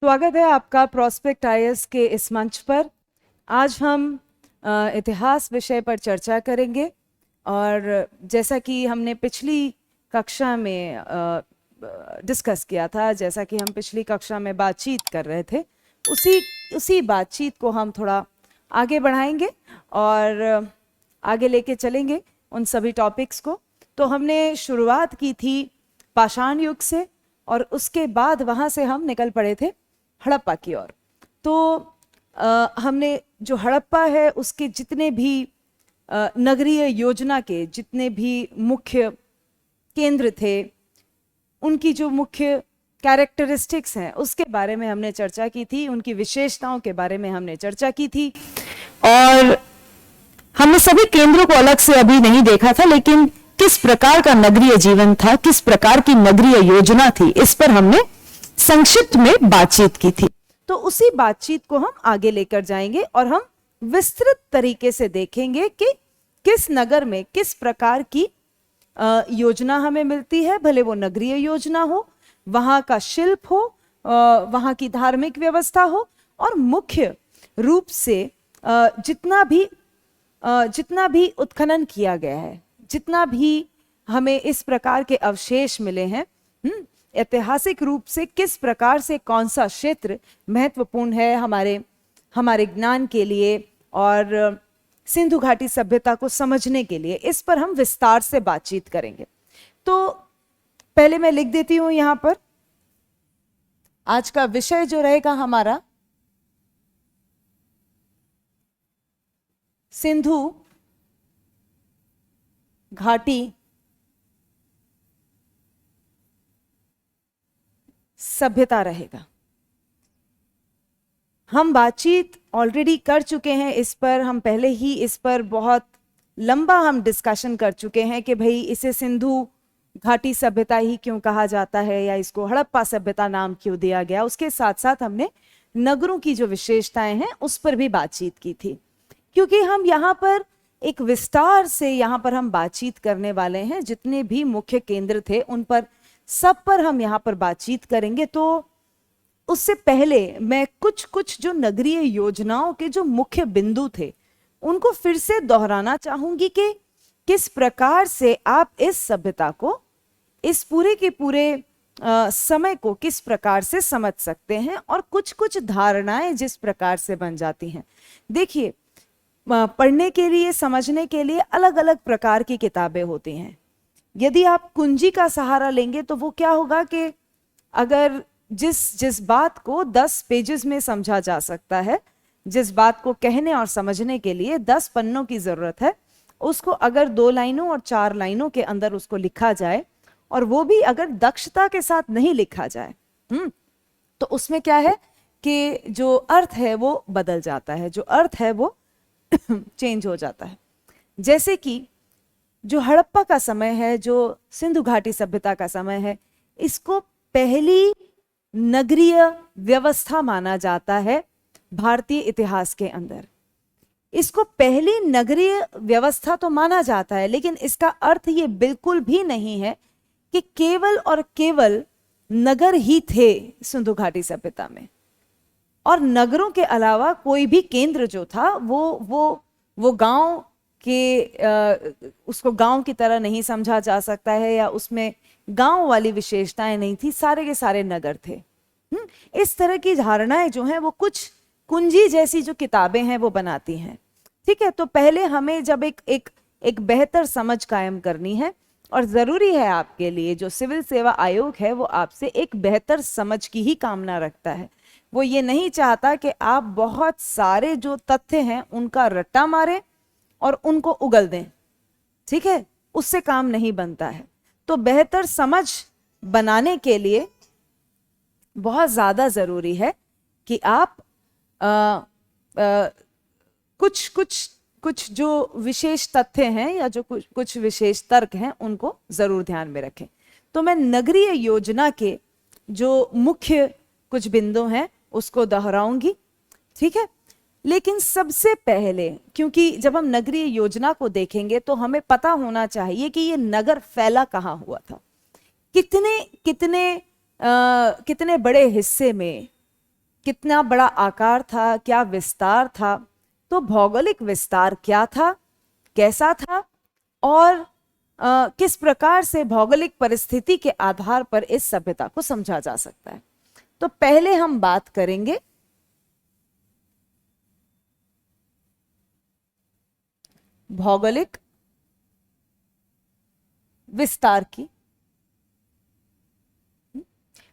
स्वागत है आपका प्रोस्पेक्ट आईएएस के इस मंच पर। आज हम इतिहास विषय पर चर्चा करेंगे और जैसा कि हमने पिछली कक्षा में डिस्कस किया था, जैसा कि हम पिछली कक्षा में बातचीत कर रहे थे, उसी बातचीत को हम थोड़ा आगे बढ़ाएंगे और आगे लेके चलेंगे उन सभी टॉपिक्स को। तो हमने शुरुआत की थी पाषाण युग से और उसके बाद वहाँ से हम निकल पड़े थे हड़प्पा की ओर। तो हमने जो हड़प्पा है उसके जितने भी नगरीय योजना के जितने भी मुख्य केंद्र थे, उनकी जो मुख्य कैरेक्टरिस्टिक्स हैं उसके बारे में हमने चर्चा की थी, उनकी विशेषताओं के बारे में हमने चर्चा की थी। और हमने सभी केंद्रों को अलग से अभी नहीं देखा था, लेकिन किस प्रकार का नगरीय जीवन था, किस प्रकार की नगरीय योजना थी, इस पर हमने संक्षिप्त में बातचीत की थी। तो उसी बातचीत को हम आगे लेकर जाएंगे और हम विस्तृत तरीके से देखेंगे कि किस नगर में किस प्रकार की योजना हमें मिलती है, भले वो नगरीय योजना हो, वहाँ का शिल्प हो, वहाँ की धार्मिक व्यवस्था हो, और मुख्य रूप से जितना भी उत्खनन किया गया है, जितना भी हमें इस प्रकार के अवशेष मिले हैं, ऐतिहासिक रूप से किस प्रकार से कौन सा क्षेत्र महत्वपूर्ण है हमारे ज्ञान के लिए और सिंधु घाटी सभ्यता को समझने के लिए, इस पर हम विस्तार से बातचीत करेंगे। तो पहले मैं लिख देती हूं यहां पर, आज का विषय जो रहेगा हमारा सिंधु घाटी सभ्यता रहेगा। हम बातचीत ऑलरेडी कर चुके हैं इस पर, हम पहले ही इस पर बहुत लंबा हम डिस्कशन कर चुके हैं कि भाई इसे सिंधु घाटी सभ्यता ही क्यों कहा जाता है या इसको हड़प्पा सभ्यता नाम क्यों दिया गया। उसके साथ साथ हमने नगरों की जो विशेषताएं हैं उस पर भी बातचीत की थी, क्योंकि हम यहाँ पर एक विस्तार से यहाँ पर हम बातचीत करने वाले हैं। जितने भी मुख्य केंद्र थे उन पर सब पर हम यहाँ पर बातचीत करेंगे। तो उससे पहले मैं कुछ जो नगरीय योजनाओं के जो मुख्य बिंदु थे उनको फिर से दोहराना चाहूंगी कि किस प्रकार से आप इस सभ्यता को, इस पूरे के पूरे समय को किस प्रकार से समझ सकते हैं और कुछ धारणाएं जिस प्रकार से बन जाती हैं। देखिए, पढ़ने के लिए, समझने के लिए अलग अलग प्रकार की किताबें होती हैं। यदि आप कुंजी का सहारा लेंगे तो वो क्या होगा कि अगर जिस बात को 10 पेजेस में समझा जा सकता है, जिस बात को कहने और समझने के लिए 10 पन्नों की जरूरत है, उसको अगर 2 लाइनों और 4 लाइनों के अंदर उसको लिखा जाए, और वो भी अगर दक्षता के साथ नहीं लिखा जाए, तो उसमें क्या है कि जो अर्थ है वो बदल जाता है, जो अर्थ है वो चेंज हो जाता है। जैसे कि जो हड़प्पा का समय है, जो सिंधु घाटी सभ्यता का समय है, इसको पहली नगरीय व्यवस्था माना जाता है भारतीय इतिहास के अंदर। इसको पहली नगरीय व्यवस्था तो माना जाता है, लेकिन इसका अर्थ ये बिल्कुल भी नहीं है कि केवल और केवल नगर ही थे सिंधु घाटी सभ्यता में, और नगरों के अलावा कोई भी केंद्र जो था वो गांव के उसको गांव की तरह नहीं समझा जा सकता है, या उसमें गांव वाली विशेषताएं नहीं थी, सारे के सारे नगर थे। इस तरह की धारणाएं जो हैं वो कुछ कुंजी जैसी जो किताबें हैं वो बनाती हैं। ठीक है, तो पहले हमें जब एक बेहतर समझ कायम करनी है, और जरूरी है आपके लिए, जो सिविल सेवा आयोग है वो आपसे एक बेहतर समझ की ही कामना रखता है। वो ये नहीं चाहता कि आप बहुत सारे जो तथ्य हैं उनका रट्टा मारें और उनको उगल दें। ठीक है, उससे काम नहीं बनता है। तो बेहतर समझ बनाने के लिए बहुत ज्यादा जरूरी है कि आप कुछ जो विशेष तथ्य हैं या जो कुछ विशेष तर्क हैं उनको जरूर ध्यान में रखें। तो मैं नगरीय योजना के जो मुख्य कुछ बिंदु हैं उसको दोहराऊंगी। ठीक है, लेकिन सबसे पहले, क्योंकि जब हम नगरीय योजना को देखेंगे तो हमें पता होना चाहिए कि ये नगर फैला कहाँ हुआ था, कितने कितने बड़े हिस्से में कितना बड़ा आकार था, क्या विस्तार था। तो भौगोलिक विस्तार क्या था, कैसा था, और किस प्रकार से भौगोलिक परिस्थिति के आधार पर इस सभ्यता को समझा जा सकता है। तो पहले हम बात करेंगे भौगोलिक विस्तार की।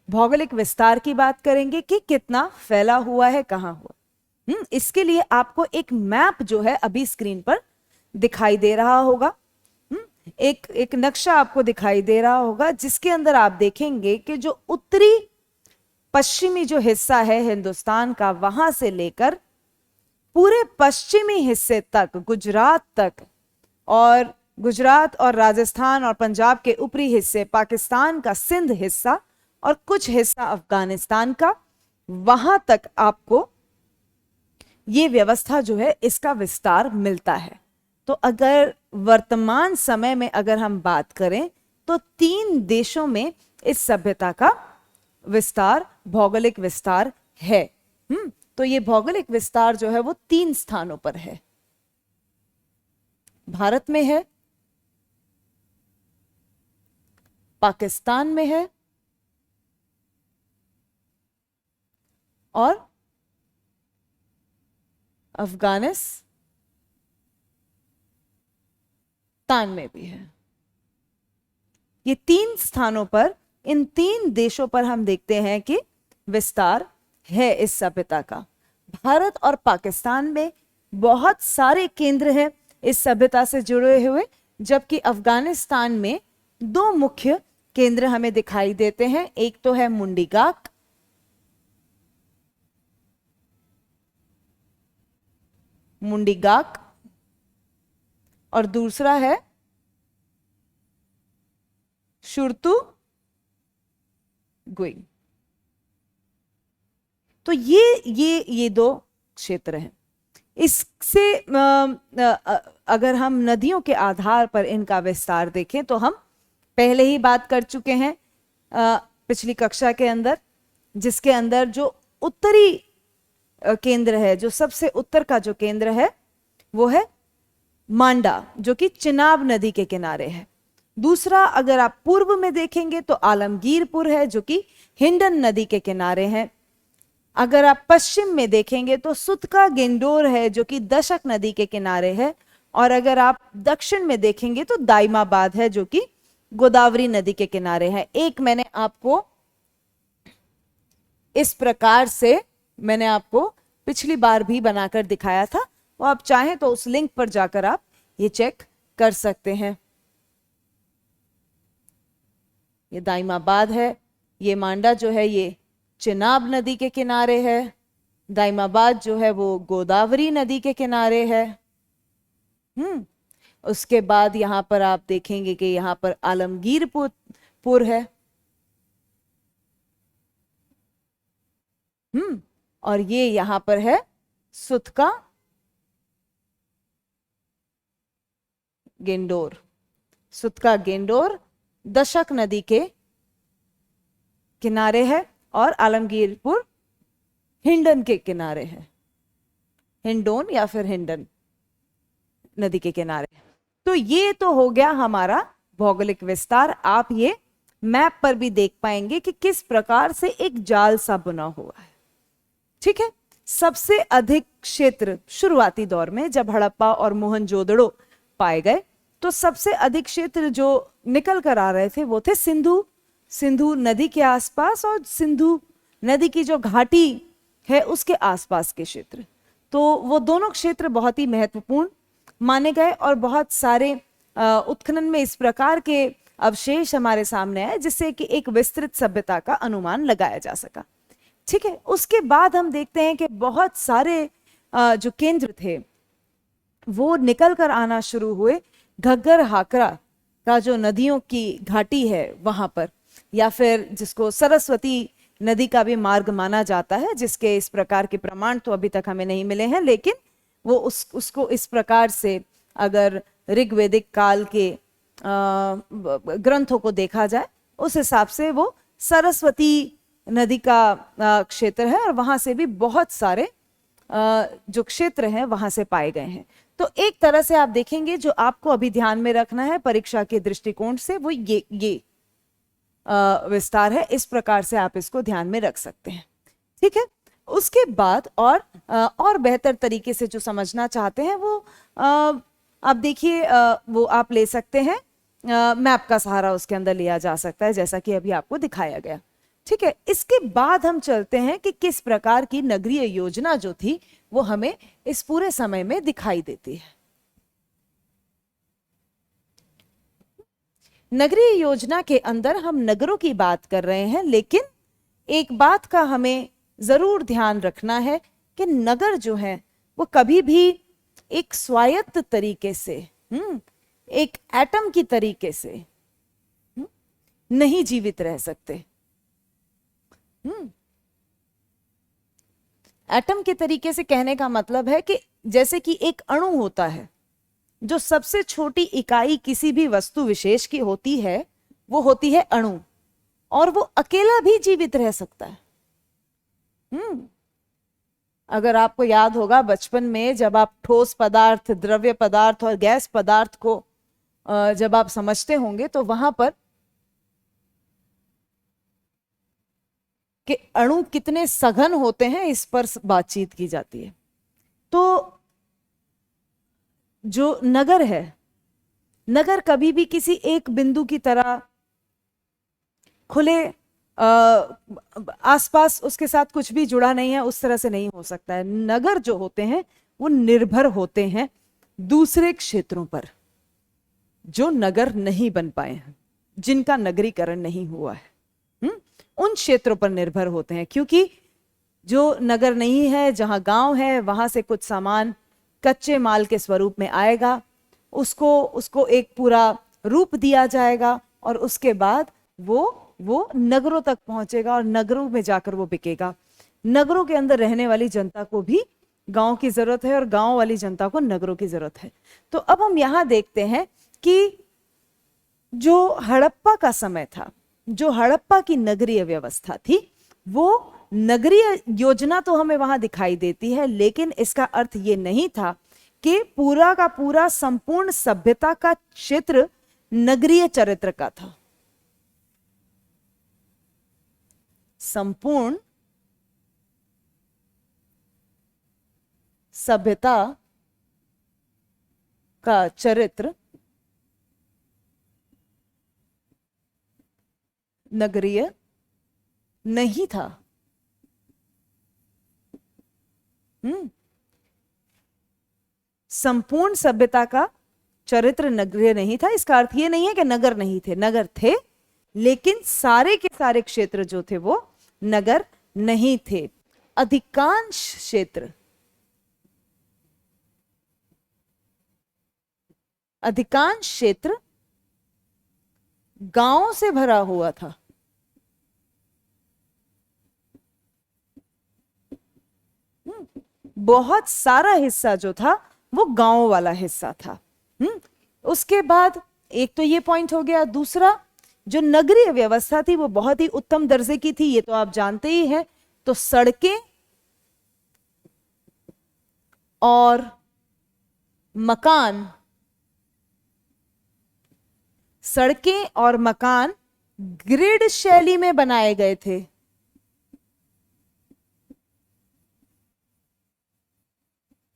भौगोलिक विस्तार की बात करेंगे कि कितना फैला हुआ है, कहां हुआ। इसके लिए आपको एक मैप जो है अभी स्क्रीन पर दिखाई दे रहा होगा। एक नक्शा आपको दिखाई दे रहा होगा, जिसके अंदर आप देखेंगे कि जो उत्तरी पश्चिमी जो हिस्सा है हिंदुस्तान का, वहां से लेकर पूरे पश्चिमी हिस्से तक, गुजरात तक, और गुजरात और राजस्थान और पंजाब के ऊपरी हिस्से, पाकिस्तान का सिंध हिस्सा और कुछ हिस्सा अफगानिस्तान का, वहां तक आपको ये व्यवस्था जो है इसका विस्तार मिलता है। तो अगर वर्तमान समय में अगर हम बात करें तो 3 देशों में इस सभ्यता का विस्तार, भौगोलिक विस्तार है। तो ये भौगोलिक विस्तार जो है वो 3 स्थानों पर है। भारत में है, पाकिस्तान में है और अफगानिस्तान में भी है। ये 3 स्थानों पर, इन 3 देशों पर हम देखते हैं कि विस्तार है इस सभ्यता का। भारत और पाकिस्तान में बहुत सारे केंद्र हैं इस सभ्यता से जुड़े हुए, जबकि अफगानिस्तान में 2 मुख्य केंद्र हमें दिखाई देते हैं। एक तो है मुंडीगाक, और दूसरा है शुरतु गुइंग। तो ये 2 क्षेत्र हैं। इससे अगर हम नदियों के आधार पर इनका विस्तार देखें तो हम पहले ही बात कर चुके हैं पिछली कक्षा के अंदर, जिसके अंदर जो उत्तरी केंद्र है, जो सबसे उत्तर का जो केंद्र है वो है मांडा, जो कि चिनाब नदी के किनारे है। दूसरा अगर आप पूर्व में देखेंगे तो आलमगीरपुर है, जो कि हिंडन नदी के किनारे है। अगर आप पश्चिम में देखेंगे तो सुतका गेंडोर है, जो कि दशक नदी के किनारे है। और अगर आप दक्षिण में देखेंगे तो दाइमाबाद है, जो कि गोदावरी नदी के किनारे है। एक मैंने आपको इस प्रकार से मैंने आपको पिछली बार भी बनाकर दिखाया था, वो आप चाहें तो उस लिंक पर जाकर आप ये चेक कर सकते हैं। ये दाइमाबाद है, ये मांडा जो है ये चिनाब नदी के किनारे है, दाइमाबाद जो है वो गोदावरी नदी के किनारे है। उसके बाद यहां पर आप देखेंगे कि यहां पर आलमगीरपुर है। और ये यहां पर है सुतका गेंडोर। सुतका गेंडोर दशक नदी के किनारे है और आलमगीरपुर हिंडन के किनारे है। हिंडोन या फिर हिंडन नदी के किनारे। तो ये तो हो गया हमारा भौगोलिक विस्तार। आप ये मैप पर भी देख पाएंगे कि किस प्रकार से एक जाल सा बुना हुआ है। ठीक है, सबसे अधिक क्षेत्र शुरुआती दौर में जब हड़प्पा और मोहनजोदड़ो पाए गए तो सबसे अधिक क्षेत्र जो निकल कर आ रहे थे वो थे सिंधु नदी के आसपास और सिंधु नदी की जो घाटी है उसके आसपास के क्षेत्र। तो वो दोनों क्षेत्र बहुत ही महत्वपूर्ण माने गए और बहुत सारे उत्खनन में इस प्रकार के अवशेष हमारे सामने आए जिससे कि एक विस्तृत सभ्यता का अनुमान लगाया जा सका। ठीक है, उसके बाद हम देखते हैं कि बहुत सारे जो केंद्र थे वो निकल कर आना शुरू हुए घग्गर हाकरा का जो नदियों की घाटी है वहां पर, या फिर जिसको सरस्वती नदी का भी मार्ग माना जाता है, जिसके इस प्रकार के प्रमाण तो अभी तक हमें नहीं मिले हैं, लेकिन वो उसको इस प्रकार से अगर ऋग्वेदिक काल के ग्रंथों को देखा जाए उस हिसाब से वो सरस्वती नदी का क्षेत्र है और वहां से भी बहुत सारे जो क्षेत्र हैं वहां से पाए गए हैं। तो एक तरह से आप देखेंगे जो आपको अभी ध्यान में रखना है परीक्षा के दृष्टिकोण से, वो ये विस्तार है। इस प्रकार से आप इसको ध्यान में रख सकते हैं, ठीक है। उसके बाद और बेहतर तरीके से जो समझना चाहते हैं वो आप देखिए, वो आप ले सकते हैं, मैप का सहारा उसके अंदर लिया जा सकता है, जैसा कि अभी आपको दिखाया गया, ठीक है। इसके बाद हम चलते हैं कि किस प्रकार की नगरीय योजना जो थी वो हमें इस पूरे समय में दिखाई देती है। नगरीय योजना के अंदर हम नगरों की बात कर रहे हैं, लेकिन एक बात का हमें जरूर ध्यान रखना है कि नगर जो है वो कभी भी एक स्वायत्त तरीके से, एक एटम की तरीके से नहीं जीवित रह सकते। एटम के तरीके से कहने का मतलब है कि जैसे कि एक अणु होता है, जो सबसे छोटी इकाई किसी भी वस्तु विशेष की होती है वो होती है अणु, और वो अकेला भी जीवित रह सकता है। अगर आपको याद होगा बचपन में जब आप ठोस पदार्थ, द्रव्य पदार्थ और गैस पदार्थ को जब आप समझते होंगे तो वहां पर कि अणु कितने सघन होते हैं इस पर बातचीत की जाती है। तो जो नगर है, नगर कभी भी किसी एक बिंदु की तरह खुले आसपास उसके साथ कुछ भी जुड़ा नहीं है, उस तरह से नहीं हो सकता है। नगर जो होते हैं वो निर्भर होते हैं दूसरे क्षेत्रों पर जो नगर नहीं बन पाए हैं, जिनका नगरीकरण नहीं हुआ है, उन क्षेत्रों पर निर्भर होते हैं। क्योंकि जो नगर नहीं है, जहां गांव है, वहां से कुछ सामान कच्चे माल के स्वरूप में आएगा, उसको एक पूरा रूप दिया जाएगा और उसके बाद वो नगरों तक पहुंचेगा और नगरों में जाकर वो बिकेगा। नगरों के अंदर रहने वाली जनता को भी गांव की जरूरत है और गांव वाली जनता को नगरों की जरूरत है। तो अब हम यहां देखते हैं कि जो हड़प्पा का समय था, जो हड़प्पा की नगरीय व्यवस्था थी, वो नगरीय योजना तो हमें वहां दिखाई देती है, लेकिन इसका अर्थ ये नहीं था कि पूरा का पूरा संपूर्ण सभ्यता का क्षेत्र नगरीय चरित्र का था। संपूर्ण सभ्यता का चरित्र नगरीय नहीं था। संपूर्ण सभ्यता का चरित्र नगरीय नहीं था। इसका अर्थ ये नहीं है कि नगर नहीं थे, नगर थे, लेकिन सारे के सारे क्षेत्र जो थे वो नगर नहीं थे। अधिकांश क्षेत्र गांवों से भरा हुआ था। बहुत सारा हिस्सा जो था वो गांवों वाला हिस्सा था। उसके बाद एक तो ये पॉइंट हो गया। दूसरा, जो नगरीय व्यवस्था थी वो बहुत ही उत्तम दर्जे की थी, ये तो आप जानते ही हैं। तो सड़कें और मकान ग्रिड शैली में बनाए गए थे।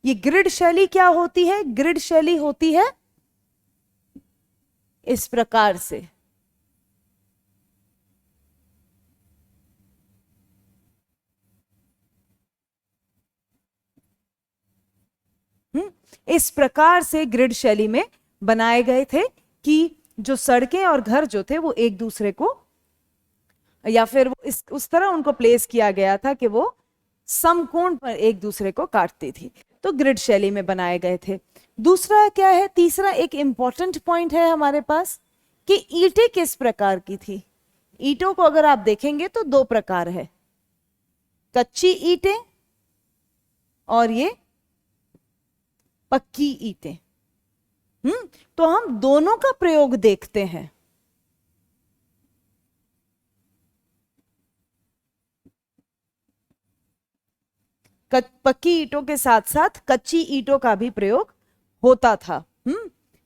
ये ग्रिड शैली क्या होती है? ग्रिड शैली होती है इस प्रकार से। इस प्रकार से ग्रिड शैली में बनाए गए थे कि जो सड़कें और घर जो थे वो एक दूसरे को, या फिर वो उस तरह उनको प्लेस किया गया था कि वो समकोण पर एक दूसरे को काटती थी। तो ग्रिड शैली में बनाए गए थे। दूसरा क्या है? तीसरा एक इंपॉर्टेंट पॉइंट है हमारे पास कि ईंटें किस प्रकार की थी। ईंटों को अगर आप देखेंगे तो दो प्रकार है, कच्ची ईंटें और ये पक्की ईंटें। तो हम दोनों का प्रयोग देखते हैं। पक्की ईंटों के साथ साथ कच्ची ईंटों का भी प्रयोग होता था।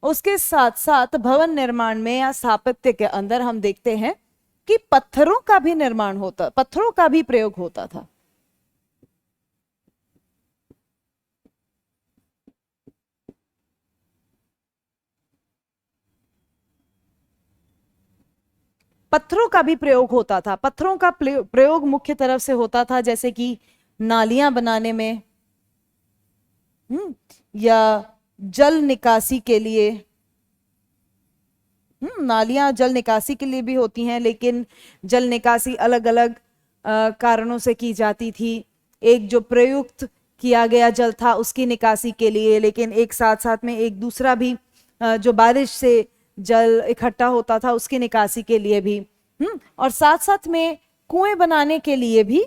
उसके साथ साथ भवन निर्माण में या स्थापत्य के अंदर हम देखते हैं कि पत्थरों का भी निर्माण होता, पत्थरों का भी प्रयोग होता था। पत्थरों का भी प्रयोग होता था। पत्थरों का प्रयोग मुख्य तरफ से होता था जैसे कि नालियां बनाने में, या जल निकासी के लिए। नालियां जल निकासी के लिए भी होती हैं, लेकिन जल निकासी अलग अलग कारणों से की जाती थी। एक जो प्रयुक्त किया गया जल था उसकी निकासी के लिए, लेकिन एक साथ साथ में एक दूसरा भी जो बारिश से जल इकट्ठा होता था उसकी निकासी के लिए भी, और साथ साथ में कुएं बनाने के लिए भी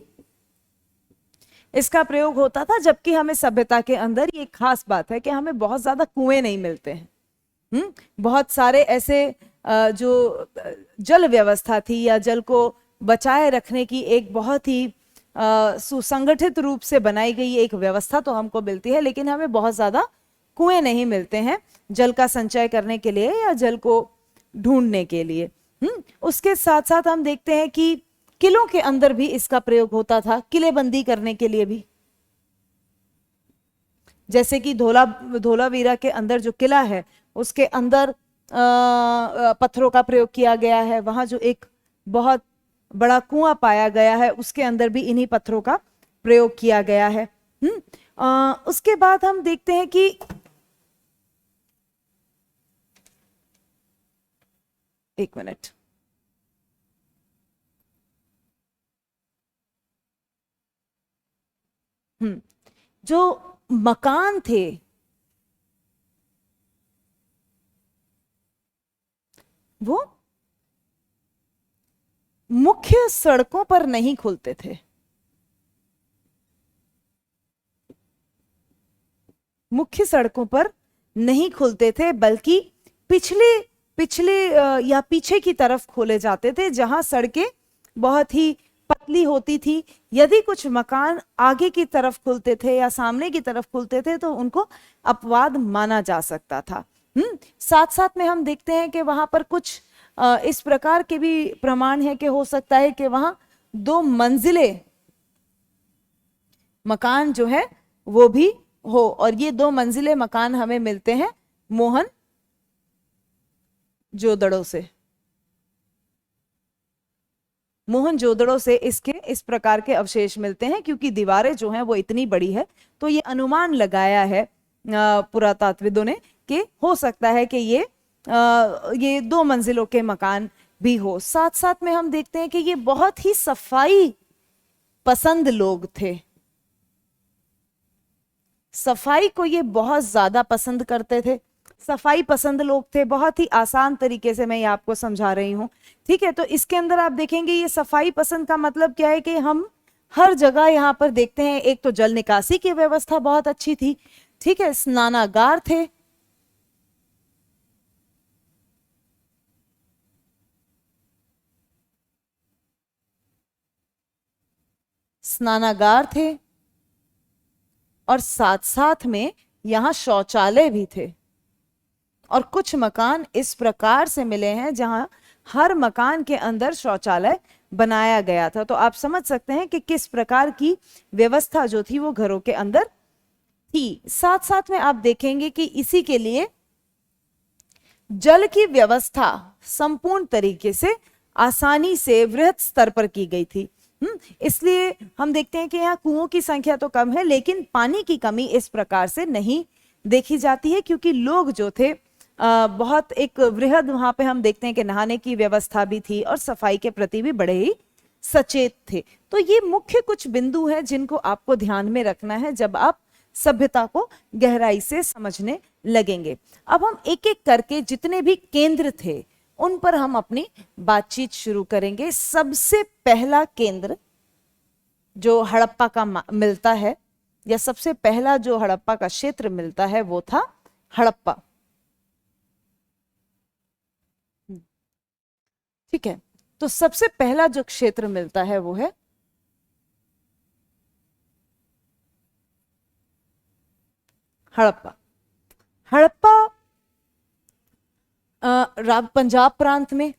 इसका प्रयोग होता था। जबकि हमें सभ्यता के अंदर ये खास बात है कि हमें बहुत ज्यादा कुएं नहीं मिलते हैं। बहुत सारे ऐसे जो जल व्यवस्था थी या जल को बचाए रखने की एक बहुत ही सुसंगठित रूप से बनाई गई एक व्यवस्था तो हमको मिलती है, लेकिन हमें बहुत ज्यादा कुएं नहीं मिलते हैं जल का संचय करने के लिए या जल को ढूंढने के लिए। उसके साथ साथ हम देखते हैं कि किलों के अंदर भी इसका प्रयोग होता था, किलेबंदी करने के लिए भी। जैसे कि धोलावीरा के अंदर जो किला है उसके अंदर पत्थरों का प्रयोग किया गया है। वहां जो एक बहुत बड़ा कुआं पाया गया है उसके अंदर भी इन्हीं पत्थरों का प्रयोग किया गया है। उसके बाद हम देखते हैं कि एक मिनट, जो मकान थे वो मुख्य सड़कों पर नहीं खुलते थे। मुख्य सड़कों पर नहीं खुलते थे, बल्कि पिछले पिछले या पीछे की तरफ खोले जाते थे, जहां सड़कें बहुत ही पतली होती थी। यदि कुछ मकान आगे की तरफ खुलते थे या सामने की तरफ खुलते थे तो उनको अपवाद माना जा सकता था। साथ साथ में हम देखते हैं कि वहां पर कुछ इस प्रकार के भी प्रमाण है कि हो सकता है कि वहां 2 मंजिले मकान जो है वो भी हो, और ये 2 मंजिले मकान हमें मिलते हैं मोहन जोदड़ो से। मोहन जोदड़ो से इसके इस प्रकार के अवशेष मिलते हैं, क्योंकि दीवारें जो हैं वो इतनी बड़ी है तो ये अनुमान लगाया है पुरातात्विदों ने कि हो सकता है कि ये 2 मंजिलों के मकान भी हो। साथ साथ में हम देखते हैं कि ये बहुत ही सफाई पसंद लोग थे। सफाई को ये बहुत ज्यादा पसंद करते थे। सफाई पसंद लोग थे। बहुत ही आसान तरीके से मैं ये आपको समझा रही हूं, ठीक है। तो इसके अंदर आप देखेंगे ये सफाई पसंद का मतलब क्या है कि हम हर जगह यहाँ पर देखते हैं, एक तो जल निकासी की व्यवस्था बहुत अच्छी थी, ठीक है, स्नानागार थे, स्नानागार थे, और साथ साथ में यहां शौचालय भी थे। और कुछ मकान इस प्रकार से मिले हैं जहां हर मकान के अंदर शौचालय बनाया गया था। तो आप समझ सकते हैं कि किस प्रकार की व्यवस्था जो थी वो घरों के अंदर थी। साथ साथ में आप देखेंगे कि इसी के लिए जल की व्यवस्था संपूर्ण तरीके से आसानी से वृहद स्तर पर की गई थी। इसलिए हम देखते हैं कि यहाँ कुओं की संख्या तो कम है, लेकिन पानी की कमी इस प्रकार से नहीं देखी जाती है, क्योंकि लोग जो थे बहुत एक वृहद, वहां पे हम देखते हैं कि नहाने की व्यवस्था भी थी और सफाई के प्रति भी बड़े ही सचेत थे। तो ये मुख्य कुछ बिंदु हैं जिनको आपको ध्यान में रखना है जब आप सभ्यता को गहराई से समझने लगेंगे। अब हम एक एक करके जितने भी केंद्र थे उन पर हम अपनी बातचीत शुरू करेंगे। सबसे पहला केंद्र जो हड़प्पा का मिलता है, या सबसे पहला जो हड़प्पा का क्षेत्र मिलता है वो था हड़प्पा, ठीक है। तो सबसे पहला जो क्षेत्र मिलता है वो है हड़प्पा। हड़प्पा पंजाब प्रांत में,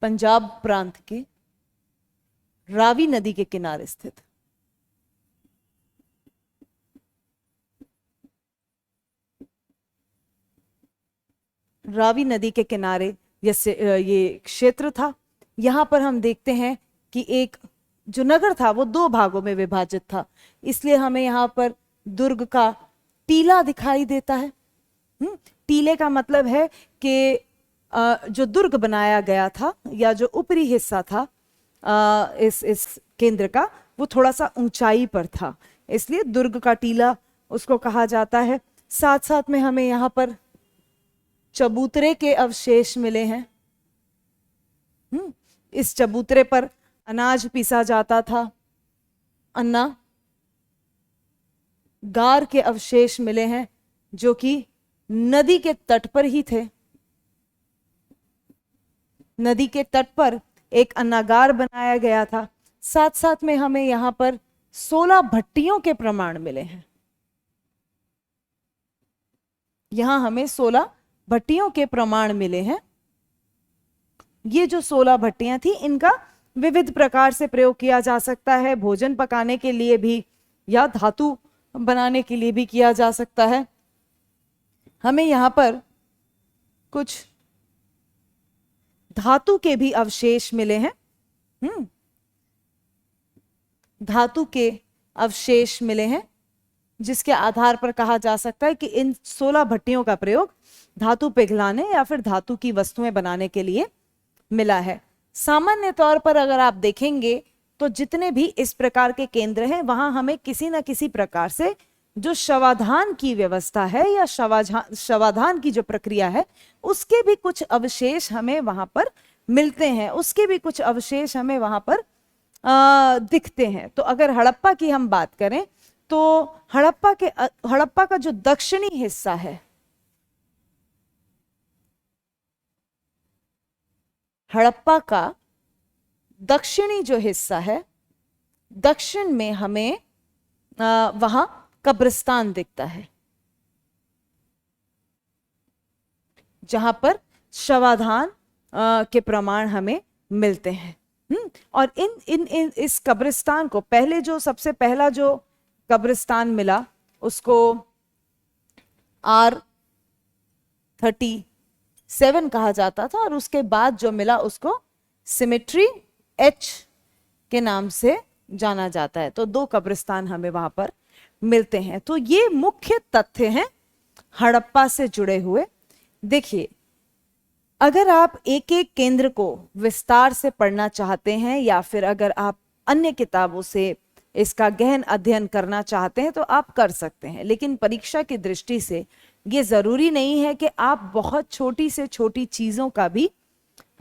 पंजाब प्रांत के रावी नदी के किनारे स्थित। रावी नदी के किनारे ये क्षेत्र था। यहां पर हम देखते हैं कि एक जो नगर था वो दो भागों में विभाजित था, इसलिए हमें यहाँ पर दुर्ग का टीला दिखाई देता है। टीले का मतलब है कि जो दुर्ग बनाया गया था या जो ऊपरी हिस्सा था इस केंद्र का, वो थोड़ा सा ऊंचाई पर था, इसलिए दुर्ग का टीला उसको कहा जाता है। साथ साथ में हमें यहाँ पर चबूतरे के अवशेष मिले हैं। इस चबूतरे पर अनाज पीसा जाता था, अन्ना गार के अवशेष मिले हैं जो कि नदी के तट पर ही थे। नदी के तट पर एक अन्नागार बनाया गया था। साथ साथ में हमें यहां पर 16 भट्टियों के प्रमाण मिले हैं। यहां हमें 16 भट्टियों के प्रमाण मिले हैं। ये जो 16 भट्टियां थी, इनका विविध प्रकार से प्रयोग किया जा सकता है, भोजन पकाने के लिए भी या धातु बनाने के लिए भी किया जा सकता है। हमें यहां पर कुछ धातु के भी अवशेष मिले हैं। धातु के अवशेष मिले हैं जिसके आधार पर कहा जा सकता है कि इन 16 भट्टियों का प्रयोग धातु पिघलाने या फिर धातु की वस्तुएं बनाने के लिए मिला है। सामान्य तौर पर अगर आप देखेंगे तो जितने भी इस प्रकार के केंद्र हैं, वहां हमें किसी न किसी प्रकार से जो शवाधान की व्यवस्था है या शवाधान की जो प्रक्रिया है, उसके भी कुछ अवशेष हमें वहां पर मिलते हैं, उसके भी कुछ अवशेष हमें वहां पर दिखते हैं। तो अगर हड़प्पा की हम बात करें तो हड़प्पा का जो दक्षिणी हिस्सा है, हड़प्पा का दक्षिणी जो हिस्सा है, दक्षिण में हमें वहां कब्रिस्तान दिखता है जहां पर शवाधान के प्रमाण हमें मिलते हैं। और इस कब्रिस्तान को सबसे पहला जो कब्रिस्तान मिला उसको R37 कहा जाता था, और उसके बाद जो मिला उसको सिमेट्री H के नाम से जाना जाता है। तो 2 कब्रिस्तान हमें वहां पर मिलते हैं। तो ये मुख्य तथ्य हैं हड़प्पा से जुड़े हुए। देखिए, अगर आप एक एक केंद्र को विस्तार से पढ़ना चाहते हैं या फिर अगर आप अन्य किताबों से इसका गहन अध्ययन करना चाहते हैं तो आप कर सकते हैं, लेकिन परीक्षा की दृष्टि से ये जरूरी नहीं है कि आप बहुत छोटी से छोटी चीजों का भी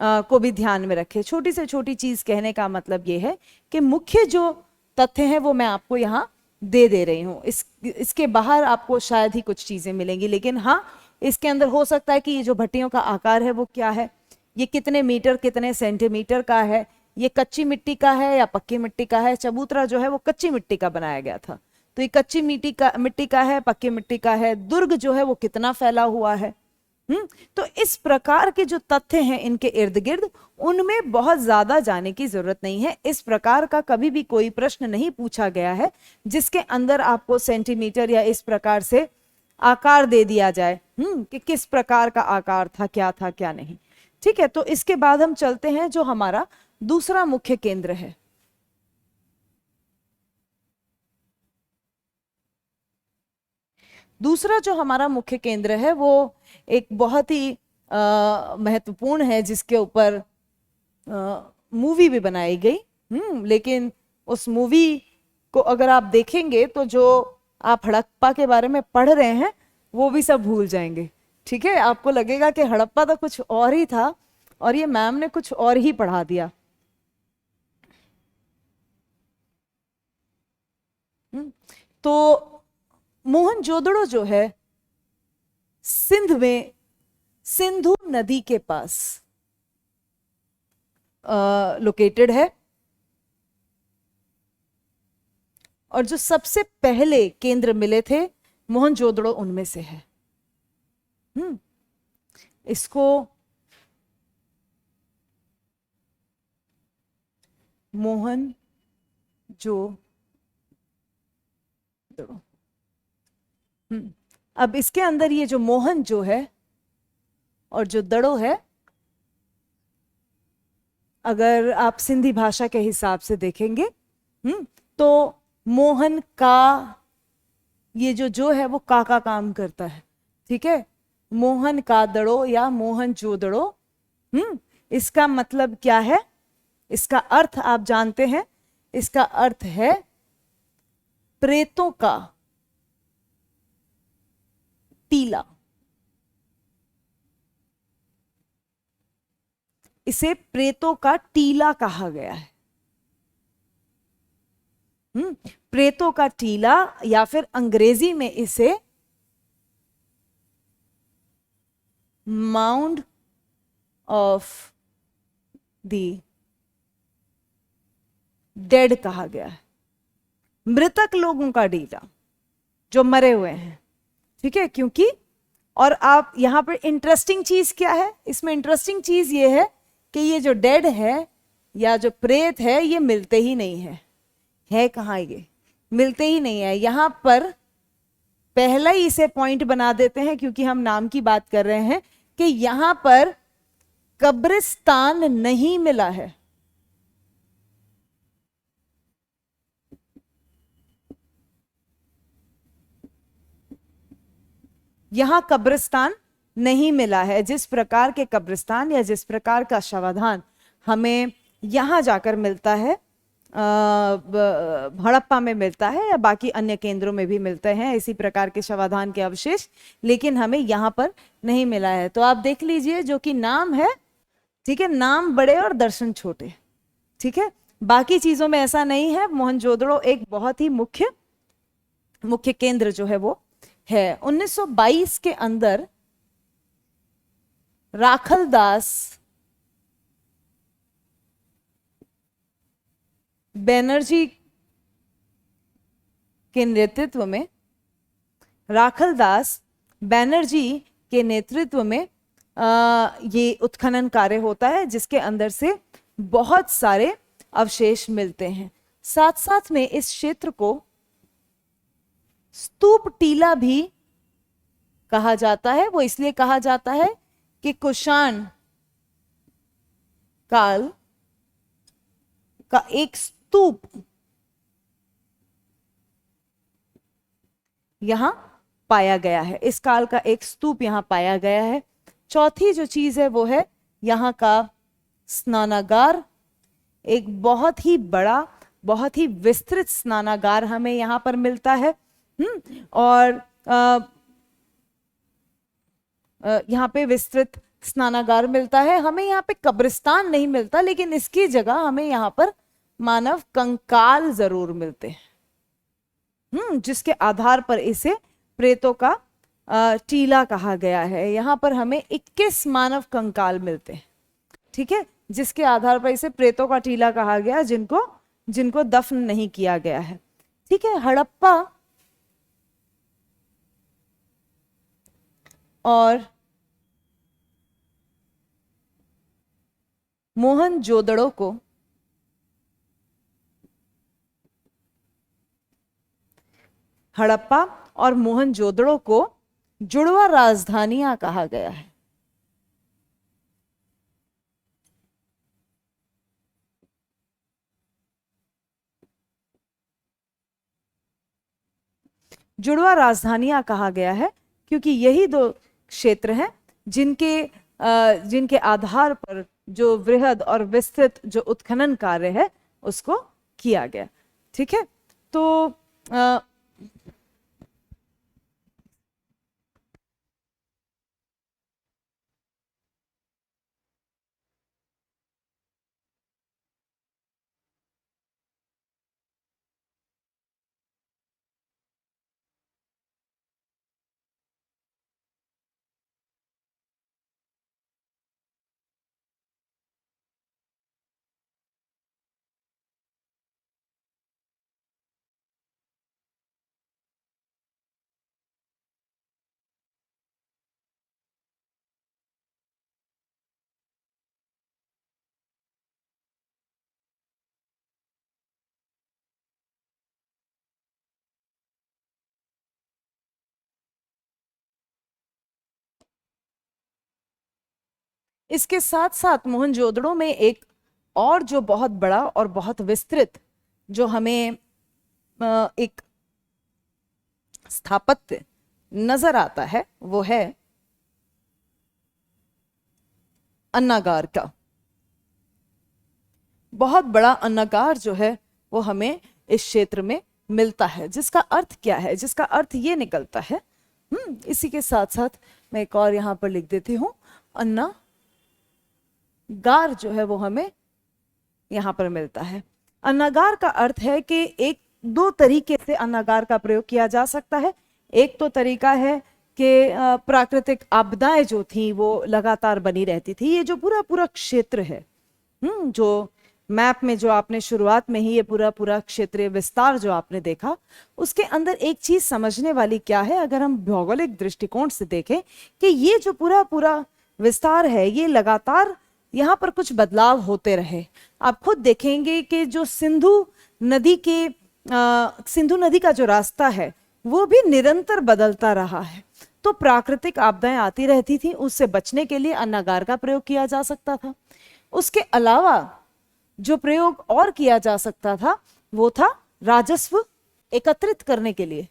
को भी ध्यान में रखें। छोटी से छोटी चीज कहने का मतलब ये है कि मुख्य जो तथ्य हैं वो मैं आपको यहाँ दे रही हूँ। इसके बाहर आपको शायद ही कुछ चीजें मिलेंगी, लेकिन हाँ, इसके अंदर हो सकता है कि ये जो भट्टियों का आकार है वो क्या है, ये कितने मीटर कितने सेंटीमीटर का है, ये कच्ची मिट्टी का है या पक्की मिट्टी का है। चबूतरा जो है वो कच्ची मिट्टी का बनाया गया था, तो ये कच्ची मिट्टी का है, पक्की मिट्टी का है। दुर्ग जो है वो कितना फैला हुआ है। तो इस प्रकार के जो तथ्य हैं इनके इर्द गिर्द, उनमें बहुत ज्यादा जाने की जरूरत नहीं है। इस प्रकार का कभी भी कोई प्रश्न नहीं पूछा गया है जिसके अंदर आपको सेंटीमीटर या इस प्रकार से आकार दे दिया जाए कि किस प्रकार का आकार था क्या नहीं। ठीक है, तो इसके बाद हम चलते हैं जो हमारा दूसरा मुख्य केंद्र है। दूसरा जो हमारा मुख्य केंद्र है वो एक बहुत ही महत्वपूर्ण है, जिसके ऊपर मूवी भी बनाई गई। लेकिन उस मूवी को अगर आप देखेंगे तो जो आप हड़प्पा के बारे में पढ़ रहे हैं वो भी सब भूल जाएंगे। ठीक है, आपको लगेगा कि हड़प्पा तो कुछ और ही था और ये मैम ने कुछ और ही पढ़ा दिया। तो मोहनजोदड़ो जो है सिंध में सिंधु नदी के पास लोकेटेड है। और जो सबसे पहले केंद्र मिले थे मोहनजोदड़ो उनमें से है। इसको मोहन जो दड़ो। अब इसके अंदर ये जो मोहन जो है और जो दड़ो है, अगर आप सिंधी भाषा के हिसाब से देखेंगे तो मोहन का ये जो है वो का काम करता है। ठीक है, मोहन का दड़ो या मोहन जो दड़ो। इसका मतलब क्या है? इसका अर्थ आप जानते हैं, इसका अर्थ है प्रेतों का टीला। इसे प्रेतों का टीला कहा गया है। प्रेतों का टीला, या फिर अंग्रेजी में इसे माउंड ऑफ द डेड कहा गया है। मृतक लोगों का टीला, जो मरे हुए हैं। ठीक है, क्योंकि और आप यहां पर इंटरेस्टिंग चीज क्या है, इसमें इंटरेस्टिंग चीज ये है कि ये जो डेड है या जो प्रेत है ये मिलते ही नहीं है कहां, ये मिलते ही नहीं है। यहां पर पहला ही इसे पॉइंट बना देते हैं, क्योंकि हम नाम की बात कर रहे हैं, कि यहां पर कब्रिस्तान नहीं मिला है। यहां कब्रिस्तान नहीं मिला है। जिस प्रकार के कब्रिस्तान या जिस प्रकार का शवाधान हमें यहां जाकर मिलता है, हड़प्पा में मिलता है या बाकी अन्य केंद्रों में भी मिलते हैं इसी प्रकार के शवाधान के अवशेष, लेकिन हमें यहां पर नहीं मिला है। तो आप देख लीजिए, जो कि नाम है, ठीक है, नाम बड़े और दर्शन छोटे। ठीक है, बाकी चीजों में ऐसा नहीं है। मोहनजोदड़ो एक बहुत ही मुख्य केंद्र जो है वो है। 1922 के अंदर राखलदास बैनर्जी के नेतृत्व में, राखलदास बैनर्जी के नेतृत्व में ये उत्खनन कार्य होता है, जिसके अंदर से बहुत सारे अवशेष मिलते हैं। साथ साथ में इस क्षेत्र को स्तूप टीला भी कहा जाता है। वो इसलिए कहा जाता है कि कुषाण काल का एक स्तूप यहां पाया गया है। इस काल का एक स्तूप यहां पाया गया है। चौथी जो चीज है वो है यहां का स्नानागार। एक बहुत ही बड़ा, बहुत ही विस्तृत स्नानागार हमें यहां पर मिलता है। और यहाँ पे विस्तृत स्नानागार मिलता है। हमें यहाँ पे कब्रिस्तान नहीं मिलता, लेकिन इसकी जगह हमें यहाँ पर मानव कंकाल जरूर मिलते हैं, जिसके आधार पर इसे प्रेतों का टीला कहा गया है। यहाँ पर हमें 21 मानव कंकाल मिलते हैं। ठीक है, जिसके आधार पर इसे प्रेतों का टीला कहा गया, जिनको दफन नहीं किया गया है। ठीक है, हड़प्पा और मोहनजोदड़ो को हड़प्पा और मोहनजोदड़ो को जुड़वा राजधानियां कहा गया है। जुड़वा राजधानियां कहा गया है क्योंकि यही दो क्षेत्र हैं जिनके आधार पर जो वृहद और विस्तृत जो उत्खनन कार्य है उसको किया गया। ठीक है, तो इसके साथ साथ मोहनजोदड़ो में एक और जो बहुत बड़ा और बहुत विस्तृत जो हमें एक स्थापत्य नजर आता है वो है अन्नागार का। बहुत बड़ा अन्नागार जो है वो हमें इस क्षेत्र में मिलता है, जिसका अर्थ क्या है, जिसका अर्थ ये निकलता है, इसी के साथ साथ मैं एक और यहां पर लिख देती हूं, अन्ना गार जो है वो हमें यहां पर मिलता है। अन्नागार का अर्थ है कि एक दो तरीके से अन्नागार का प्रयोग किया जा सकता है। एक तो तरीका है कि प्राकृतिक आपदाएं जो थी वो लगातार बनी रहती थी। ये जो पूरा पूरा क्षेत्र है, जो मैप में जो आपने शुरुआत में ही ये पूरा पूरा क्षेत्रीय विस्तार जो आपने देखा, उसके अंदर एक चीज समझने वाली क्या है, अगर हम भौगोलिक दृष्टिकोण से देखें कि ये जो पूरा पूरा विस्तार है ये लगातार यहाँ पर कुछ बदलाव होते रहे। आप खुद देखेंगे कि जो सिंधु नदी का जो रास्ता है वो भी निरंतर बदलता रहा है। तो प्राकृतिक आपदाएं आती रहती थी, उससे बचने के लिए अन्नागार का प्रयोग किया जा सकता था। उसके अलावा जो प्रयोग और किया जा सकता था वो था राजस्व एकत्रित करने के लिए।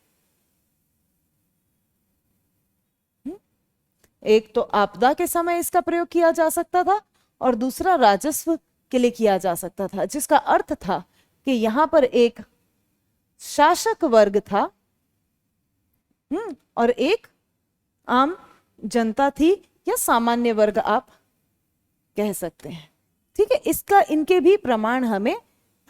एक तो आपदा के समय इसका प्रयोग किया जा सकता था और दूसरा राजस्व के लिए किया जा सकता था, जिसका अर्थ था कि यहां पर एक शासक वर्ग था और एक आम जनता थी, या सामान्य वर्ग आप कह सकते हैं। ठीक है, इसका इनके भी प्रमाण हमें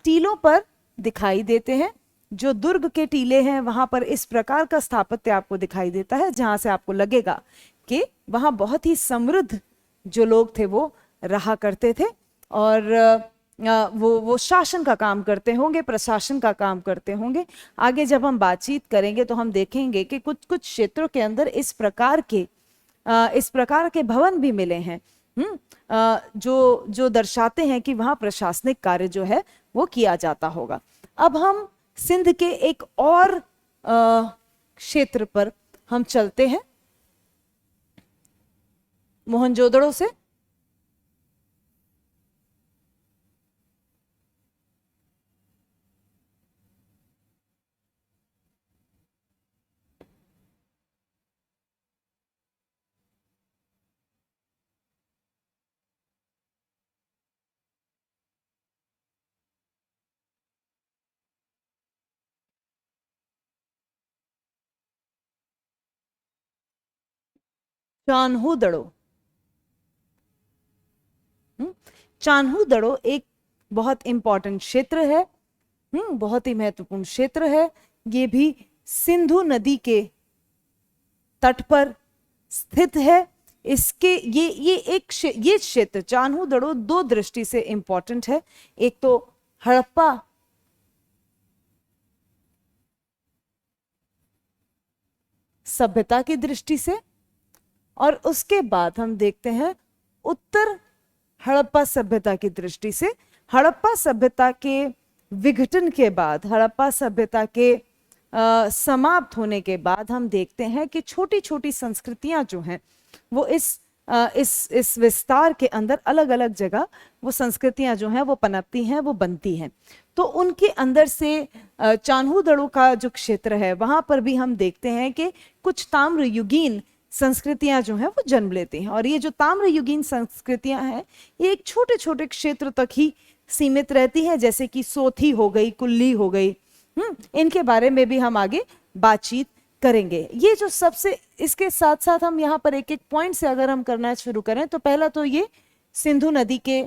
टीलों पर दिखाई देते हैं। जो दुर्ग के टीले हैं वहां पर इस प्रकार का स्थापत्य आपको दिखाई देता है, जहां से आपको लगेगा कि वहां बहुत ही समृद्ध जो लोग थे वो रहा करते थे और वो शासन का काम करते होंगे, प्रशासन का काम करते होंगे। आगे जब हम बातचीत करेंगे तो हम देखेंगे कि कुछ कुछ क्षेत्रों के अंदर इस प्रकार के भवन भी मिले हैं, जो दर्शाते हैं कि वहां प्रशासनिक कार्य जो है वो किया जाता होगा। अब हम सिंध के एक और क्षेत्र पर हम चलते हैं, मोहनजोदड़ो से चान्हू दड़ो। चान्हू दड़ो एक बहुत इंपॉर्टेंट क्षेत्र है, बहुत ही महत्वपूर्ण क्षेत्र है। ये भी सिंधु नदी के तट पर स्थित है। इसके ये क्षेत्र चान्हू दड़ो दो दृष्टि से इंपॉर्टेंट है। एक तो हड़प्पा सभ्यता की दृष्टि से, और उसके बाद हम देखते हैं उत्तर हड़प्पा सभ्यता की दृष्टि से। हड़प्पा सभ्यता के विघटन के बाद, हड़प्पा सभ्यता के समाप्त होने के बाद हम देखते हैं कि छोटी छोटी संस्कृतियां जो हैं वो इस विस्तार के अंदर अलग अलग जगह वो संस्कृतियां जो हैं वो पनपती हैं, वो बनती हैं। तो उनके अंदर से चान्हू दड़ो का जो क्षेत्र है वहां पर भी हम देखते हैं कि कुछ ताम्रयुगीन संस्कृतियां जो हैं वो जन्म लेती हैं। और ये जो ताम्रयुगीन संस्कृतियां हैं ये एक छोटे छोटे क्षेत्र तक ही सीमित रहती हैं, जैसे कि सोथी हो गई, कुल्ली हो गई। इनके बारे में भी हम आगे बातचीत करेंगे। ये जो सबसे, इसके साथ साथ हम यहाँ पर एक एक पॉइंट से अगर हम करना शुरू करें तो पहला तो ये सिंधु नदी के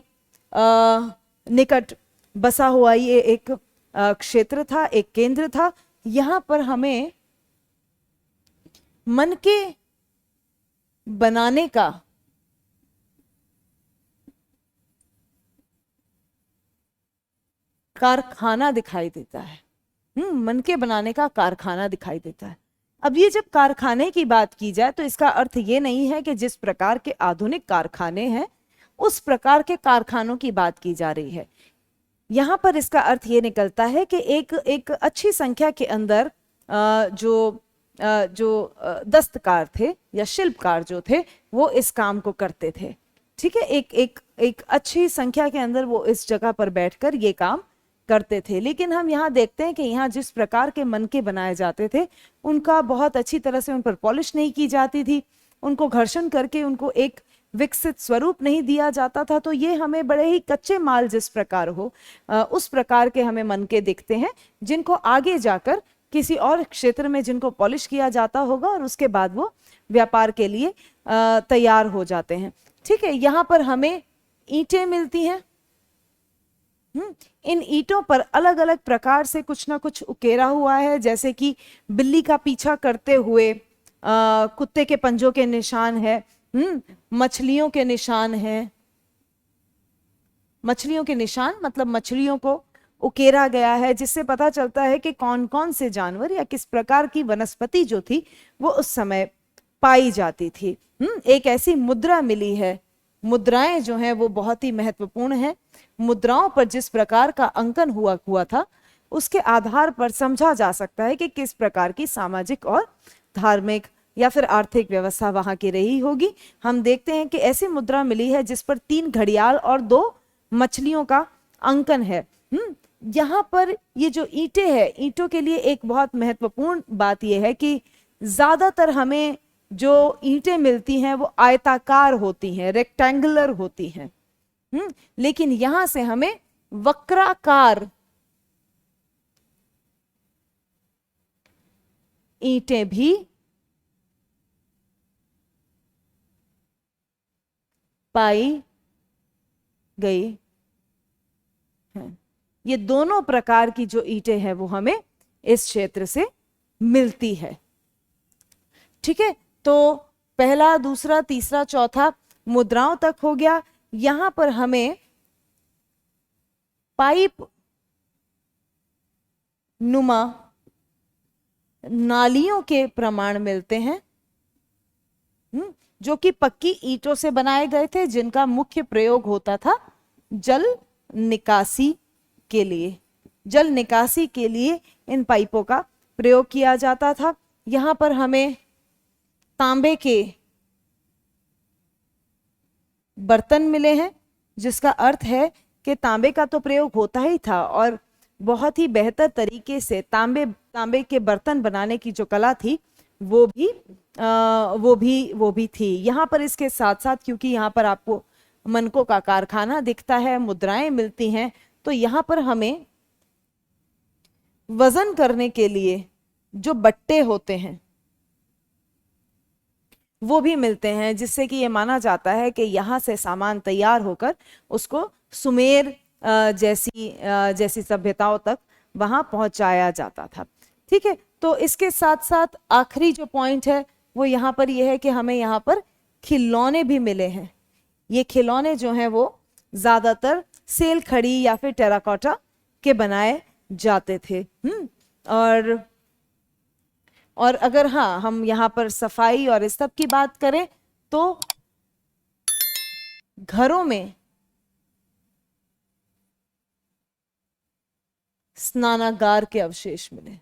निकट बसा हुआ ये एक क्षेत्र था, एक केंद्र था। यहाँ पर हमें मनके बनाने का कारखाना दिखाई देता है। मनके बनाने का कारखाना दिखाई देता है। अब ये जब कारखाने की बात की जाए तो इसका अर्थ ये नहीं है कि जिस प्रकार के आधुनिक कारखाने हैं उस प्रकार के कारखानों की बात की जा रही है। यहां पर इसका अर्थ ये निकलता है कि एक अच्छी संख्या के अंदर जो दस्तकार थे या शिल्पकार जो थे वो इस काम को करते थे। ठीक है, एक एक एक अच्छी संख्या के अंदर वो इस जगह पर बैठकर ये काम करते थे। लेकिन हम यहाँ देखते हैं कि यहाँ जिस प्रकार के मनके बनाए जाते थे उनका बहुत अच्छी तरह से उन पर पॉलिश नहीं की जाती थी, उनको घर्षण करके उनको एक विकसित स्वरूप नहीं दिया जाता था। तो ये हमें बड़े ही कच्चे माल जिस प्रकार हो उस प्रकार के हमें मनके दिखते हैं, जिनको आगे जाकर किसी और क्षेत्र में जिनको पॉलिश किया जाता होगा और उसके बाद वो व्यापार के लिए तैयार हो जाते हैं। ठीक है, यहाँ पर हमें ईंटें मिलती हैं। इन ईंटों पर अलग अलग प्रकार से कुछ ना कुछ उकेरा हुआ है, जैसे कि बिल्ली का पीछा करते हुए कुत्ते के पंजों के निशान है, मछलियों के निशान है। मछलियों के निशान मतलब मछलियों को उकेरा गया है, जिससे पता चलता है कि कौन कौन से जानवर या किस प्रकार की वनस्पति जो थी वो उस समय पाई जाती थी। एक ऐसी मुद्रा मिली है। मुद्राएं जो हैं वो बहुत ही महत्वपूर्ण है। मुद्राओं पर जिस प्रकार का अंकन हुआ था उसके आधार पर समझा जा सकता है कि किस प्रकार की सामाजिक और धार्मिक या फिर आर्थिक व्यवस्था वहां की रही होगी। हम देखते हैं कि ऐसी मुद्रा मिली है जिस पर 3 घड़ियाल और 2 मछलियों का अंकन है। यहाँ पर ये जो ईंटें हैं, ईंटों के लिए एक बहुत महत्वपूर्ण बात यह है कि ज्यादातर हमें जो ईंटें मिलती हैं वो आयताकार होती हैं, रेक्टेंगुलर होती हैं। लेकिन यहां से हमें वक्राकार ईंटें भी पाई गई हैं। ये दोनों प्रकार की जो ईंटें हैं वो हमें इस क्षेत्र से मिलती है। ठीक है, तो पहला, दूसरा, तीसरा, चौथा मुद्राओं तक हो गया। यहां पर हमें पाइप नुमा नालियों के प्रमाण मिलते हैं, जो कि पक्की ईंटों से बनाए गए थे, जिनका मुख्य प्रयोग होता था जल निकासी के लिए। जल निकासी के लिए इन पाइपों का प्रयोग किया जाता था। यहां पर हमें तांबे के बर्तन मिले हैं, जिसका अर्थ है कि तांबे का तो प्रयोग होता ही था और बहुत ही बेहतर तरीके से तांबे के बर्तन बनाने की जो कला थी वो भी थी यहाँ पर। इसके साथ साथ क्योंकि यहाँ पर आपको मनकों का कारखाना दिखता है, मुद्राएं मिलती हैं, तो यहाँ पर हमें वजन करने के लिए जो बट्टे होते हैं वो भी मिलते हैं, जिससे कि ये माना जाता है कि यहाँ से सामान तैयार होकर उसको सुमेर जैसी सभ्यताओं तक वहां पहुंचाया जाता था। ठीक है, तो इसके साथ साथ आखिरी जो पॉइंट है वो यहाँ पर यह है कि हमें यहाँ पर खिलौने भी मिले हैं। ये खिलौने जो हैं वो ज्यादातर सेल खड़ी या फिर टेराकोटा के बनाए जाते थे। और अगर हाँ हम यहाँ पर सफाई और इस सब की बात करें तो घरों में स्नानागार के अवशेष मिले।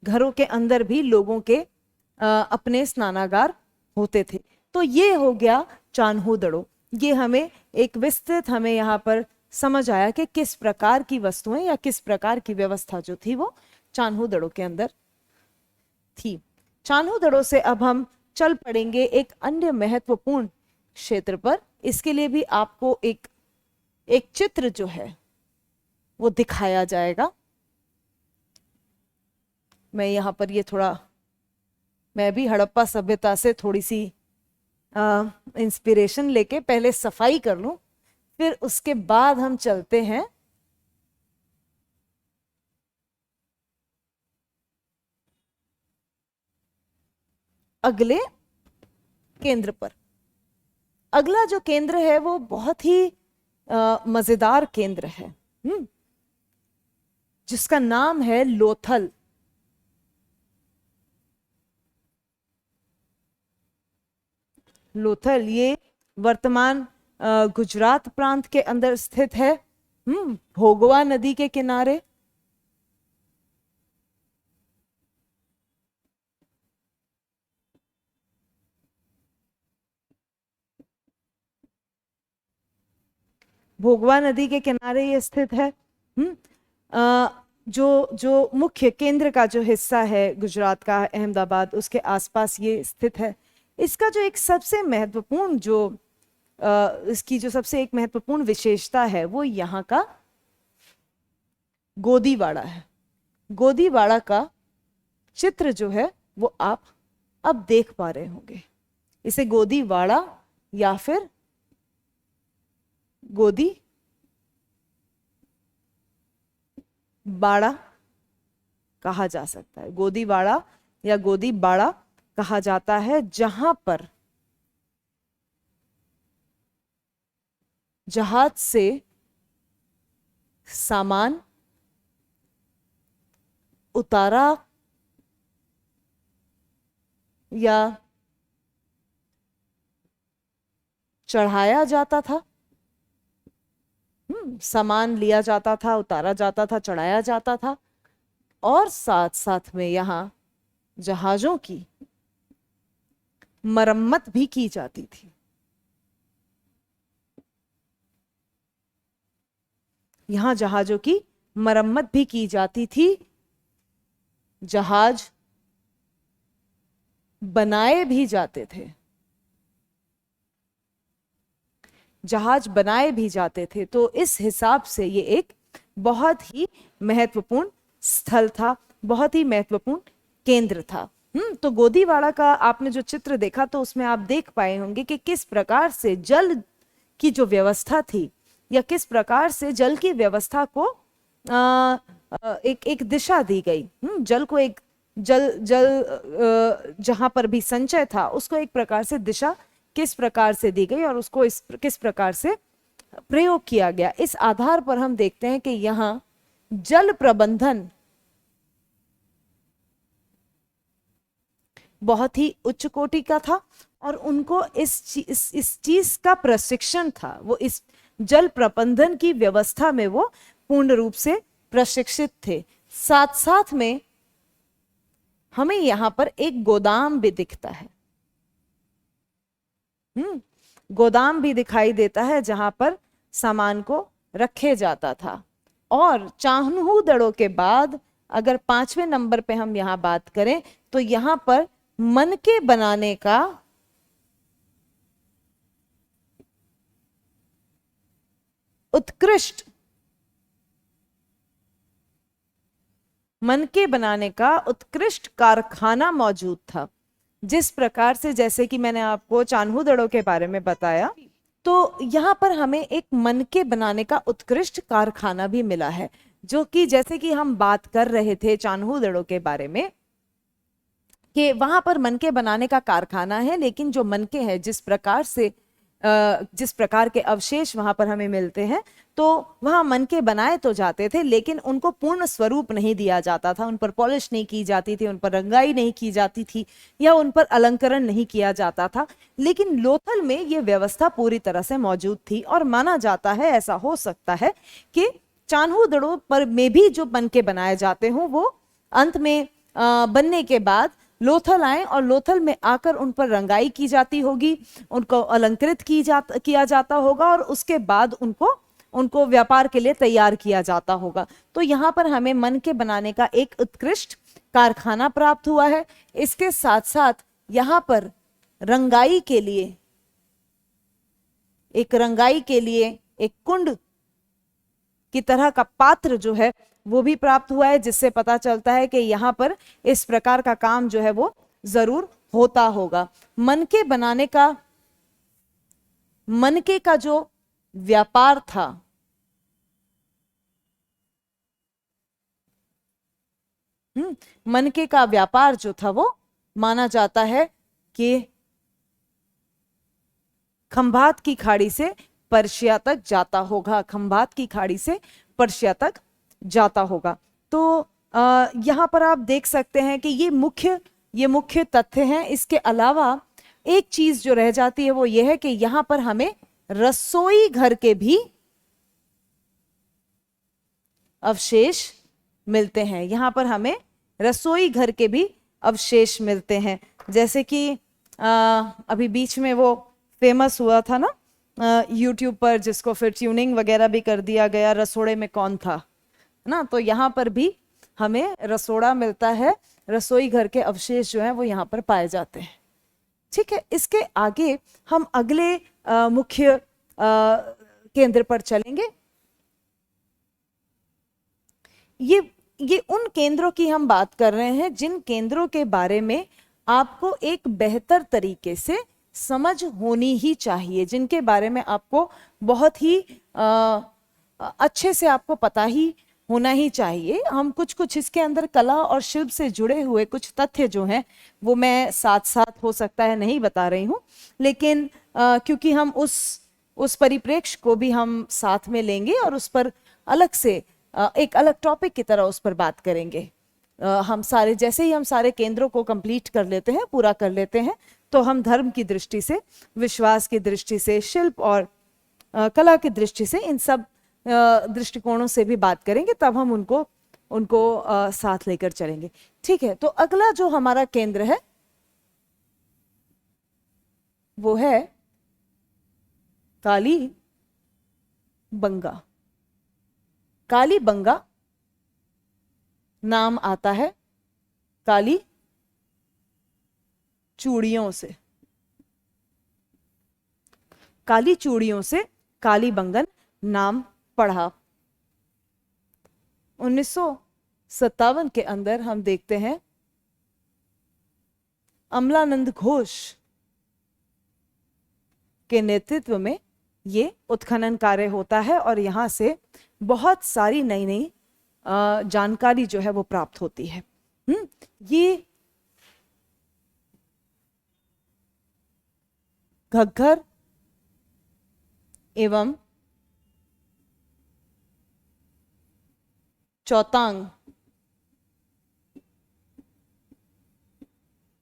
घरों के अंदर भी लोगों के अपने स्नानागार होते थे। तो ये हो गया चान्हो दड़ो। ये हमें एक विस्तृत हमें यहाँ पर समझ आया कि किस प्रकार की वस्तुएं या किस प्रकार की व्यवस्था जो थी वो चान्हो दड़ो के अंदर थी। चान्हो दड़ो से अब हम चल पड़ेंगे एक अन्य महत्वपूर्ण क्षेत्र पर। इसके लिए भी आपको एक चित्र जो है वो दिखाया जाएगा। मैं यहाँ पर ये थोड़ा, मैं भी हड़प्पा सभ्यता से थोड़ी सी इंस्पिरेशन लेके पहले सफाई कर लूं, फिर उसके बाद हम चलते हैं अगले केंद्र पर। अगला जो केंद्र है वो बहुत ही मजेदार केंद्र है, जिसका नाम है लोथल। लोथल ये वर्तमान गुजरात प्रांत के अंदर स्थित है, भोगवा नदी के किनारे। भोगवा नदी के किनारे ये स्थित है। जो मुख्य केंद्र का जो हिस्सा है गुजरात का, अहमदाबाद, उसके आसपास ये स्थित है। इसका जो एक सबसे महत्वपूर्ण इसकी जो सबसे एक महत्वपूर्ण विशेषता है वो यहाँ का गोदीवाड़ा है। गोदीवाड़ा का चित्र जो है वो आप अब देख पा रहे होंगे। इसे गोदीवाड़ा या फिर गोदी बाड़ा कहा जा सकता है। गोदीवाड़ा या गोदी बाड़ा कहा जाता है, जहां पर जहाज से सामान उतारा या चढ़ाया जाता था। सामान लिया जाता था, उतारा जाता था, चढ़ाया जाता था, और साथ साथ में यहां जहाजों की मरम्मत भी की जाती थी। यहां जहाजों की मरम्मत भी की जाती थी। जहाज बनाए भी जाते थे। जहाज बनाए भी जाते थे। तो इस हिसाब से ये एक बहुत ही महत्वपूर्ण स्थल था, बहुत ही महत्वपूर्ण केंद्र था। तो गोदीवाड़ा का आपने जो चित्र देखा तो उसमें आप देख पाए होंगे कि किस प्रकार से जल की जो व्यवस्था थी या किस प्रकार से जल की व्यवस्था को एक दिशा दी गई। जल को एक जहां पर भी संचय था उसको एक प्रकार से दिशा किस प्रकार से दी गई और उसको किस प्रकार से प्रयोग किया गया। इस आधार पर हम देखते हैं कि यहां जल प्रबंधन बहुत ही उच्च कोटि का था और उनको इस चीज का प्रशिक्षण था। वो इस जल प्रबंधन की व्यवस्था में वो पूर्ण रूप से प्रशिक्षित थे। साथ साथ में हमें यहां पर एक गोदाम भी दिखता है। गोदाम भी दिखाई देता है जहां पर सामान को रखे जाता था। और चान्हू दड़ों के बाद अगर 5वें नंबर पे हम यहां बात करें तो यहां पर मनके बनाने का उत्कृष्ट कारखाना मौजूद था। जिस प्रकार से, जैसे कि मैंने आपको चान्हू दड़ों के बारे में बताया, तो यहां पर हमें एक मनके बनाने का उत्कृष्ट कारखाना भी मिला है, जो कि जैसे कि हम बात कर रहे थे चान्हू दड़ों के बारे में कि वहां पर मनके बनाने का कारखाना है, लेकिन जो मनके हैं जिस प्रकार के अवशेष वहां पर हमें मिलते हैं, तो वहां मनके बनाए तो जाते थे लेकिन उनको पूर्ण स्वरूप नहीं दिया जाता था। उन पर पॉलिश नहीं की जाती थी, उन पर रंगाई नहीं की जाती थी या उन पर अलंकरण नहीं किया जाता था। लेकिन लोथल में ये व्यवस्था पूरी तरह से मौजूद थी और माना जाता है, ऐसा हो सकता है कि चान्हू दड़ों पर में भी जो मनके बनाए जाते हों वो अंत में बनने के बाद लोथल आए और लोथल में आकर उन पर रंगाई की जाती होगी, उनको अलंकृत किया जाता होगा और उसके बाद उनको व्यापार के लिए तैयार किया जाता होगा। तो यहाँ पर हमें मनके बनाने का एक उत्कृष्ट कारखाना प्राप्त हुआ है। इसके साथ साथ यहाँ पर रंगाई के लिए एक कुंड की तरह का पात्र जो है वो भी प्राप्त हुआ है, जिससे पता चलता है कि यहाँ पर इस प्रकार का काम जो है वो जरूर होता होगा। मनके का जो व्यापार था, मनके का व्यापार जो था वो माना जाता है कि खंभात की खाड़ी से पर्शिया तक जाता होगा। खंभात की खाड़ी से पर्शिया तक जाता होगा। तो यहां पर आप देख सकते हैं कि ये मुख्य तथ्य हैं। इसके अलावा एक चीज जो रह जाती है वो ये है कि यहां पर हमें रसोई घर के भी अवशेष मिलते हैं। यहां पर हमें रसोई घर के भी अवशेष मिलते हैं, जैसे कि अभी बीच में वो फेमस हुआ था ना, यूट्यूब पर, जिसको फिर ट्यूनिंग वगैरह भी कर दिया गया, रसोड़े में कौन था, है ना। तो यहाँ पर भी हमें रसोड़ा मिलता है, रसोई घर के अवशेष जो हैं वो यहाँ पर पाए जाते हैं। ठीक है, इसके आगे हम अगले मुख्य केंद्र पर चलेंगे। ये उन केंद्रों की हम बात कर रहे हैं जिन केंद्रों के बारे में आपको एक बेहतर तरीके से समझ होनी ही चाहिए, जिनके बारे में आपको बहुत ही अच्छे से आपको पता ही होना ही चाहिए। हम कुछ कुछ इसके अंदर कला और शिल्प से जुड़े हुए कुछ तथ्य जो हैं वो मैं साथ साथ हो सकता है नहीं बता रही हूँ, लेकिन क्योंकि हम उस परिप्रेक्ष्य को भी हम साथ में लेंगे और उस पर अलग से एक अलग टॉपिक की तरह उस पर बात करेंगे। हम सारे, जैसे ही हम सारे केंद्रों को कंप्लीट कर लेते हैं, पूरा कर लेते हैं, तो हम धर्म की दृष्टि से, विश्वास की दृष्टि से, शिल्प और कला की दृष्टि से, इन सब दृष्टिकोणों से भी बात करेंगे। तब हम उनको साथ लेकर चलेंगे। ठीक है, तो अगला जो हमारा केंद्र है वो है कालीबंगा। कालीबंगा नाम आता है काली चूड़ियों से। काली चूड़ियों से कालीबंगन नाम पढ़ा। 1957 के अंदर हम देखते हैं अमलानंद घोष के नेतृत्व में ये उत्खनन कार्य होता है और यहाँ से बहुत सारी नई नई जानकारी जो है वो प्राप्त होती है। ये घग्गर एवं चौतांग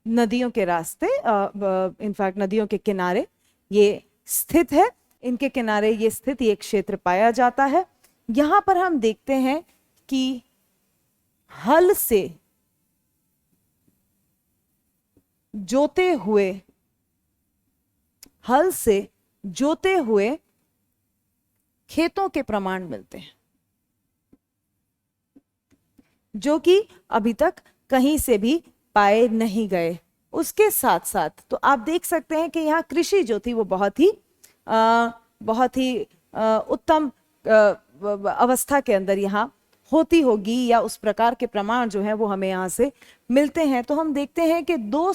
नदियों के रास्ते, इनफैक्ट नदियों के किनारे ये स्थित है। इनके किनारे ये स्थित ये क्षेत्र पाया जाता है। यहां पर हम देखते हैं कि हल से जोते हुए खेतों के प्रमाण मिलते हैं, जो कि अभी तक कहीं से भी पाए नहीं गए। उसके साथ साथ तो आप देख सकते हैं कि यहाँ कृषि जो थी वो बहुत ही उत्तम अवस्था के अंदर यहाँ होती होगी, या उस प्रकार के प्रमाण जो हैं वो हमें यहाँ से मिलते हैं। तो हम देखते हैं कि 2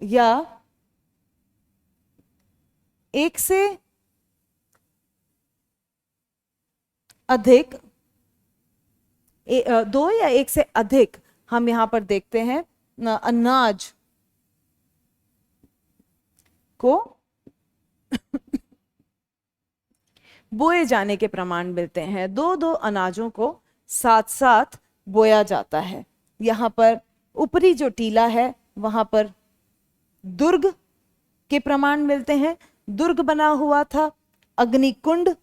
या 1 से अधिक 2 या 1 से अधिक हम यहाँ पर देखते हैं अनाज को बोए जाने के प्रमाण मिलते हैं। 2 अनाजों को साथ साथ बोया जाता है। यहाँ पर ऊपरी जो टीला है वहां पर दुर्ग के प्रमाण मिलते हैं। दुर्ग बना हुआ था। अग्निकुंड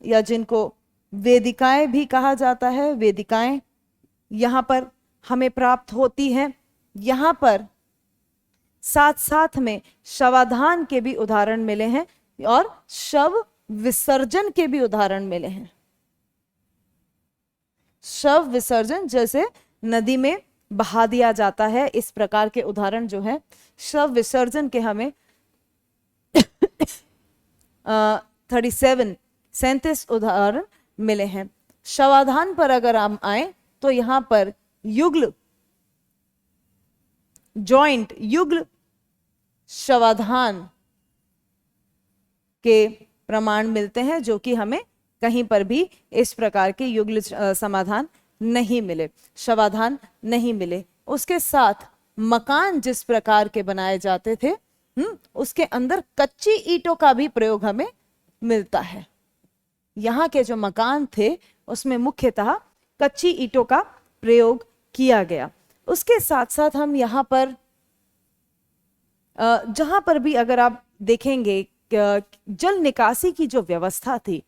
या जिनको वेदिकाएं भी कहा जाता है, वेदिकाएं यहां पर हमें प्राप्त होती हैं। यहां पर साथ साथ में शवाधान के भी उदाहरण मिले हैं और शव विसर्जन के भी उदाहरण मिले हैं। शव विसर्जन, जैसे नदी में बहा दिया जाता है, इस प्रकार के उदाहरण जो है शव विसर्जन के हमें 37 उदाहरण मिले हैं। शवाधान पर अगर हम आए तो यहां पर युग्ल शवाधान के प्रमाण मिलते हैं, जो कि हमें कहीं पर भी इस प्रकार के युग्ल समाधान नहीं मिले, शवाधान नहीं मिले। उसके साथ मकान जिस प्रकार के बनाए जाते थे, उसके अंदर कच्ची ईंटों का भी प्रयोग हमें मिलता है। यहाँ के जो मकान थे उसमें मुख्यतः कच्ची ईंटों का प्रयोग किया गया। उसके साथ साथ हम यहाँ पर जहां पर भी अगर आप देखेंगे जल निकासी की जो व्यवस्था थी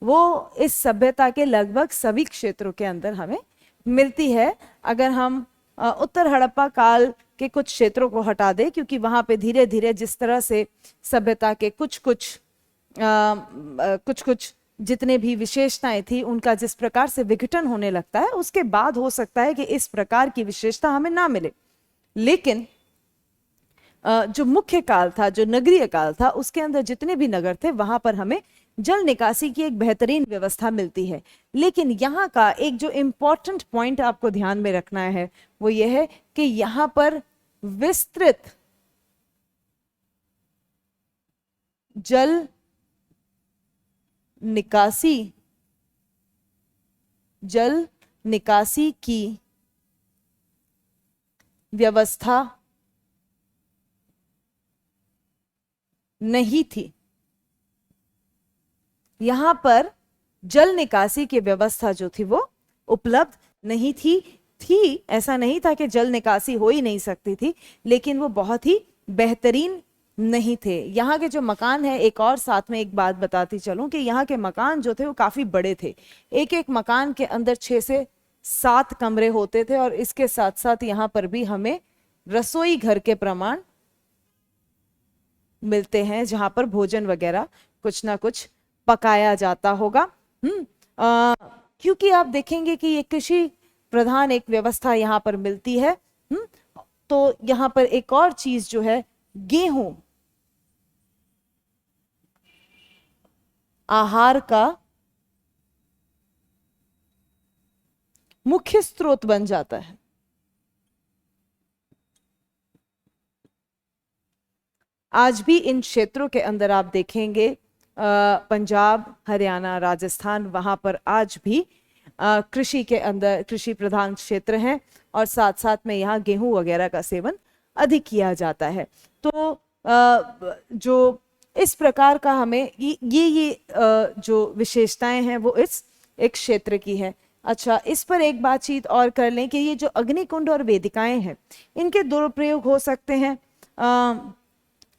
वो इस सभ्यता के लगभग सभी क्षेत्रों के अंदर हमें मिलती है। अगर हम उत्तर हड़प्पा काल के कुछ क्षेत्रों को हटा दें, क्योंकि वहां पे धीरे धीरे जिस तरह से सभ्यता के कुछ कुछ जितने भी विशेषताएं थी उनका जिस प्रकार से विघटन होने लगता है, उसके बाद हो सकता है कि इस प्रकार की विशेषता हमें ना मिले। लेकिन जो मुख्य काल था, जो नगरीय काल था, उसके अंदर जितने भी नगर थे वहां पर हमें जल निकासी की एक बेहतरीन व्यवस्था मिलती है। लेकिन यहाँ का एक जो इम्पोर्टेंट पॉइंट आपको ध्यान में रखना है वो ये है कि यहाँ पर विस्तृत जल निकासी की व्यवस्था नहीं थी। यहां पर जल निकासी की व्यवस्था जो थी वो उपलब्ध नहीं थी। ऐसा नहीं था कि जल निकासी हो ही नहीं सकती थी, लेकिन वो बहुत ही बेहतरीन नहीं थे। यहाँ के जो मकान है, एक और साथ में एक बात बताती चलूं कि यहाँ के मकान जो थे वो काफी बड़े थे। एक एक मकान के अंदर 6 से 7 कमरे होते थे, और इसके साथ साथ यहाँ पर भी हमें रसोई घर के प्रमाण मिलते हैं, जहां पर भोजन वगैरह कुछ ना कुछ पकाया जाता होगा। क्योंकि आप देखेंगे कि ये कृषि प्रधान एक व्यवस्था यहाँ पर मिलती है। तो यहाँ पर एक और चीज जो है, गेहूं आहार का मुख्य स्रोत बन जाता है। आज भी इन क्षेत्रों के अंदर आप देखेंगे, पंजाब, हरियाणा, राजस्थान, वहां पर आज भी कृषि के अंदर कृषि प्रधान क्षेत्र हैं, और साथ साथ में यहाँ गेहूं वगैरह का सेवन अधिक किया जाता है। तो जो इस प्रकार का हमें ये जो विशेषताएं हैं वो इस एक क्षेत्र की है। अच्छा, इस पर एक बातचीत और कर लें कि ये जो अग्निकुंड और वेदिकाएं हैं, इनके दुरुपयोग हो सकते हैं।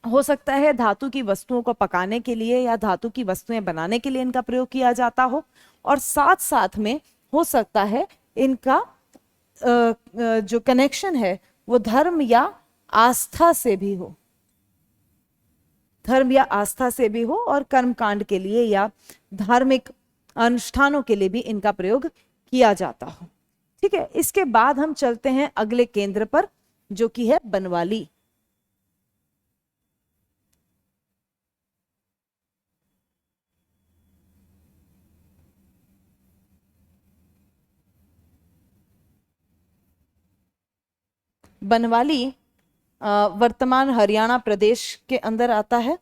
हो सकता है धातु की वस्तुओं को पकाने के लिए या धातु की वस्तुएं बनाने के लिए इनका प्रयोग किया जाता हो, और साथ साथ में हो सकता है इनका जो कनेक्शन है वो धर्म या आस्था से भी हो, और कर्मकांड के लिए या धार्मिक अनुष्ठानों के लिए भी इनका प्रयोग किया जाता हो। ठीक है, इसके बाद हम चलते हैं अगले केंद्र पर, जो कि है बनवाली। बनवाली वर्तमान हरियाणा प्रदेश के अंदर आता है,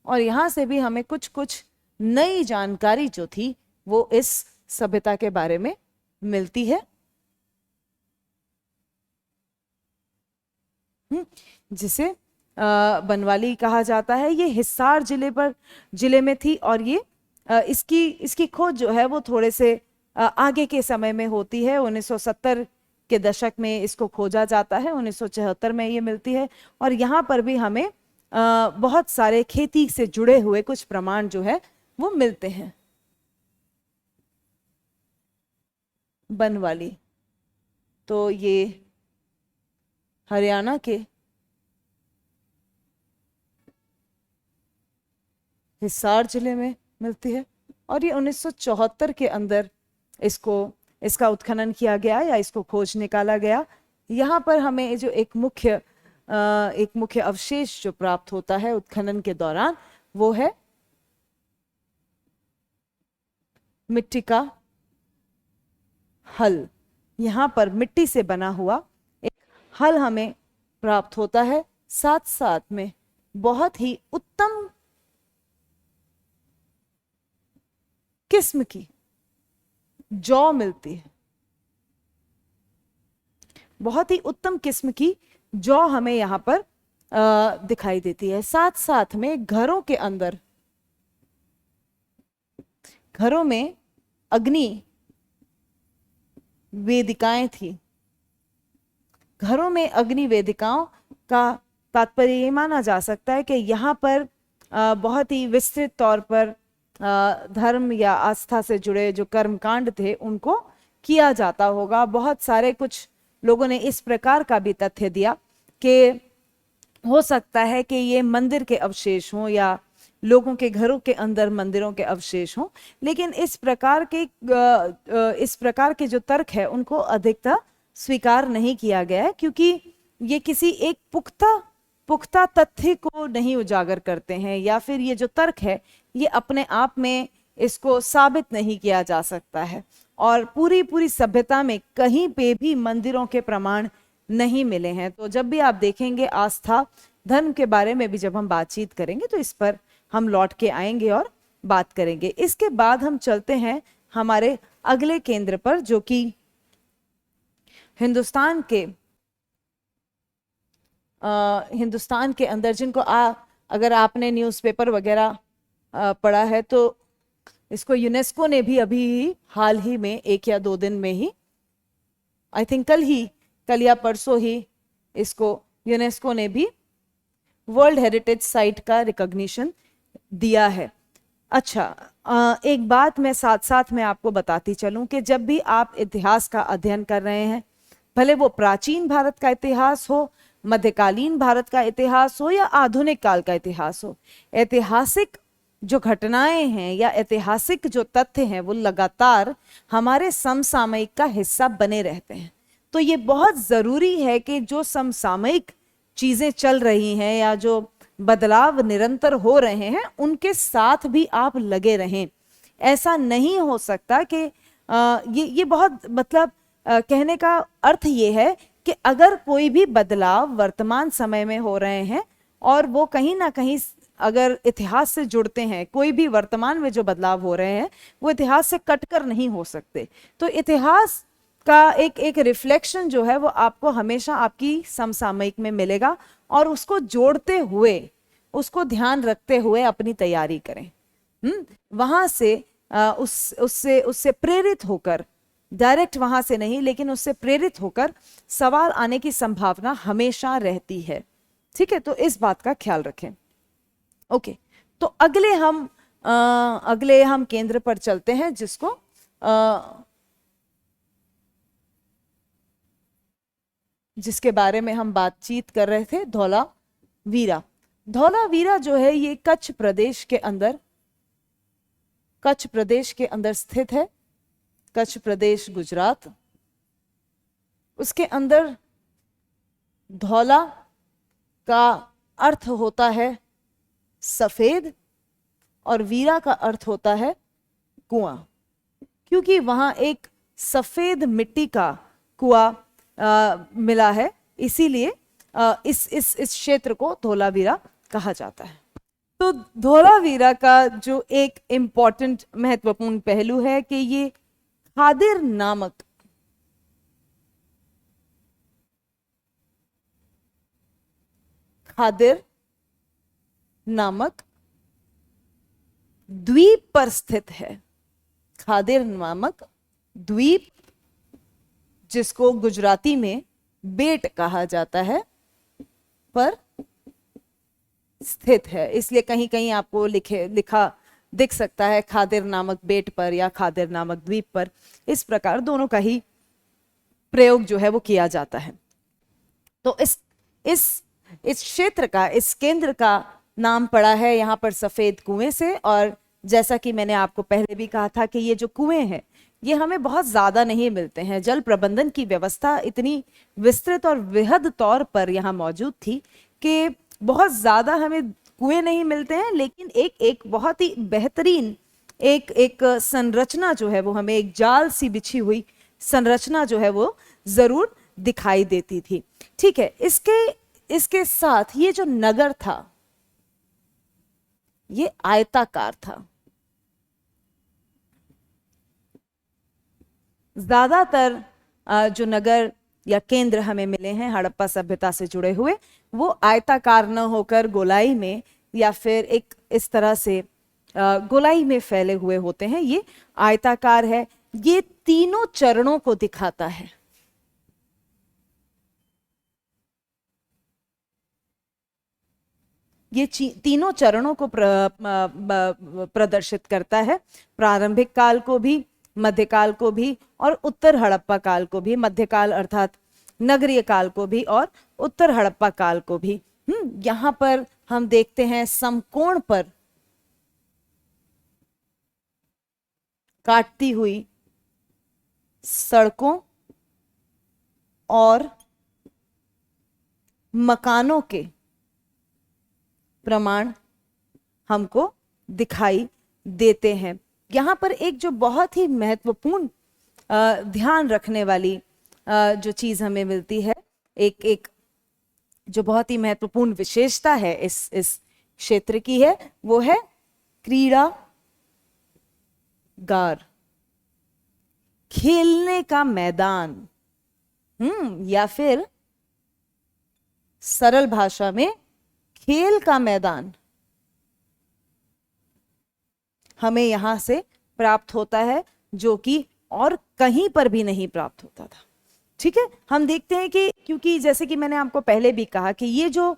और यहां से भी हमें कुछ कुछ नई जानकारी जो थी वो इस सभ्यता के बारे में मिलती है। जिसे बनवाली कहा जाता है। ये हिसार जिले में थी, और ये इसकी खोज जो है वो थोड़े से आगे के समय में होती है। 1970 के दशक में इसको खोजा जाता है, 1974 में ये मिलती है, और यहाँ पर भी हमें बहुत सारे खेती से जुड़े हुए कुछ प्रमाण जो है वो मिलते हैं। बनवाली तो ये हरियाणा के हिसार जिले में मिलती है, और ये 1974 के अंदर इसका उत्खनन किया गया या इसको खोज निकाला गया। यहाँ पर हमें जो एक मुख्य अवशेष जो प्राप्त होता है उत्खनन के दौरान, वो है मिट्टी का हल। यहाँ पर मिट्टी से बना हुआ एक हल हमें प्राप्त होता है, साथ साथ में बहुत ही उत्तम किस्म की जौ मिलती है। बहुत ही उत्तम किस्म की जौ हमें यहाँ पर दिखाई देती है। साथ साथ में घरों में अग्नि वेदिकाएं थी। घरों में अग्नि वेदिकाओं का तात्पर्य ये माना जा सकता है कि यहाँ पर बहुत ही विस्तृत तौर पर धर्म या आस्था से जुड़े जो कर्मकांड थे उनको किया जाता होगा। बहुत सारे कुछ लोगों ने इस प्रकार का भी तथ्य दिया कि हो सकता है कि ये मंदिर के अवशेष हों या लोगों के घरों के अंदर मंदिरों के अवशेष हों, लेकिन इस प्रकार के जो तर्क है उनको अधिकतर स्वीकार नहीं किया गया है, क्योंकि ये किसी एक पुख्ता तथ्य को नहीं उजागर करते हैं, या फिर ये जो तर्क है ये अपने आप में इसको साबित नहीं किया जा सकता है। और पूरी सभ्यता में कहीं पे भी मंदिरों के प्रमाण नहीं मिले हैं। तो जब भी आप देखेंगे आस्था धर्म के बारे में भी जब हम बातचीत करेंगे तो इस पर हम लौट के आएंगे और बात करेंगे। इसके बाद हम चलते हैं हमारे अगले केंद्र पर, जो कि हिंदुस्तान के अंदर, जिनको अगर आपने न्यूज़पेपर वगैरह पढ़ा है तो इसको यूनेस्को ने भी अभी हाल ही में 1 या 2 दिन में ही, आई थिंक कल या परसों ही, इसको यूनेस्को ने भी वर्ल्ड हेरिटेज साइट का रिकॉग्निशन दिया है। अच्छा, एक बात मैं साथ साथ में आपको बताती चलूं कि जब भी आप इतिहास का अध्ययन कर रहे हैं, भले वो प्राचीन भारत का इतिहास हो, मध्यकालीन भारत का इतिहास हो या आधुनिक काल का इतिहास हो, ऐतिहासिक जो घटनाएं हैं या ऐतिहासिक जो तथ्य हैं वो लगातार हमारे समसामयिक का हिस्सा बने रहते हैं। तो ये बहुत ज़रूरी है कि जो समसामयिक चीज़ें चल रही हैं या जो बदलाव निरंतर हो रहे हैं उनके साथ भी आप लगे रहें। ऐसा नहीं हो सकता कि ये बहुत मतलब कहने का अर्थ ये है कि अगर कोई भी बदलाव वर्तमान समय में हो रहे हैं और वो कहीं ना कहीं अगर इतिहास से जुड़ते हैं, कोई भी वर्तमान में जो बदलाव हो रहे हैं वो इतिहास से कटकर नहीं हो सकते। तो इतिहास का एक रिफ्लेक्शन जो है वो आपको हमेशा आपकी समसामयिक में मिलेगा, और उसको जोड़ते हुए, उसको ध्यान रखते हुए अपनी तैयारी करें। वहां से उससे प्रेरित होकर, डायरेक्ट वहां से नहीं लेकिन उससे प्रेरित होकर सवाल आने की संभावना हमेशा रहती है। ठीक है, तो इस बात का ख्याल रखें। ओके, तो अगले हम केंद्र पर चलते हैं, जिसके बारे में हम बातचीत कर रहे थे, धौलावीरा। धौलावीरा जो है ये कच्छ प्रदेश के अंदर स्थित है। कच्छ प्रदेश गुजरात, उसके अंदर धौला का अर्थ होता है सफेद और वीरा का अर्थ होता है कुआं। क्योंकि वहां एक सफेद मिट्टी का कुआं मिला है, इसीलिए इस क्षेत्र को धौलावीरा कहा जाता है। तो धौलावीरा का जो एक इम्पॉर्टेंट महत्वपूर्ण पहलू है कि ये खादिर नामक द्वीप पर स्थित है। खादिर नामक द्वीप, जिसको गुजराती में बेट कहा जाता है, पर स्थित है। इसलिए कहीं कहीं आपको लिखा दिख सकता है खादिर नामक बेट पर या खादिर नामक द्वीप पर। इस प्रकार दोनों का ही प्रयोग जो है वो किया जाता है। तो इस क्षेत्र का, इस केंद्र का नाम पड़ा है यहाँ पर सफेद कुएं से। और जैसा कि मैंने आपको पहले भी कहा था कि ये जो कुएं हैं ये हमें बहुत ज्यादा नहीं मिलते हैं। जल प्रबंधन की व्यवस्था इतनी विस्तृत और वृहद तौर पर यहाँ मौजूद थी कि बहुत ज्यादा हमें कुएं नहीं मिलते हैं, लेकिन एक बहुत ही बेहतरीन एक संरचना जो है वो हमें, एक जाल सी बिछी हुई संरचना जो है वो जरूर दिखाई देती थी। ठीक है, इसके साथ ये जो नगर था ये आयताकार था। ज्यादातर जो नगर या केंद्र हमें मिले हैं हड़प्पा सभ्यता से जुड़े हुए, वो आयताकार न होकर गोलाई में या फिर एक इस तरह से गोलाई में फैले हुए होते हैं। ये आयताकार है। ये तीनों चरणों को दिखाता है। ये तीनों चरणों को प्रदर्शित करता है, प्रारंभिक काल को भी, मध्यकाल को भी और उत्तर हड़प्पा काल को भी। मध्यकाल अर्थात नगरीय काल को भी और उत्तर हड़प्पा काल को भी। यहाँ पर हम देखते हैं समकोण पर काटती हुई सड़कों और मकानों के प्रमाण हमको दिखाई देते हैं। यहाँ पर एक जो बहुत ही महत्वपूर्ण ध्यान रखने वाली जो चीज हमें मिलती है, एक जो बहुत ही महत्वपूर्ण विशेषता है इस क्षेत्र की है, वो है क्रीड़ागार, खेलने का मैदान। या फिर सरल भाषा में खेल का मैदान हमें यहां से प्राप्त होता है, जो कि और कहीं पर भी नहीं प्राप्त होता था। ठीक है, हम देखते हैं कि क्योंकि जैसे कि मैंने आपको पहले भी कहा कि ये जो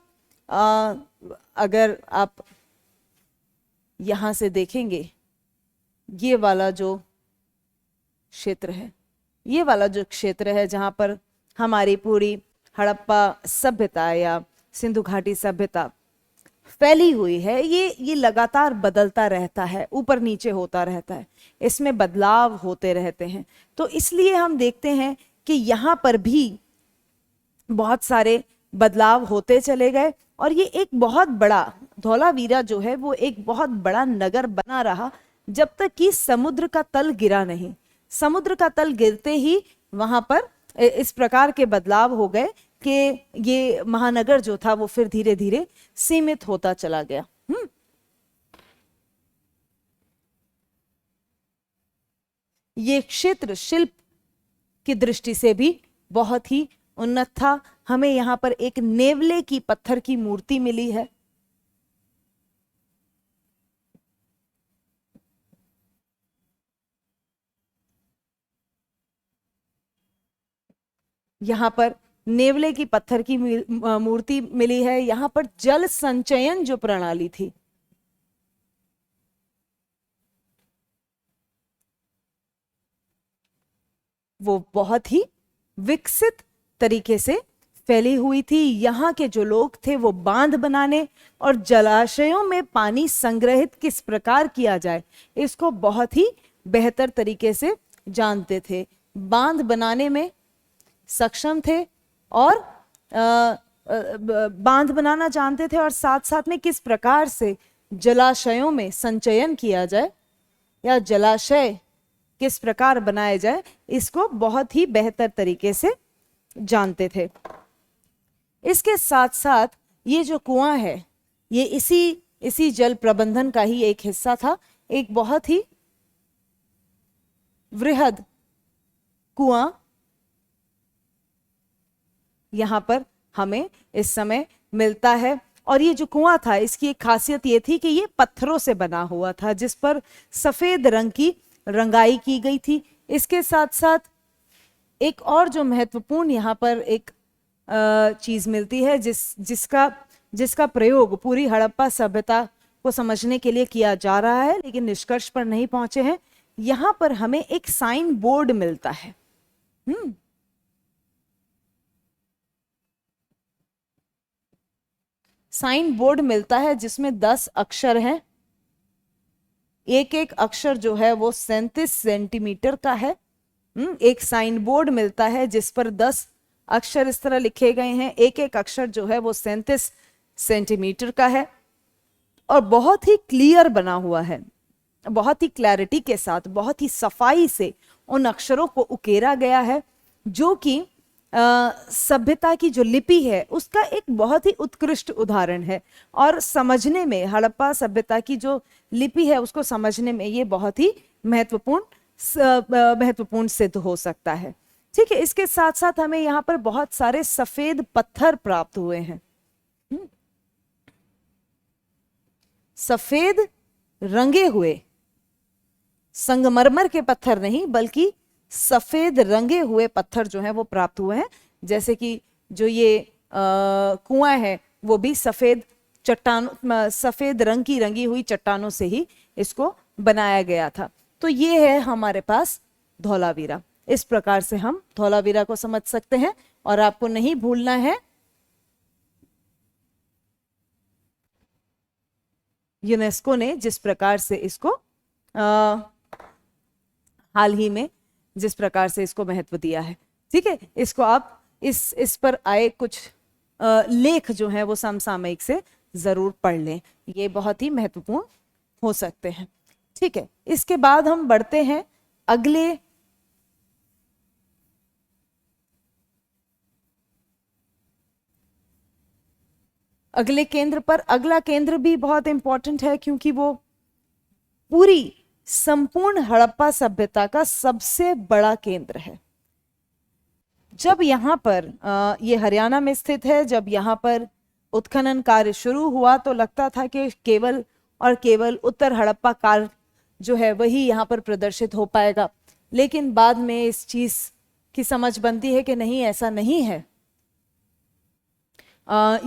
अगर आप यहां से देखेंगे, ये वाला जो क्षेत्र है, ये वाला जो क्षेत्र है जहां पर हमारी पूरी हड़प्पा सभ्यता या सिंधु घाटी सभ्यता फैली हुई है, ये लगातार बदलता रहता है, ऊपर नीचे होता रहता है, इसमें बदलाव होते रहते हैं। तो इसलिए हम देखते हैं कि यहाँ पर भी बहुत सारे बदलाव होते चले गए और ये एक बहुत बड़ा धौलावीरा जो है वो एक बहुत बड़ा नगर बना रहा जब तक कि समुद्र का तल गिरा नहीं। समुद्र का तल गिरते ही वहां पर इस प्रकार के बदलाव हो गए कि ये महानगर जो था वो फिर धीरे धीरे सीमित होता चला गया। ये क्षेत्र शिल्प की दृष्टि से भी बहुत ही उन्नत था। हमें यहाँ पर एक नेवले की पत्थर की मूर्ति मिली है। यहाँ पर नेवले की पत्थर की मूर्ति मिली है। यहाँ पर जल संचयन जो प्रणाली थी वो बहुत ही विकसित तरीके से फैली हुई थी। यहाँ के जो लोग थे वो बांध बनाने और जलाशयों में पानी संग्रहित किस प्रकार किया जाए इसको बहुत ही बेहतर तरीके से जानते थे, बांध बनाने में सक्षम थे और बांध बनाना जानते थे और साथ साथ में किस प्रकार से जलाशयों में संचयन किया जाए या जलाशय किस प्रकार बनाया जाए इसको बहुत ही बेहतर तरीके से जानते थे। इसके साथ साथ ये जो कुआं है ये इसी जल प्रबंधन का ही एक हिस्सा था। एक बहुत ही वृहद कुआं यहां पर हमें इस समय मिलता है और ये जो कुआं था इसकी एक खासियत ये थी कि ये पत्थरों से बना हुआ था जिस पर सफेद रंग की रंगाई की गई थी। इसके साथ साथ एक और जो महत्वपूर्ण यहाँ पर एक चीज मिलती है जिसका प्रयोग पूरी हड़प्पा सभ्यता को समझने के लिए किया जा रहा है लेकिन निष्कर्ष पर नहीं पहुंचे हैं। यहाँ पर हमें एक साइन बोर्ड मिलता है। साइन बोर्ड मिलता है जिसमें 10 अक्षर हैं। एक एक अक्षर जो है वो 37 सेंटीमीटर का है। एक साइन बोर्ड मिलता है जिस पर 10 अक्षर इस तरह लिखे गए हैं। एक एक अक्षर जो है वो 37 सेंटीमीटर का है और बहुत ही क्लियर बना हुआ है, बहुत ही क्लैरिटी के साथ, बहुत ही सफाई से उन अक्षरों को उकेरा गया है जो कि सभ्यता की जो लिपि है उसका एक बहुत ही उत्कृष्ट उदाहरण है और समझने में हड़प्पा सभ्यता की जो लिपि है उसको समझने में ये बहुत ही महत्वपूर्ण सिद्ध हो सकता है। ठीक है, इसके साथ साथ हमें यहाँ पर बहुत सारे सफेद पत्थर प्राप्त हुए हैं। सफेद रंगे हुए संगमरमर के पत्थर नहीं बल्कि सफेद रंगे हुए पत्थर जो हैं वो प्राप्त हुए हैं। जैसे कि जो ये कुआं है वो भी सफेद चट्टान सफेद रंग की रंगी हुई चट्टानों से ही इसको बनाया गया था। तो ये है हमारे पास धौलावीरा। इस प्रकार से हम धौलावीरा को समझ सकते हैं। और आपको नहीं भूलना है यूनेस्को ने जिस प्रकार से इसको हाल ही में जिस प्रकार से इसको महत्व दिया है। ठीक है, इसको आप इस पर आए कुछ लेख जो हैं वो समसामयिक से जरूर पढ़ लें, ये बहुत ही महत्वपूर्ण हो सकते हैं। ठीक है, इसके बाद हम बढ़ते हैं अगले केंद्र पर। अगला केंद्र भी बहुत इंपॉर्टेंट है क्योंकि वो पूरी संपूर्ण हड़प्पा सभ्यता का सबसे बड़ा केंद्र है। जब यहाँ पर ये हरियाणा में स्थित है, जब यहाँ पर उत्खनन कार्य शुरू हुआ तो लगता था कि केवल और केवल उत्तर हड़प्पा काल जो है वही यहाँ पर प्रदर्शित हो पाएगा, लेकिन बाद में इस चीज की समझ बनती है कि नहीं, ऐसा नहीं है।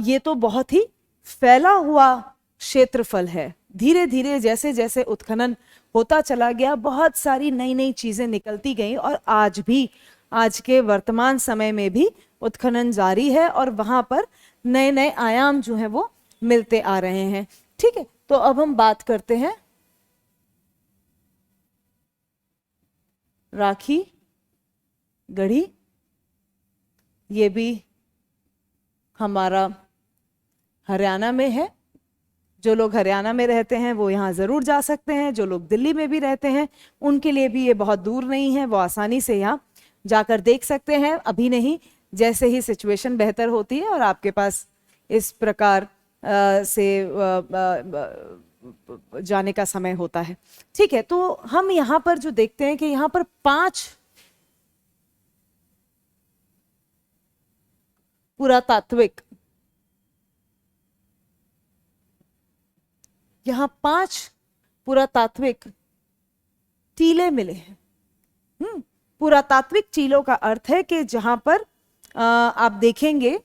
ये तो बहुत ही फैला हुआ क्षेत्रफल है। धीरे धीरे जैसे जैसे उत्खनन होता चला गया, बहुत सारी नई नई चीजें निकलती गई और आज भी, आज के वर्तमान समय में भी उत्खनन जारी है और वहां पर नए नए आयाम जो हैं वो मिलते आ रहे हैं। ठीक है, तो अब हम बात करते हैं राखी गढ़ी। ये भी हमारा हरियाणा में है। जो लोग हरियाणा में रहते हैं वो यहाँ ज़रूर जा सकते हैं। जो लोग दिल्ली में भी रहते हैं उनके लिए भी ये बहुत दूर नहीं है, वो आसानी से यहाँ जाकर देख सकते हैं। अभी नहीं, जैसे ही सिचुएशन बेहतर होती है और आपके पास इस प्रकार से जाने का समय होता है। ठीक है, तो हम यहाँ पर जो देखते हैं कि यहाँ पर 5 पुरातात्विक, यहाँ 5 पुरातात्विक टीले मिले हैं। पुरातात्विक टीलों का अर्थ है कि जहां पर आप देखेंगे,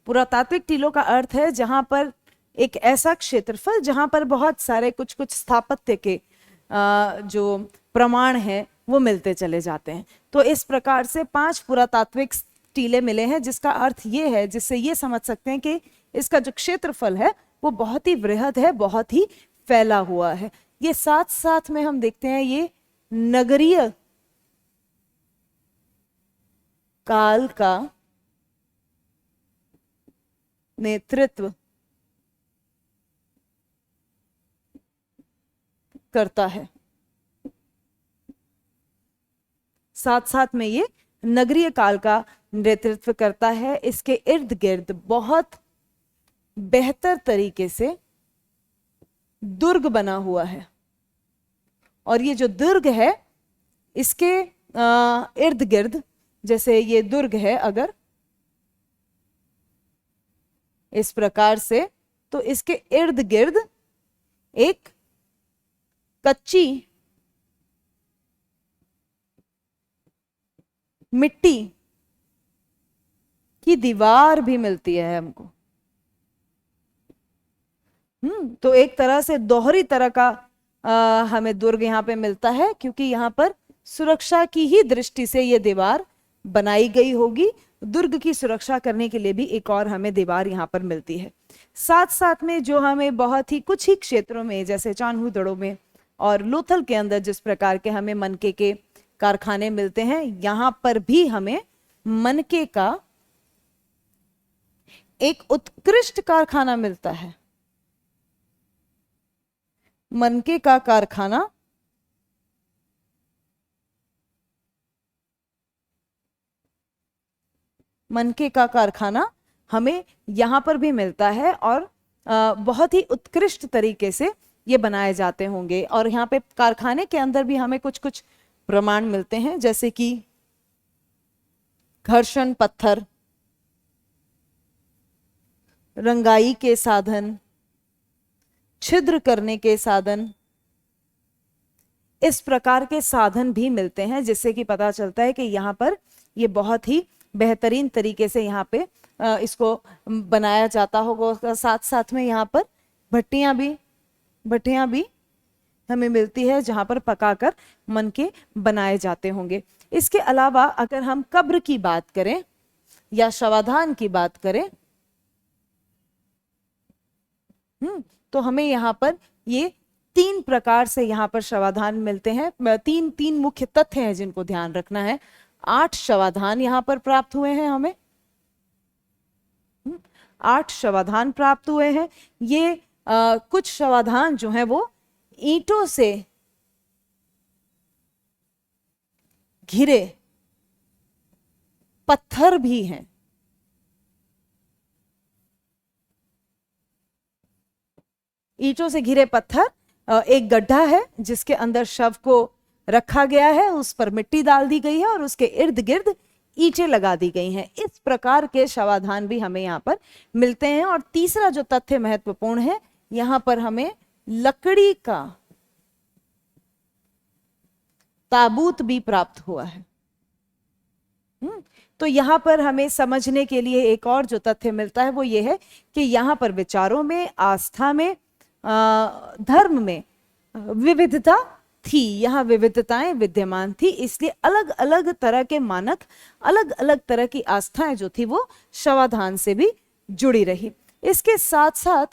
पुरातात्विक टीलों का अर्थ है जहां पर एक ऐसा क्षेत्रफल जहां पर बहुत सारे कुछ कुछ स्थापत्य के जो प्रमाण हैं वो मिलते चले जाते हैं। तो इस प्रकार से 5 पुरातात्विक टीले मिले हैं, जिसका अर्थ ये है, जिससे ये समझ सकते हैं कि इसका जो क्षेत्रफल है वो बहुत ही वृहद है, बहुत ही फैला हुआ है। ये साथ साथ में हम देखते हैं ये नगरीय काल का नेतृत्व करता है। साथ साथ में ये नगरीय काल का नेतृत्व करता है। इसके इर्द गिर्द बहुत बेहतर तरीके से दुर्ग बना हुआ है और ये जो दुर्ग है इसके इर्द गिर्द, जैसे ये दुर्ग है अगर इस प्रकार से, तो इसके इर्द गिर्द एक कच्ची मिट्टी की दीवार भी मिलती है हमको। तो एक तरह से दोहरी तरह का हमें दुर्ग यहाँ पे मिलता है, क्योंकि यहाँ पर सुरक्षा की ही दृष्टि से ये दीवार बनाई गई होगी। दुर्ग की सुरक्षा करने के लिए भी एक और हमें दीवार यहाँ पर मिलती है। साथ साथ में जो हमें बहुत ही कुछ ही क्षेत्रों में, जैसे चान्हू में और लोथल के अंदर जिस प्रकार के हमें मनके के कारखाने मिलते हैं, यहाँ पर भी हमें मनके का एक उत्कृष्ट कारखाना मिलता है। मनके का कारखाना हमें यहां पर भी मिलता है और बहुत ही उत्कृष्ट तरीके से ये बनाए जाते होंगे। और यहाँ पे कारखाने के अंदर भी हमें कुछ कुछ प्रमाण मिलते हैं, जैसे कि घर्षण पत्थर, रंगाई के साधन, छिद्र करने के साधन, इस प्रकार के साधन भी मिलते हैं, जिससे कि पता चलता है कि यहाँ पर ये बहुत ही बेहतरीन तरीके से यहाँ पे इसको बनाया जाता होगा। उसका साथ साथ में यहाँ पर भट्टियां भी हमें मिलती है जहां पर पकाकर मन के बनाए जाते होंगे। इसके अलावा अगर हम कब्र की बात करें या शवाधान की बात करें, तो हमें यहाँ पर ये 3 प्रकार से यहाँ पर शवाधान मिलते हैं। तीन मुख्य तथ्य हैं जिनको ध्यान रखना है। 8 शवाधान यहाँ पर प्राप्त हुए हैं हमें। 8 शवाधान प्राप्त हुए हैं। ये कुछ शवाधान जो है वो ईंटों से घिरे पत्थर भी हैं। ईंटों से घिरे पत्थर, एक गड्ढा है जिसके अंदर शव को रखा गया है, उस पर मिट्टी डाल दी गई है और उसके इर्द गिर्द ईंटें लगा दी गई हैं। इस प्रकार के शवाधान भी हमें यहाँ पर मिलते हैं। और तीसरा जो तथ्य महत्वपूर्ण है, यहाँ पर हमें लकड़ी का ताबूत भी प्राप्त हुआ है। तो यहाँ पर हमें समझने के लिए एक और जो तथ्य मिलता है वो ये है कि यहाँ पर विचारों में, आस्था में, धर्म में विविधता थी। यहाँ विविधताएं विद्यमान थी, इसलिए अलग अलग तरह के मानक, अलग अलग तरह की आस्थाएं जो थी वो शवाधान से भी जुड़ी रही। इसके साथ साथ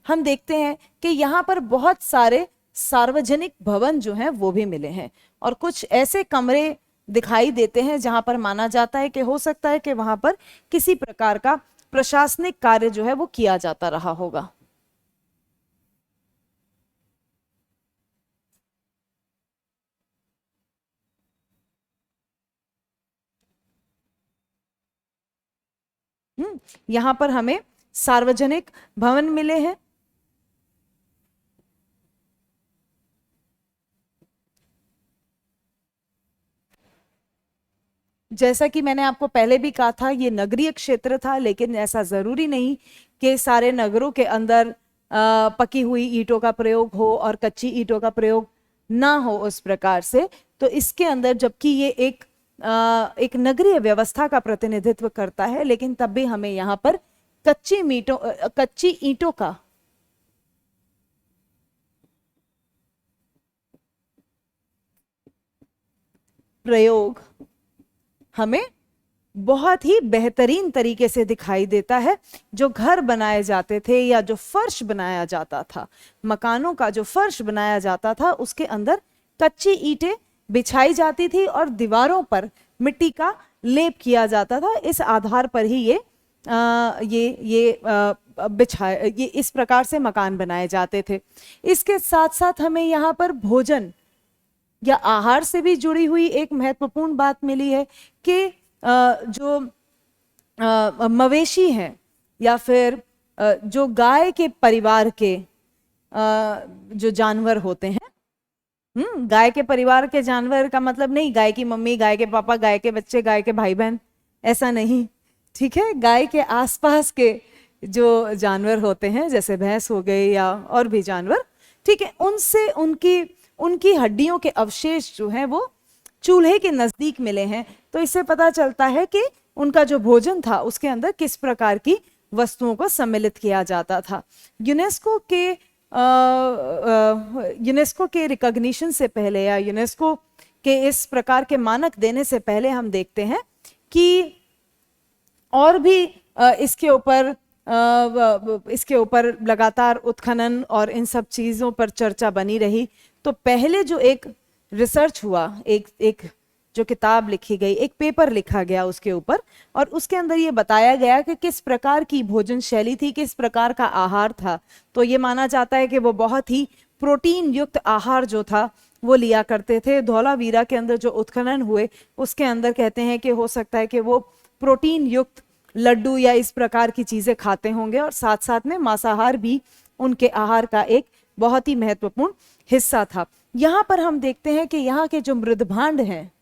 हम देखते हैं कि यहाँ पर बहुत सारे सार्वजनिक भवन जो हैं वो भी मिले हैं और कुछ ऐसे कमरे दिखाई देते हैं जहां पर माना जाता है कि हो सकता है कि वहां पर किसी प्रकार का प्रशासनिक कार्य जो है वो किया जाता रहा होगा। यहां पर हमें सार्वजनिक भवन मिले हैं। जैसा कि मैंने आपको पहले भी कहा था, ये नगरीय क्षेत्र था, लेकिन ऐसा जरूरी नहीं कि सारे नगरों के अंदर पकी हुई ईंटों का प्रयोग हो और कच्ची ईंटों का प्रयोग ना हो उस प्रकार से। तो इसके अंदर जबकि ये एक नगरीय व्यवस्था का प्रतिनिधित्व करता है, लेकिन तब भी हमें यहाँ पर कच्ची ईंटों का प्रयोग हमें बहुत ही बेहतरीन तरीके से दिखाई देता है। जो घर बनाए जाते थे या जो फर्श बनाया जाता था, मकानों का जो फर्श बनाया जाता था, उसके अंदर कच्ची ईंटें बिछाई जाती थी और दीवारों पर मिट्टी का लेप किया जाता था। इस आधार पर ही ये इस प्रकार से मकान बनाए जाते थे। इसके साथ साथ हमें यहाँ पर भोजन या आहार से भी जुड़ी हुई एक महत्वपूर्ण बात मिली है कि जो मवेशी हैं या फिर जो गाय के परिवार के जो जानवर होते हैं, गाय के परिवार के जानवर का मतलब नहीं गाय की मम्मी, गाय के पापा, गाय के बच्चे, गाय के भाई बहन, ऐसा नहीं, ठीक है। गाय के आसपास के जो जानवर होते हैं, जैसे भैंस हो गए या और भी जानवर, ठीक है, उनसे उनकी हड्डियों के अवशेष जो हैं वो चूल्हे के नजदीक मिले हैं। तो इससे पता चलता है कि उनका जो भोजन था उसके अंदर किस प्रकार की वस्तुओं को सम्मिलित किया जाता था। यूनेस्को के रिकॉग्निशन से पहले या यूनेस्को के इस प्रकार के मानक देने से पहले हम देखते हैं कि और भी इसके ऊपर लगातार उत्खनन और इन सब चीज़ों पर चर्चा बनी रही। तो पहले जो एक रिसर्च हुआ, एक जो किताब लिखी गई, एक पेपर लिखा गया उसके ऊपर, और उसके अंदर ये बताया गया कि किस प्रकार की भोजन शैली थी, किस प्रकार का आहार था। तो ये माना जाता है कि वो बहुत ही प्रोटीन युक्त आहार जो था वो लिया करते थे। धौलावीरा के अंदर जो उत्खनन हुए उसके अंदर कहते हैं कि हो सकता है कि वो प्रोटीन युक्त लड्डू या इस प्रकार की चीजें खाते होंगे, और साथ साथ में मांसाहार भी उनके आहार का एक बहुत ही महत्वपूर्ण हिस्सा था। यहां पर हम देखते हैं कि यहाँ के जो मृदभांड हैं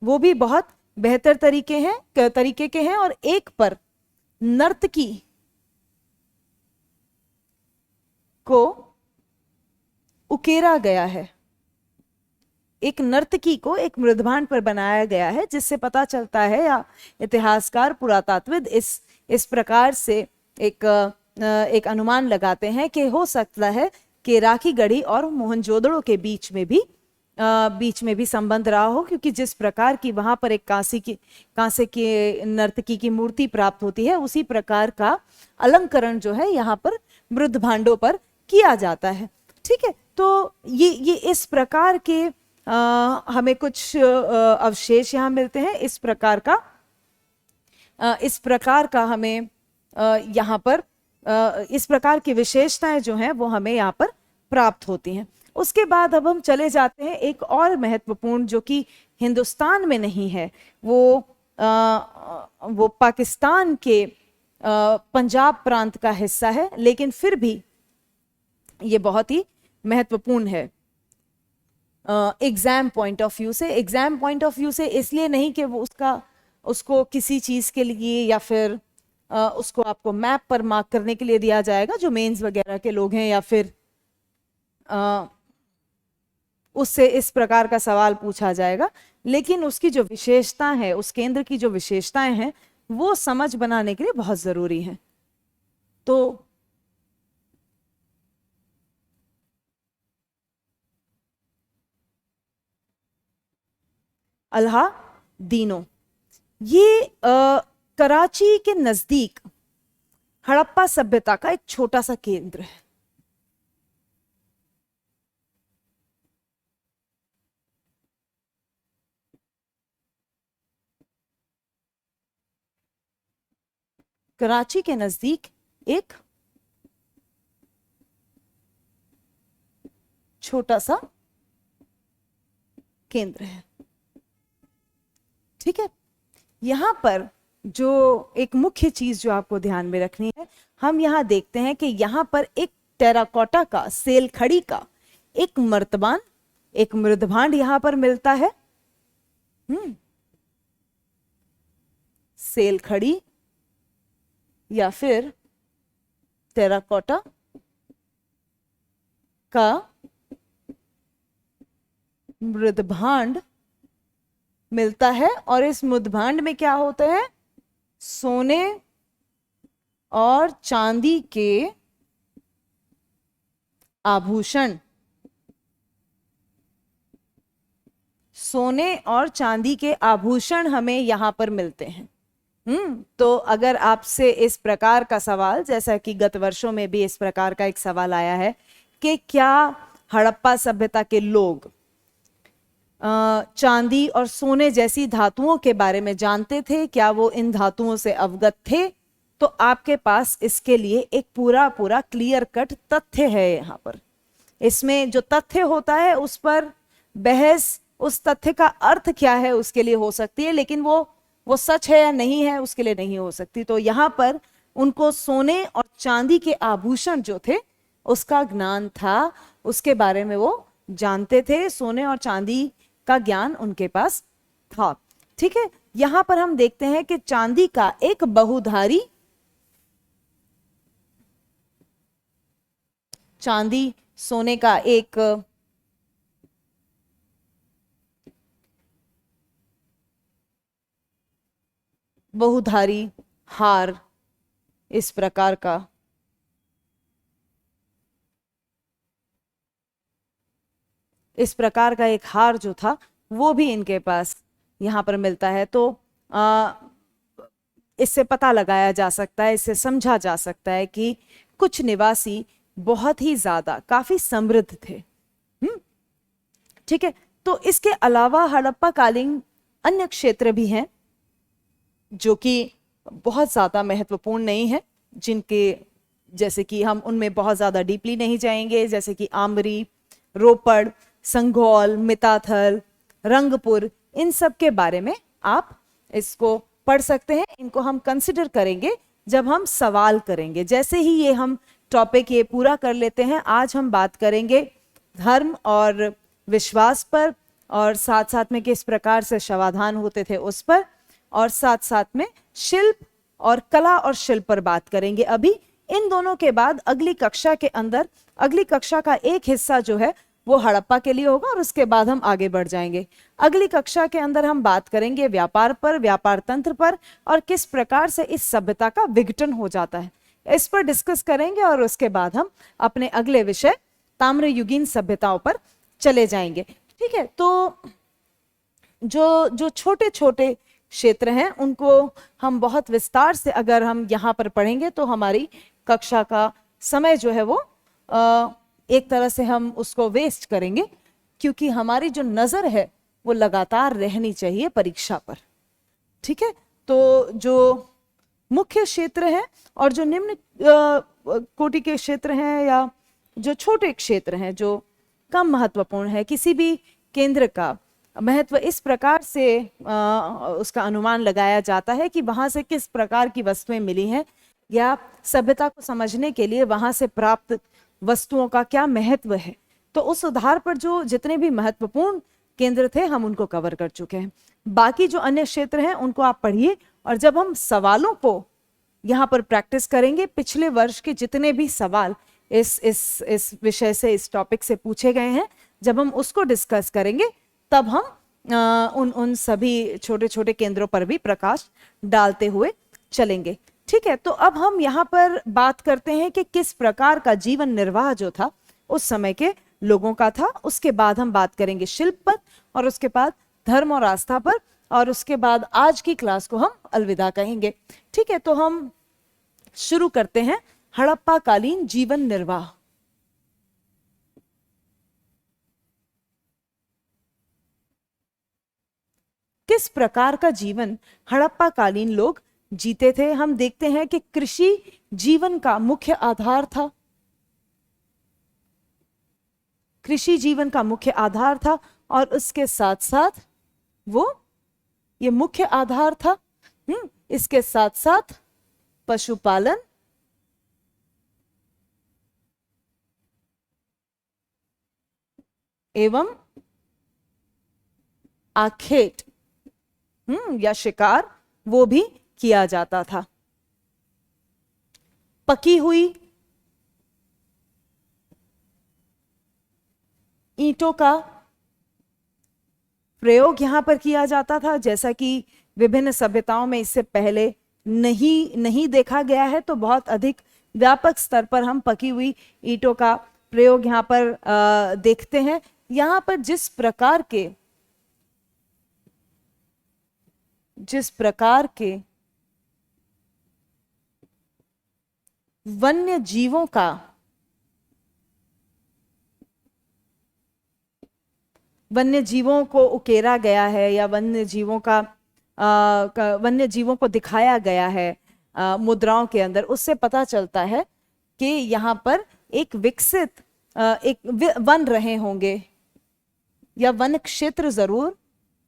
वो भी बहुत बेहतर तरीके के हैं, और एक पर नर्तकी को उकेरा गया है। एक नर्तकी को एक मृदभांड पर बनाया गया है, जिससे पता चलता है या इतिहासकार पुरातत्वविद इस प्रकार से एक अनुमान लगाते हैं कि हो सकता है कि राखीगढ़ी और मोहनजोदड़ो के बीच में भी संबंध रहा हो, क्योंकि जिस प्रकार की वहां पर एक कांसे की नर्तकी की मूर्ति प्राप्त होती है, उसी प्रकार का अलंकरण जो है यहाँ पर मृदभांडों पर किया जाता है। ठीक है, तो ये इस प्रकार के हमें कुछ अवशेष यहाँ मिलते हैं। इस प्रकार का हमें यहाँ पर इस प्रकार की विशेषताएं जो हैं वो हमें यहाँ पर प्राप्त होती हैं। उसके बाद अब हम चले जाते हैं एक और महत्वपूर्ण, जो कि हिंदुस्तान में नहीं है, वो पाकिस्तान के पंजाब प्रांत का हिस्सा है, लेकिन फिर भी ये बहुत ही महत्वपूर्ण है एग्जाम पॉइंट ऑफ व्यू से। इसलिए नहीं कि वो उसको किसी चीज के लिए या फिर उसको आपको मैप पर मार्क करने के लिए दिया जाएगा, जो मेंस वगैरह के लोग हैं, या फिर उससे इस प्रकार का सवाल पूछा जाएगा, लेकिन उसकी जो विशेषता है, उस केंद्र की जो विशेषताएं हैं, वो समझ बनाने के लिए बहुत जरूरी है। तो अल्लादीनो, ये कराची के नजदीक हड़प्पा सभ्यता का एक छोटा सा केंद्र है। कराची के नजदीक एक छोटा सा केंद्र है। ठीक है, यहां पर जो एक मुख्य चीज जो आपको ध्यान में रखनी है, हम यहां देखते हैं कि यहां पर एक टेराकोटा का, सेल खड़ी का एक मृदभांड यहां पर मिलता है। सेल खड़ी या फिर टेराकोटा का मृदभांड मिलता है, और इस मृदभांड में क्या होते हैं? सोने और चांदी के आभूषण। सोने और चांदी के आभूषण हमें यहां पर मिलते हैं। तो अगर आपसे इस प्रकार का सवाल, जैसा कि गत वर्षों में भी इस प्रकार का एक सवाल आया है कि क्या हड़प्पा सभ्यता के लोग चांदी और सोने जैसी धातुओं के बारे में जानते थे, क्या वो इन धातुओं से अवगत थे, तो आपके पास इसके लिए एक पूरा क्लियर कट तथ्य है। यहाँ पर इसमें जो तथ्य होता है उस पर बहस, उस तथ्य का अर्थ क्या है उसके लिए हो सकती है, लेकिन वो सच है या नहीं है उसके लिए नहीं हो सकती। तो यहाँ पर उनको सोने और चांदी के आभूषण जो थे उसका ज्ञान था, उसके बारे में वो जानते थे, सोने और चांदी का ज्ञान उनके पास था। ठीक है, यहां पर हम देखते हैं कि चांदी का एक बहुधारी, चांदी सोने का एक बहुधारी हार, इस प्रकार का एक हार जो था वो भी इनके पास यहाँ पर मिलता है। तो इससे पता लगाया जा सकता है, इससे समझा जा सकता है कि कुछ निवासी बहुत ही ज्यादा काफी समृद्ध थे। ठीक है, तो इसके अलावा हड़प्पा कालीन अन्य क्षेत्र भी हैं जो कि बहुत ज्यादा महत्वपूर्ण नहीं है, जिनके जैसे कि हम उनमें बहुत ज्यादा डीपली नहीं जाएंगे, जैसे कि आमरी, रोपड़, संघौल, मिताथल, रंगपुर, इन सब के बारे में आप इसको पढ़ सकते हैं। इनको हम कंसिडर करेंगे जब हम सवाल करेंगे। जैसे ही ये हम टॉपिक ये पूरा कर लेते हैं, आज हम बात करेंगे धर्म और विश्वास पर, और साथ साथ में किस प्रकार से शवाधान होते थे उस पर, और साथ साथ में शिल्प और कला और शिल्प पर बात करेंगे। अभी इन दोनों के बाद अगली कक्षा के अंदर, अगली कक्षा का एक हिस्सा जो है वो हड़प्पा के लिए होगा और उसके बाद हम आगे बढ़ जाएंगे। अगली कक्षा के अंदर हम बात करेंगे व्यापार पर, व्यापार तंत्र पर, और किस प्रकार से इस सभ्यता का विघटन हो जाता है, इस पर डिस्कस करेंगे। और उसके बाद हम अपने अगले विषय ताम्रयुगीन सभ्यताओं पर चले जाएंगे। ठीक है, तो जो जो छोटे छोटे क्षेत्र हैं उनको हम बहुत विस्तार से अगर हम यहाँ पर पढ़ेंगे तो हमारी कक्षा का समय जो है वो एक तरह से हम उसको वेस्ट करेंगे, क्योंकि हमारी जो नजर है वो लगातार रहनी चाहिए परीक्षा पर। ठीक है, तो जो मुख्य क्षेत्र है और जो निम्न कोटि के क्षेत्र हैं या जो छोटे क्षेत्र हैं जो कम महत्वपूर्ण है, किसी भी केंद्र का महत्व इस प्रकार से उसका अनुमान लगाया जाता है कि वहां से किस प्रकार की वस्तुएं मिली हैं या सभ्यता को समझने के लिए वहां से प्राप्त वस्तुओं का क्या महत्व है। तो उस आधार पर जो जितने भी महत्वपूर्ण केंद्र थे हम उनको कवर कर चुके हैं। बाकी जो अन्य क्षेत्र हैं उनको आप पढ़िए, और जब हम सवालों को यहाँ पर प्रैक्टिस करेंगे, पिछले वर्ष के जितने भी सवाल इस विषय से, इस टॉपिक से पूछे गए हैं, जब हम उसको डिस्कस करेंगे तब हम उन सभी छोटे छोटे केंद्रों पर भी प्रकाश डालते हुए चलेंगे। ठीक है, तो अब हम यहाँ पर बात करते हैं कि किस प्रकार का जीवन निर्वाह जो था उस समय के लोगों का था। उसके बाद हम बात करेंगे शिल्प पर, और उसके बाद धर्म और आस्था पर, और उसके बाद आज की क्लास को हम अलविदा कहेंगे। ठीक है, तो हम शुरू करते हैं हड़प्पा कालीन जीवन निर्वाह। किस प्रकार का जीवन हड़प्पा कालीन लोग जीते थे? हम देखते हैं कि कृषि जीवन का मुख्य आधार था। कृषि जीवन का मुख्य आधार था, और उसके साथ साथ वो ये मुख्य आधार था। इसके साथ साथ पशुपालन एवं आखेट या शिकार वो भी किया जाता था। पकी हुई ईंटों का प्रयोग यहां पर किया जाता था, जैसा कि विभिन्न सभ्यताओं में इससे पहले नहीं देखा गया है। तो बहुत अधिक व्यापक स्तर पर हम पकी हुई ईंटों का प्रयोग यहां पर देखते हैं। यहां पर जिस प्रकार के वन्य जीवों को उकेरा गया है या वन्य जीवों को दिखाया गया है मुद्राओं के अंदर, उससे पता चलता है कि यहाँ पर एक विकसित एक वन रहे होंगे या वन क्षेत्र जरूर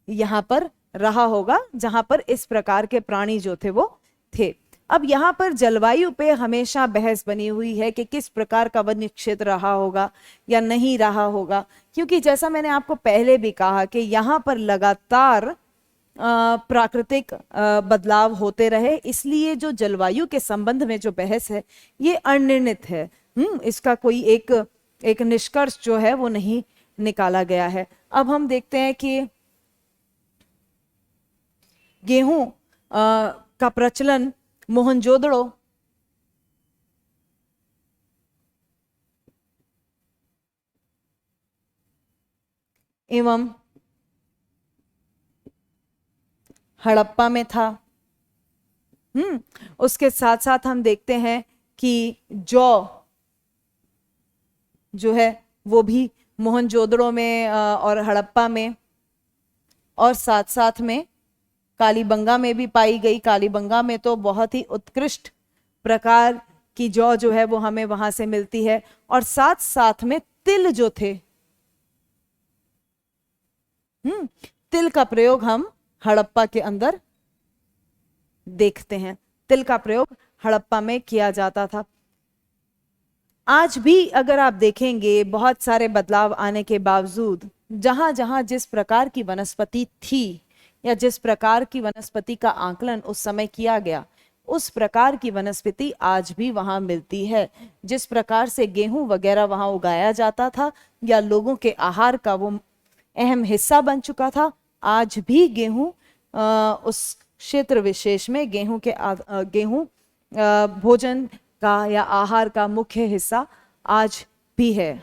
यहाँ पर रहा होगा जहां पर इस प्रकार के प्राणी जो थे वो थे। अब यहाँ पर जलवायु पे हमेशा बहस बनी हुई है कि किस प्रकार का वन्य क्षेत्र रहा होगा या नहीं रहा होगा, क्योंकि जैसा मैंने आपको पहले भी कहा कि यहाँ पर लगातार प्राकृतिक बदलाव होते रहे, इसलिए जो जलवायु के संबंध में जो बहस है ये अनिर्णित है। इसका कोई एक निष्कर्ष जो है वो नहीं निकाला गया है। अब हम देखते हैं कि गेहूं का प्रचलन मोहनजोदड़ो एवं हड़प्पा में था। उसके साथ साथ हम देखते हैं कि जौ जो है वो भी मोहनजोदड़ो में और हड़प्पा में, और साथ साथ में कालीबंगा में भी पाई गई। कालीबंगा में तो बहुत ही उत्कृष्ट प्रकार की जौ जो है वो हमें वहां से मिलती है, और साथ साथ में तिल जो थे, तिल का प्रयोग हम हड़प्पा के अंदर देखते हैं। तिल का प्रयोग हड़प्पा में किया जाता था। आज भी अगर आप देखेंगे बहुत सारे बदलाव आने के बावजूद जहां जहां जिस प्रकार की वनस्पति थी या जिस प्रकार की वनस्पति का आकलन उस समय किया गया, उस प्रकार की वनस्पति आज भी वहां मिलती है। जिस प्रकार से गेहूं वगैरह वहां उगाया जाता था या लोगों के आहार का वो अहम हिस्सा बन चुका था, आज भी गेहूं उस क्षेत्र विशेष में गेहूं भोजन का या आहार का मुख्य हिस्सा आज भी है।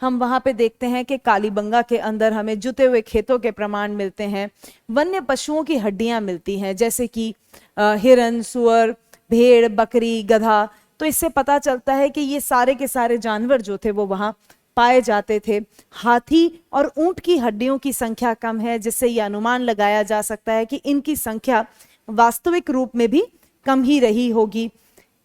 हम वहां पे देखते हैं कि कालीबंगा के अंदर हमें जुते हुए खेतों के प्रमाण मिलते हैं, वन्य पशुओं की हड्डियां मिलती हैं जैसे कि हिरन, सुअर, भेड़, बकरी, गधा। तो इससे पता चलता है कि ये सारे के सारे जानवर जो थे वो वहां पाए जाते थे। हाथी और ऊंट की हड्डियों की संख्या कम है, जिससे यह अनुमान लगाया जा सकता है कि इनकी संख्या वास्तविक रूप में भी कम ही रही होगी।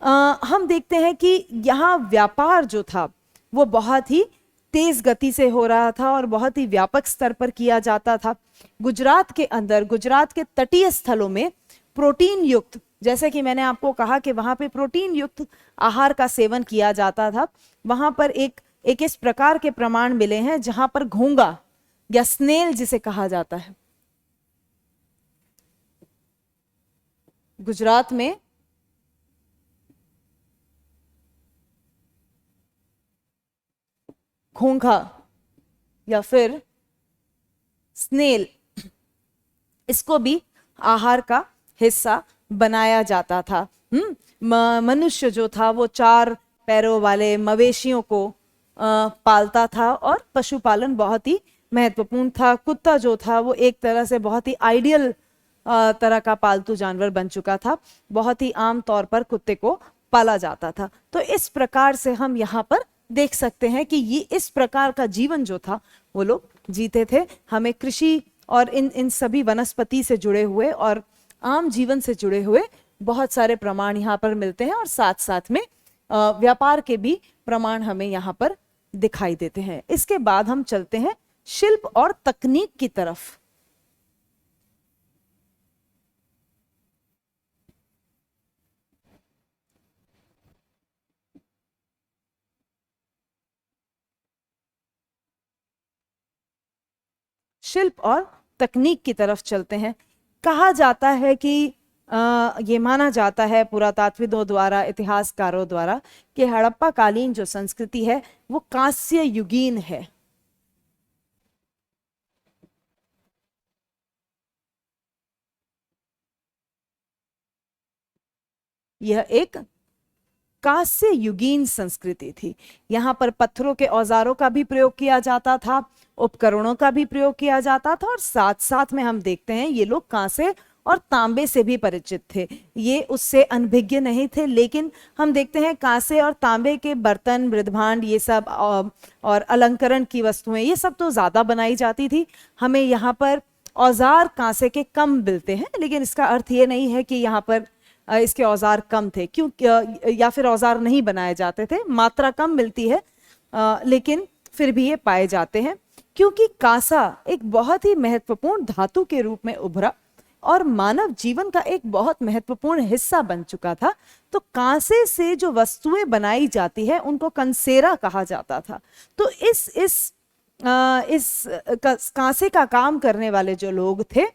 हम देखते हैं कि यहाँ व्यापार जो था वो बहुत ही तेज गति से हो रहा था और बहुत ही व्यापक स्तर पर किया जाता था। गुजरात के अंदर, गुजरात के तटीय स्थलों में प्रोटीन युक्त, जैसे कि मैंने आपको कहा कि वहां पे प्रोटीन युक्त आहार का सेवन किया जाता था, वहां पर एक इस प्रकार के प्रमाण मिले हैं जहां पर घोंगा या स्नेल जिसे कहा जाता है, गुजरात में घोंघा या फिर स्नेल, इसको भी आहार का हिस्सा बनाया जाता था। मनुष्य जो था वो 4 पैरों वाले मवेशियों को पालता था और पशुपालन बहुत ही महत्वपूर्ण था। कुत्ता जो था वो एक तरह से बहुत ही आइडियल तरह का पालतू जानवर बन चुका था। बहुत ही आम तौर पर कुत्ते को पाला जाता था। तो इस प्रकार से हम यहाँ पर देख सकते हैं कि ये इस प्रकार का जीवन जो था वो लोग जीते थे। हमें कृषि और इन सभी वनस्पति से जुड़े हुए और आम जीवन से जुड़े हुए बहुत सारे प्रमाण यहाँ पर मिलते हैं और साथ साथ में व्यापार के भी प्रमाण हमें यहाँ पर दिखाई देते हैं। इसके बाद हम चलते हैं शिल्प और तकनीक की तरफ। शिल्प और तकनीक की तरफ चलते हैं। कहा जाता है कि ये माना जाता है पुरातात्विदों द्वारा, इतिहासकारों द्वारा, कि हड़प्पा कालीन जो संस्कृति है वो कांस्य युगीन है। यह एक कांस्य युगीन संस्कृति थी। यहाँ पर पत्थरों के औजारों का भी प्रयोग किया जाता था, उपकरणों का भी प्रयोग किया जाता था और साथ साथ में हम देखते हैं ये लोग कांसे और तांबे से भी परिचित थे। ये उससे अनभिज्ञ नहीं थे, लेकिन हम देखते हैं कांसे और तांबे के बर्तन, मृदभांड, ये सब और अलंकरण की वस्तुएं, ये सब तो ज्यादा बनाई जाती थी। हमें यहाँ पर औजार कांसे के कम मिलते हैं, लेकिन इसका अर्थ ये नहीं है कि यहाँ पर इसके औजार कम थे, क्यों या फिर औजार नहीं बनाए जाते थे, मात्रा कम मिलती है, लेकिन फिर भी ये पाए जाते हैं। क्योंकि कांसा एक बहुत ही महत्वपूर्ण धातु के रूप में उभरा और मानव जीवन का एक बहुत महत्वपूर्ण हिस्सा बन चुका था, तो कांसे से जो वस्तुएं बनाई जाती है उनको कंसेरा कहा जाता था। तो इस कांसे का काम करने वाले जो लोग थे,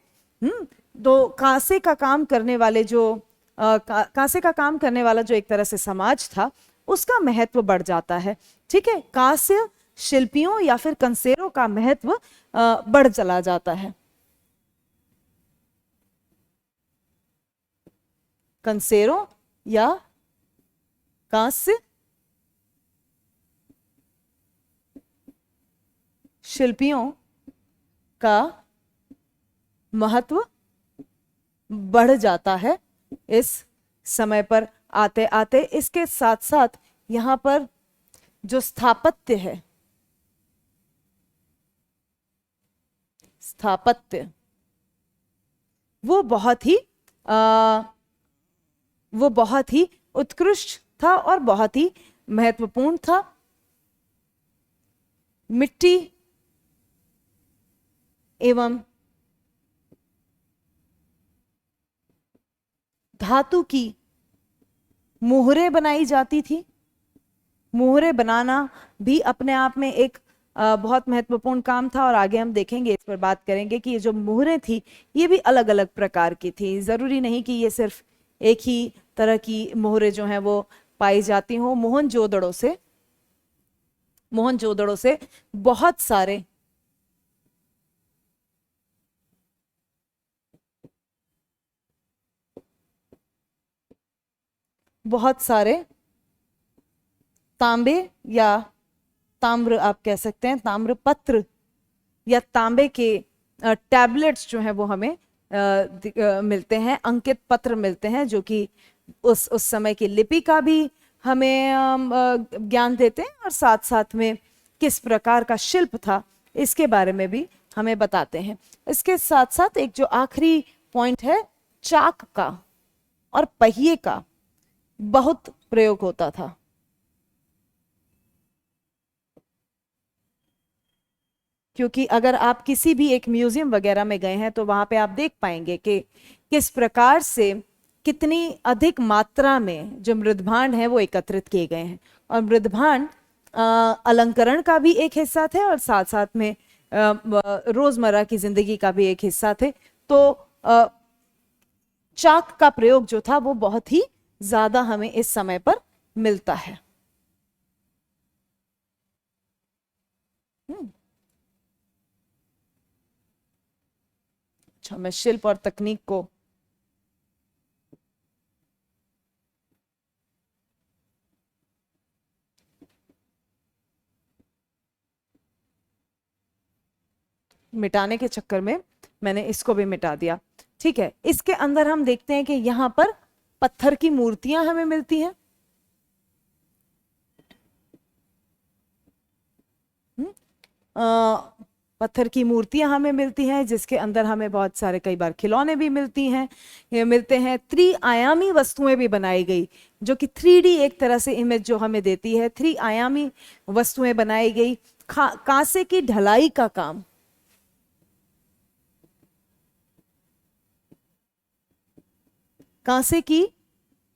तो कांसे का काम करने वाले जो कांसे का काम करने वाला जो एक तरह से समाज था, उसका महत्व बढ़ जाता है। ठीक है, कांस्य शिल्पियों या फिर कंसेरों का महत्व बढ़ चला जाता है। कंसेरों या कांस्य शिल्पियों का महत्व बढ़ जाता है इस समय पर आते आते। इसके साथ साथ यहाँ पर जो स्थापत्य है, स्थापत्य वो बहुत ही उत्कृष्ट था और बहुत ही महत्वपूर्ण था। मिट्टी एवं धातु की मोहरें बनाई जाती थी। मोहरें बनाना भी अपने आप में एक बहुत महत्वपूर्ण काम था और आगे हम देखेंगे, इस पर बात करेंगे कि ये जो मोहरें थी ये भी अलग अलग प्रकार की थी। जरूरी नहीं कि ये सिर्फ एक ही तरह की मोहरें जो हैं वो पाई जाती हों। मोहनजोदड़ो से बहुत सारे तांबे या ताम्र आप कह सकते हैं, ताम्र पत्र या तांबे के टैबलेट्स जो हैं वो हमें मिलते हैं, अंकित पत्र मिलते हैं, जो कि उस समय की लिपि का भी हमें ज्ञान देते हैं और साथ साथ में किस प्रकार का शिल्प था इसके बारे में भी हमें बताते हैं। इसके साथ साथ एक जो आखिरी पॉइंट है, चाक का और पहिए का बहुत प्रयोग होता था। क्योंकि अगर आप किसी भी एक म्यूजियम वगैरह में गए हैं तो वहां पे आप देख पाएंगे कि किस प्रकार से कितनी अधिक मात्रा में जो मृदभांड है वो एकत्रित किए गए हैं। और मृदभांड अलंकरण का भी एक हिस्सा थे और साथ साथ में रोजमर्रा की जिंदगी का भी एक हिस्सा थे। तो चाक का प्रयोग जो था वो बहुत ही ज्यादा हमें इस समय पर मिलता है। अच्छा, मैं शिल्प और तकनीक को मिटाने के चक्कर में मैंने इसको भी मिटा दिया। ठीक है, इसके अंदर हम देखते हैं कि यहां पर पत्थर की मूर्तियां हमें मिलती हैं। पत्थर की मूर्तियां हमें मिलती हैं, जिसके अंदर हमें बहुत सारे कई बार खिलौने भी मिलती हैं, ये मिलते हैं। त्रिआयामी वस्तुएं भी बनाई गई, जो कि 3D एक तरह से इमेज जो हमें देती है, त्रिआयामी वस्तुएं बनाई गई। कांसे की ढलाई का काम, कांसे की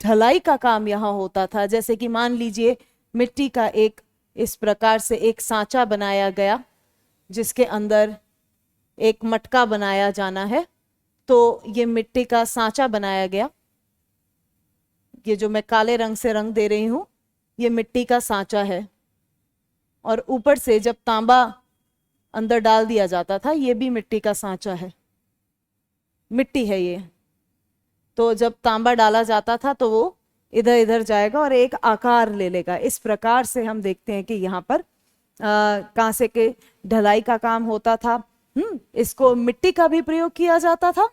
ढलाई का काम यहां होता था। जैसे कि मान लीजिए मिट्टी का एक इस प्रकार से एक सांचा बनाया गया जिसके अंदर एक मटका बनाया जाना है, तो ये मिट्टी का सांचा बनाया गया। ये जो मैं काले रंग से रंग दे रही हूं ये मिट्टी का सांचा है, और ऊपर से जब तांबा अंदर डाल दिया जाता था, ये भी मिट्टी का सांचा है, मिट्टी है ये। तो जब तांबा डाला जाता था तो वो इधर इधर जाएगा और एक आकार ले लेगा। इस प्रकार से हम देखते हैं कि यहाँ पर कांसे के ढलाई का काम होता था। इसको मिट्टी का भी प्रयोग किया जाता था।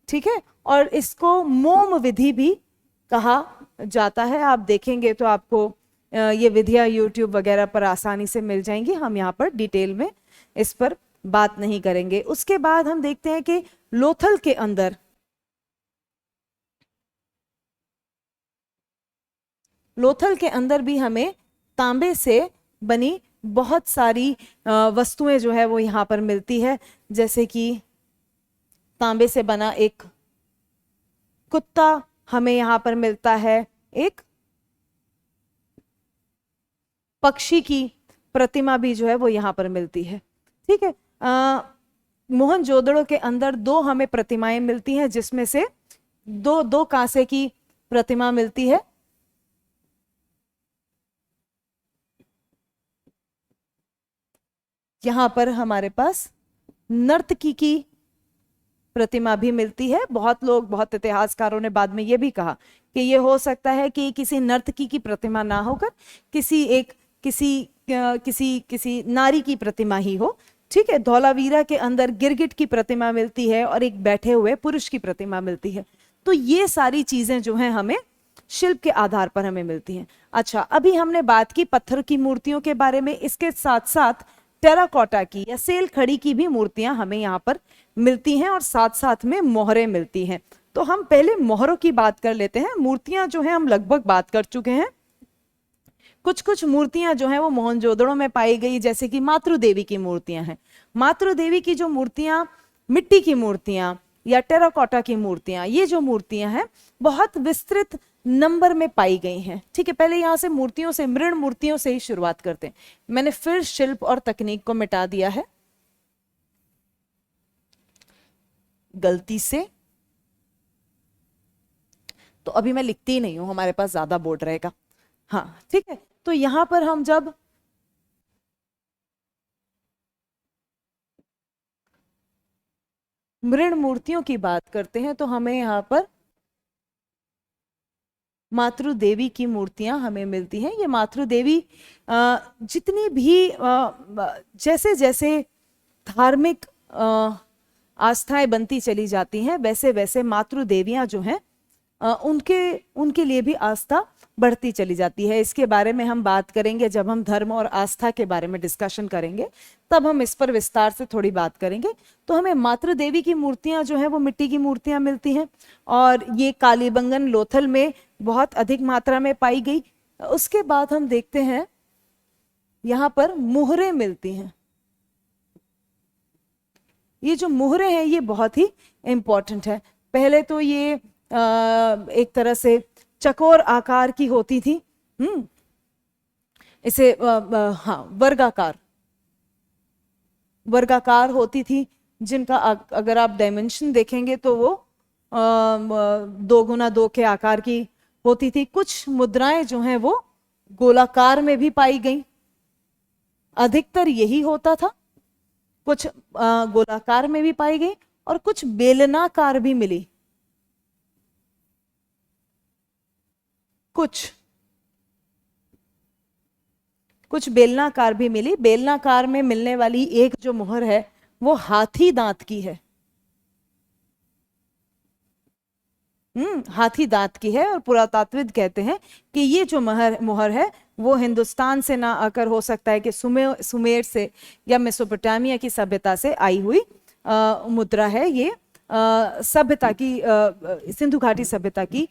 ठीक है, और इसको मोम विधि भी कहा जाता है। आप देखेंगे तो आपको ये विधियां यूट्यूब वगैरह पर आसानी से मिल जाएंगी। हम यहाँ पर डिटेल में इस पर बात नहीं करेंगे। उसके बाद हम देखते हैं कि लोथल के अंदर भी हमें तांबे से बनी बहुत सारी वस्तुएं जो है वो यहाँ पर मिलती है। जैसे कि तांबे से बना एक कुत्ता हमें यहाँ पर मिलता है, एक पक्षी की प्रतिमा भी जो है वो यहाँ पर मिलती है। ठीक है, मोहनजोदड़ो के अंदर 2 हमें प्रतिमाएं मिलती हैं, जिसमें से दो कांसे की प्रतिमा मिलती है। यहां पर हमारे पास नर्तकी की प्रतिमा भी मिलती है। बहुत इतिहासकारों ने बाद में यह भी कहा कि यह हो सकता है कि किसी नर्तकी की प्रतिमा ना होकर किसी नारी की प्रतिमा ही हो। ठीक है, धौलावीरा के अंदर गिरगिट की प्रतिमा मिलती है और एक बैठे हुए पुरुष की प्रतिमा मिलती है। तो ये सारी चीजें जो हैं हमें शिल्प के आधार पर हमें मिलती हैं। अच्छा, अभी हमने बात की पत्थर की मूर्तियों के बारे में। इसके साथ साथ टेराकोटा की या सेल खड़ी की भी मूर्तियां हमें यहाँ पर मिलती हैं, और साथ साथ में मोहरें मिलती हैं। तो हम पहले मोहरों की बात कर लेते हैं। मूर्तियां जो हैं हम लगभग बात कर चुके हैं। कुछ मूर्तियां जो हैं वो मोहनजोदड़ो में पाई गई, जैसे कि मातृदेवी की मूर्तियां हैं। मातृदेवी की जो मूर्तियां, मिट्टी की मूर्तियां या टेराकोटा की मूर्तियां, ये जो मूर्तियां हैं बहुत विस्तृत नंबर में पाई गई हैं। ठीक है, पहले यहां से मूर्तियों से, मृण मूर्तियों से ही शुरुआत करते हैं। मैंने फिर शिल्प और तकनीक को मिटा दिया है गलती से। तो अभी मैं लिखती ही नहीं हूं, हमारे पास ज्यादा बोर्ड रहेगा। हाँ ठीक है, तो यहां पर हम जब मृण मूर्तियों की बात करते हैं तो हमें यहाँ पर मातृ देवी की मूर्तियां हमें मिलती हैं। ये मातृ देवी जितनी भी जैसे जैसे धार्मिक आस्थाएं बनती चली जाती हैं, वैसे वैसे मातृ देवियां जो हैं उनके उनके लिए भी आस्था बढ़ती चली जाती है। इसके बारे में हम बात करेंगे जब हम धर्म और आस्था के बारे में डिस्कशन करेंगे, तब हम इस पर विस्तार से थोड़ी बात करेंगे। तो हमें मातृ देवी की मूर्तियां जो हैं वो मिट्टी की मूर्तियां मिलती हैं, और ये कालीबंगन लोथल में बहुत अधिक मात्रा में पाई गई। उसके बाद हम देखते हैं यहाँ पर मुहरें मिलती हैं। ये जो मुहरें हैं ये बहुत ही इंपॉर्टेंट है। पहले तो ये एक तरह से चकोर आकार की होती थी, इसे हाँ वर्गाकार होती थी, जिनका अगर आप डायमेंशन देखेंगे तो वो 2x2 के आकार की होती थी। कुछ मुद्राएं जो हैं वो गोलाकार में भी पाई गई, अधिकतर यही होता था। कुछ गोलाकार में भी पाई गई और कुछ बेलनाकार भी मिली। कुछ बेलनाकार भी मिली। बेलनाकार में मिलने वाली एक जो मुहर है वो हाथी दांत की है। हाथी दांत की है, और पुरातात्विद कहते हैं कि ये जो मुहर है वो हिंदुस्तान से ना आकर हो सकता है कि सुमेर से या मेसोपोटामिया की सभ्यता से आई हुई मुद्रा है। ये सभ्यता की सिंधु घाटी सभ्यता की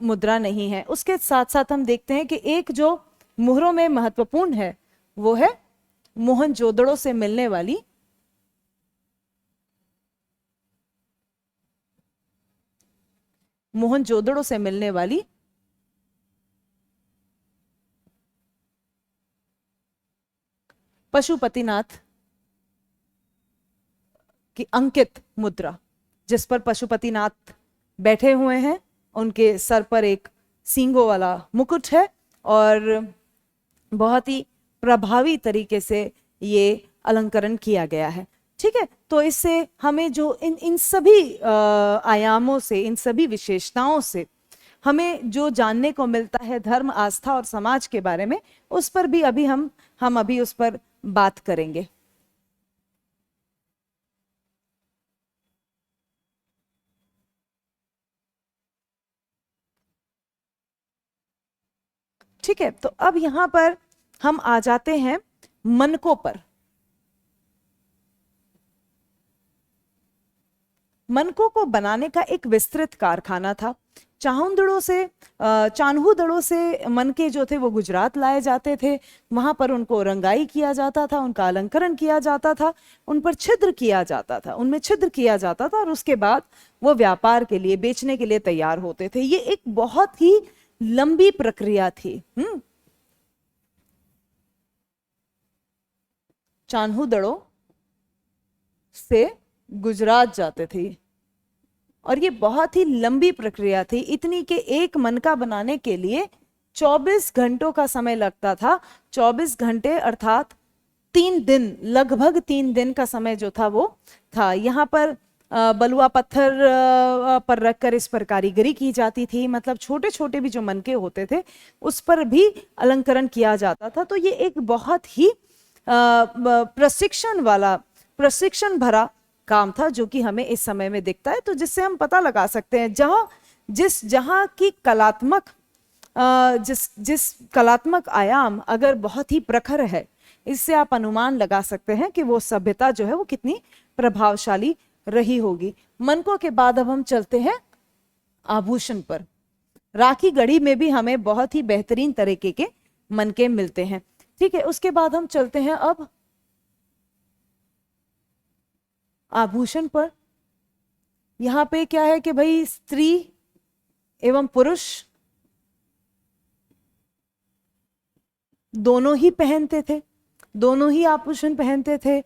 मुद्रा नहीं है। उसके साथ साथ हम देखते हैं कि एक जो मुहरों में महत्वपूर्ण है वो है मोहनजोदड़ो से मिलने वाली पशुपतिनाथ की अंकित मुद्रा, जिस पर पशुपतिनाथ बैठे हुए हैं। उनके सर पर एक सींगों वाला मुकुट है और बहुत ही प्रभावी तरीके से ये अलंकरण किया गया है। ठीक है, तो इससे हमें जो इन सभी आयामों से, इन सभी विशेषताओं से हमें जो जानने को मिलता है धर्म, आस्था और समाज के बारे में, उस पर भी अभी हम अभी उस पर बात करेंगे। ठीक है, तो अब यहां पर हम आ जाते हैं मनकों पर। मनकों को बनाने का एक विस्तृत कारखाना था। चान्हू से मनके जो थे वो गुजरात लाए जाते थे। वहां पर उनको रंगाई किया जाता था, उनका अलंकरण किया जाता था, उन पर छिद्र किया जाता था, उनमें छिद्र किया जाता था, और उसके बाद वो व्यापार के लिए, बेचने के लिए तैयार होते थे। ये एक बहुत ही लंबी प्रक्रिया थी। चान्हू दड़ों से गुजरात जाते थे, और ये बहुत ही लंबी प्रक्रिया थी। इतनी के एक मनका बनाने के लिए 24 घंटों का समय लगता था। 24 घंटे अर्थात 3 दिन, लगभग 3 दिन का समय जो था वो था। यहाँ पर बलुआ पत्थर पर रखकर इस पर कारीगरी की जाती थी। मतलब छोटे छोटे भी जो मनके होते थे उस पर भी अलंकरण किया जाता था। तो ये एक बहुत ही प्रशिक्षण भरा काम था, जो कि हमें इस समय में दिखता है। तो जिससे हम पता लगा सकते हैं जहां की जिस कलात्मक आयाम अगर बहुत ही प्रखर है, इससे आप अनुमान लगा सकते हैं कि वो सभ्यता जो है वो कितनी प्रभावशाली रही होगी। मनकों के बाद अब हम चलते हैं आभूषण पर। राखी गढ़ी में भी हमें बहुत ही बेहतरीन तरीके के मनके मिलते हैं। ठीक है, उसके बाद हम चलते हैं अब आभूषण पर। यहां पे क्या है कि भाई स्त्री एवं पुरुष दोनों ही पहनते थे, दोनों ही आभूषण पहनते थे।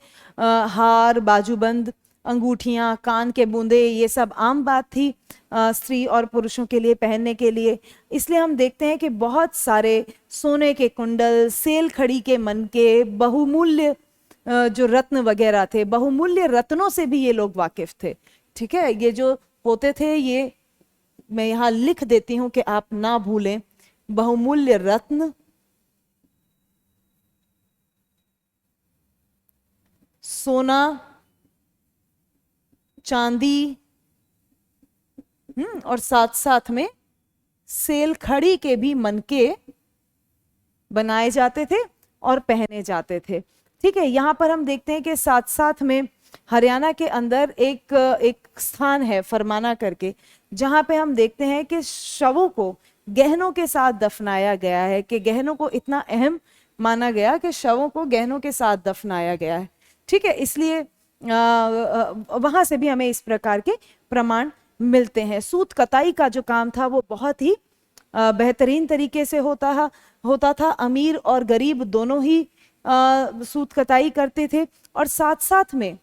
हार, बाजूबंद, अंगूठियां, कान के बूंदे, ये सब आम बात थी स्त्री और पुरुषों के लिए पहनने के लिए। इसलिए हम देखते हैं कि बहुत सारे सोने के कुंडल, सेल खड़ी के मनके, बहुमूल्य जो रत्न वगैरह थे, बहुमूल्य रत्नों से भी ये लोग वाकिफ थे। ठीक है, ये जो होते थे, ये मैं यहां लिख देती हूं कि आप ना भूलें, बहुमूल्य रत्न, सोना, चांदी, और साथ साथ में सेल खड़ी के भी मनके बनाए जाते थे और पहने जाते थे। ठीक है, यहां पर हम देखते हैं कि साथ साथ में हरियाणा के अंदर एक स्थान है फरमाना करके, जहां पे हम देखते हैं कि शवों को गहनों के साथ दफनाया गया है, कि गहनों को इतना अहम माना गया कि शवों को गहनों के साथ दफनाया गया है। ठीक है, इसलिए वहां से भी हमें इस प्रकार के प्रमाण मिलते हैं। सूत कताई का जो काम था वो बहुत ही बेहतरीन तरीके से होता था। अमीर और गरीब दोनों ही सूत कताई करते थे। और साथ साथ में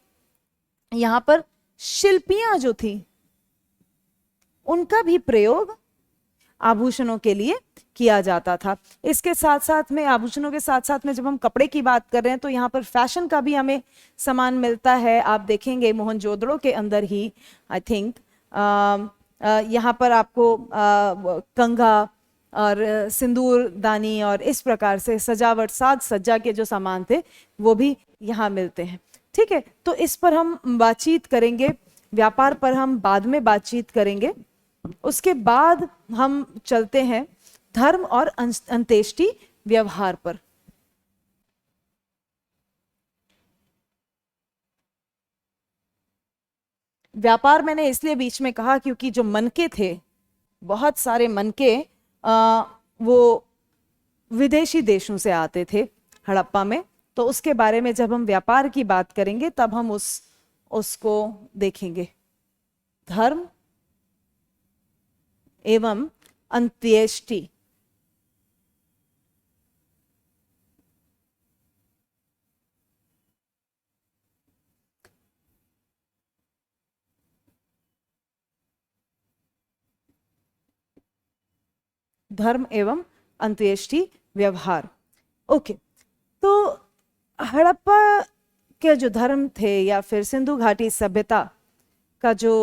यहाँ पर शिल्पियां जो थी, उनका भी प्रयोग आभूषणों के लिए किया जाता था। इसके साथ साथ में, आभूषणों के साथ साथ में, जब हम कपड़े की बात कर रहे हैं तो यहाँ पर फैशन का भी हमें सामान मिलता है। आप देखेंगे मोहनजोदड़ो के अंदर ही, आई थिंक यहाँ पर आपको कंघा और सिंदूर दानी और इस प्रकार से सजावट, साज सज्जा के जो सामान थे वो भी यहाँ मिलते हैं। ठीक है, तो इस पर हम बातचीत करेंगे, व्यापार पर हम बाद में बातचीत करेंगे। उसके बाद हम चलते हैं धर्म और अंत्येष्टि व्यवहार पर। व्यापार मैंने इसलिए बीच में कहा क्योंकि जो मनके थे, बहुत सारे मनके वो विदेशी देशों से आते थे हड़प्पा में। तो उसके बारे में जब हम व्यापार की बात करेंगे तब हम उसको देखेंगे। धर्म एवं अंत्येष्टि। धर्म एवं अंत्येष्टि व्यवहार। ओके, तो हड़प्पा के जो धर्म थे या फिर सिंधु घाटी सभ्यता का जो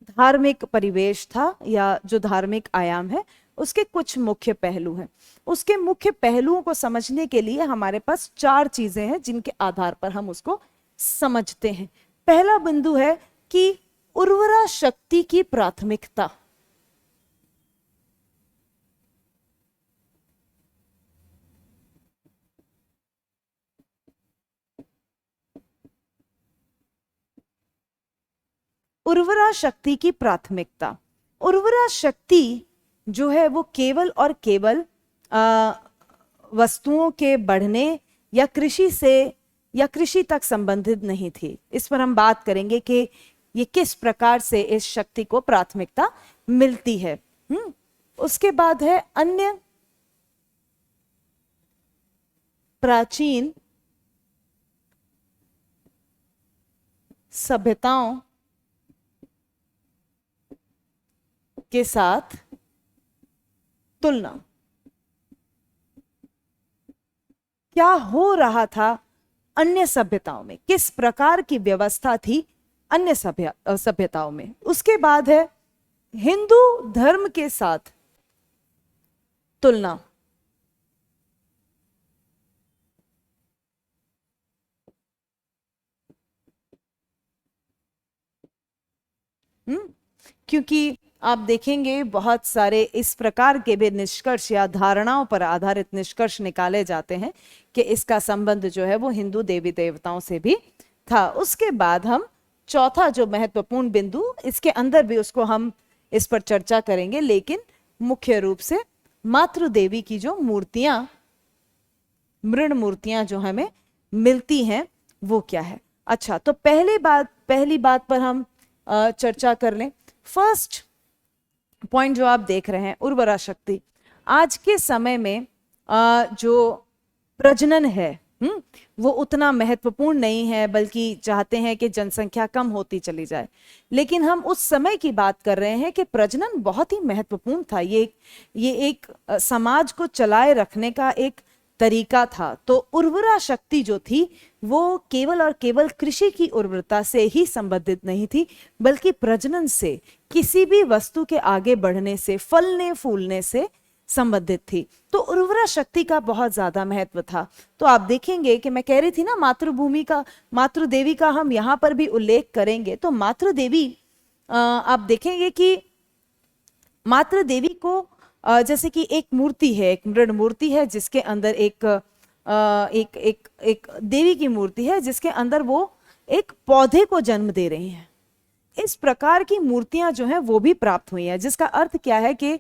धार्मिक परिवेश था या जो धार्मिक आयाम है, उसके कुछ मुख्य पहलू हैं। उसके मुख्य पहलुओं को समझने के लिए हमारे पास 4 चीजें हैं जिनके आधार पर हम उसको समझते हैं। पहला बिंदु है कि उर्वरा शक्ति की प्राथमिकता। उर्वरा शक्ति की प्राथमिकता। उर्वरा शक्ति जो है वो केवल और केवल वस्तुओं के बढ़ने या कृषि से या कृषि तक संबंधित नहीं थी। इस पर हम बात करेंगे कि ये किस प्रकार से इस शक्ति को प्राथमिकता मिलती है। उसके बाद है अन्य प्राचीन सभ्यताओं के साथ तुलना। क्या हो रहा था अन्य सभ्यताओं में, किस प्रकार की व्यवस्था थी अन्य सभ्यताओं में। उसके बाद है हिंदू धर्म के साथ तुलना। क्योंकि आप देखेंगे बहुत सारे इस प्रकार के भी निष्कर्ष या धारणाओं पर आधारित निष्कर्ष निकाले जाते हैं कि इसका संबंध जो है वो हिंदू देवी देवताओं से भी था। उसके बाद हम चौथा जो महत्वपूर्ण बिंदु, इसके अंदर भी उसको हम इस पर चर्चा करेंगे, लेकिन मुख्य रूप से मातृ देवी की जो मूर्तियां, मृण मूर्तियां जो हमें मिलती हैं वो क्या है। अच्छा, तो पहली बात पर हम चर्चा कर लें। फर्स्ट पॉइंट जो आप देख रहे हैं, उर्वरा शक्ति। आज के समय में जो प्रजनन है वो उतना महत्वपूर्ण नहीं है, बल्कि चाहते हैं कि जनसंख्या कम होती चली जाए। लेकिन हम उस समय की बात कर रहे हैं कि प्रजनन बहुत ही महत्वपूर्ण था। ये एक समाज को चलाए रखने का एक तरीका था। तो उर्वरा शक्ति जो थी वो केवल और केवल कृषि की उर्वरता से ही संबंधित नहीं थी, बल्कि प्रजनन से, किसी भी वस्तु के आगे बढ़ने से, फलने फूलने से संबंधित थी। तो उर्वरा शक्ति का बहुत ज्यादा महत्व था। तो आप देखेंगे कि मैं कह रही थी ना, मातृभूमि का, मातृदेवी का हम यहाँ पर भी उल्लेख करेंगे। तो मातृदेवी, आप देखेंगे कि मातृदेवी को जैसे कि एक मूर्ति है, एक मृण मूर्ति है जिसके अंदर एक देवी की मूर्ति है जिसके अंदर वो एक पौधे को जन्म दे रही हैं। इस प्रकार की मूर्तियां जो हैं वो भी प्राप्त हुई हैं, जिसका अर्थ क्या है कि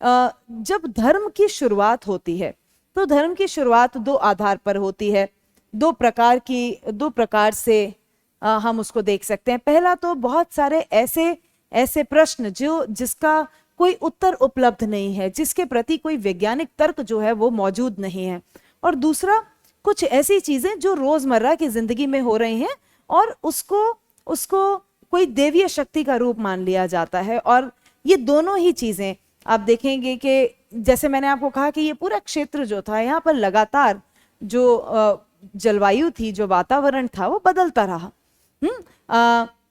जब धर्म की शुरुआत होती है तो धर्म की शुरुआत दो आधार पर होती है, दो प्रकार से हम उसको देख सकते हैं। पहला तो बहुत सारे ऐसे प्रश्न जिसका कोई उत्तर उपलब्ध नहीं है, जिसके प्रति कोई वैज्ञानिक तर्क जो है वो मौजूद नहीं है। और दूसरा, कुछ ऐसी चीजें जो रोजमर्रा की जिंदगी में हो रही हैं और उसको कोई देवीय शक्ति का रूप मान लिया जाता है। और ये दोनों ही चीजें आप देखेंगे कि जैसे मैंने आपको कहा कि ये पूरा क्षेत्र जो था, यहाँ पर लगातार जो जलवायु थी, जो वातावरण था, वो बदलता रहा।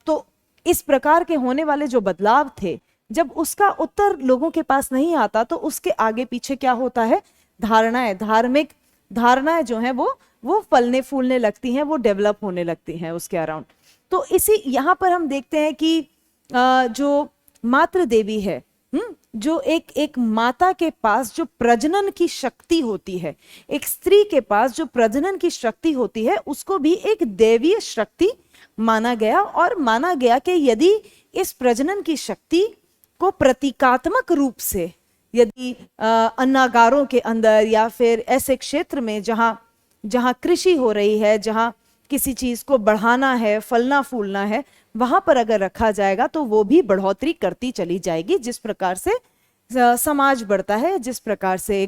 तो इस प्रकार के होने वाले जो बदलाव थे, जब उसका उत्तर लोगों के पास नहीं आता तो उसके आगे पीछे क्या होता है, धारणाएं, धार्मिक धारणाएं जो हैं वो फलने फूलने लगती हैं, वो डेवलप होने लगती हैं उसके अराउंड। तो इसी यहाँ पर हम देखते हैं कि जो मातृ देवी है, जो एक माता के पास जो प्रजनन की शक्ति होती है, एक स्त्री के पास जो प्रजनन की शक्ति होती है, उसको भी एक देवीय शक्ति माना गया। और माना गया कि यदि इस प्रजनन की शक्ति को प्रतीकात्मक रूप से, यदि अन्नागारों के अंदर या फिर ऐसे क्षेत्र में जहां कृषि हो रही है, जहां किसी चीज को बढ़ाना है, फलना फूलना है, वहां पर अगर रखा जाएगा तो वो भी बढ़ोतरी करती चली जाएगी। जिस प्रकार से समाज बढ़ता है, जिस प्रकार से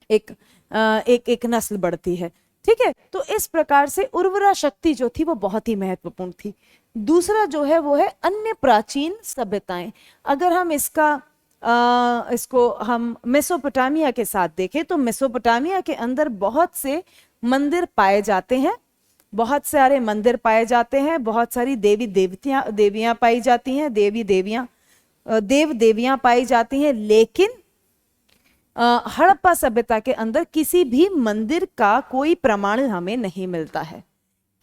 एक नस्ल बढ़ती है, ठीक है। तो इस प्रकार से उर्वरा शक्ति जो थी वो बहुत ही महत्वपूर्ण थी। दूसरा जो है वो है अन्य प्राचीन सभ्यताएं। अगर हम इसको हम मेसोपोटामिया के साथ देखें तो मेसोपोटामिया के अंदर बहुत से मंदिर पाए जाते हैं, बहुत सारे मंदिर पाए जाते हैं, बहुत सारी देवियां पाई जाती हैं, देव देवियां पाई जाती हैं। लेकिन हड़प्पा सभ्यता के अंदर किसी भी मंदिर का कोई प्रमाण हमें नहीं मिलता है,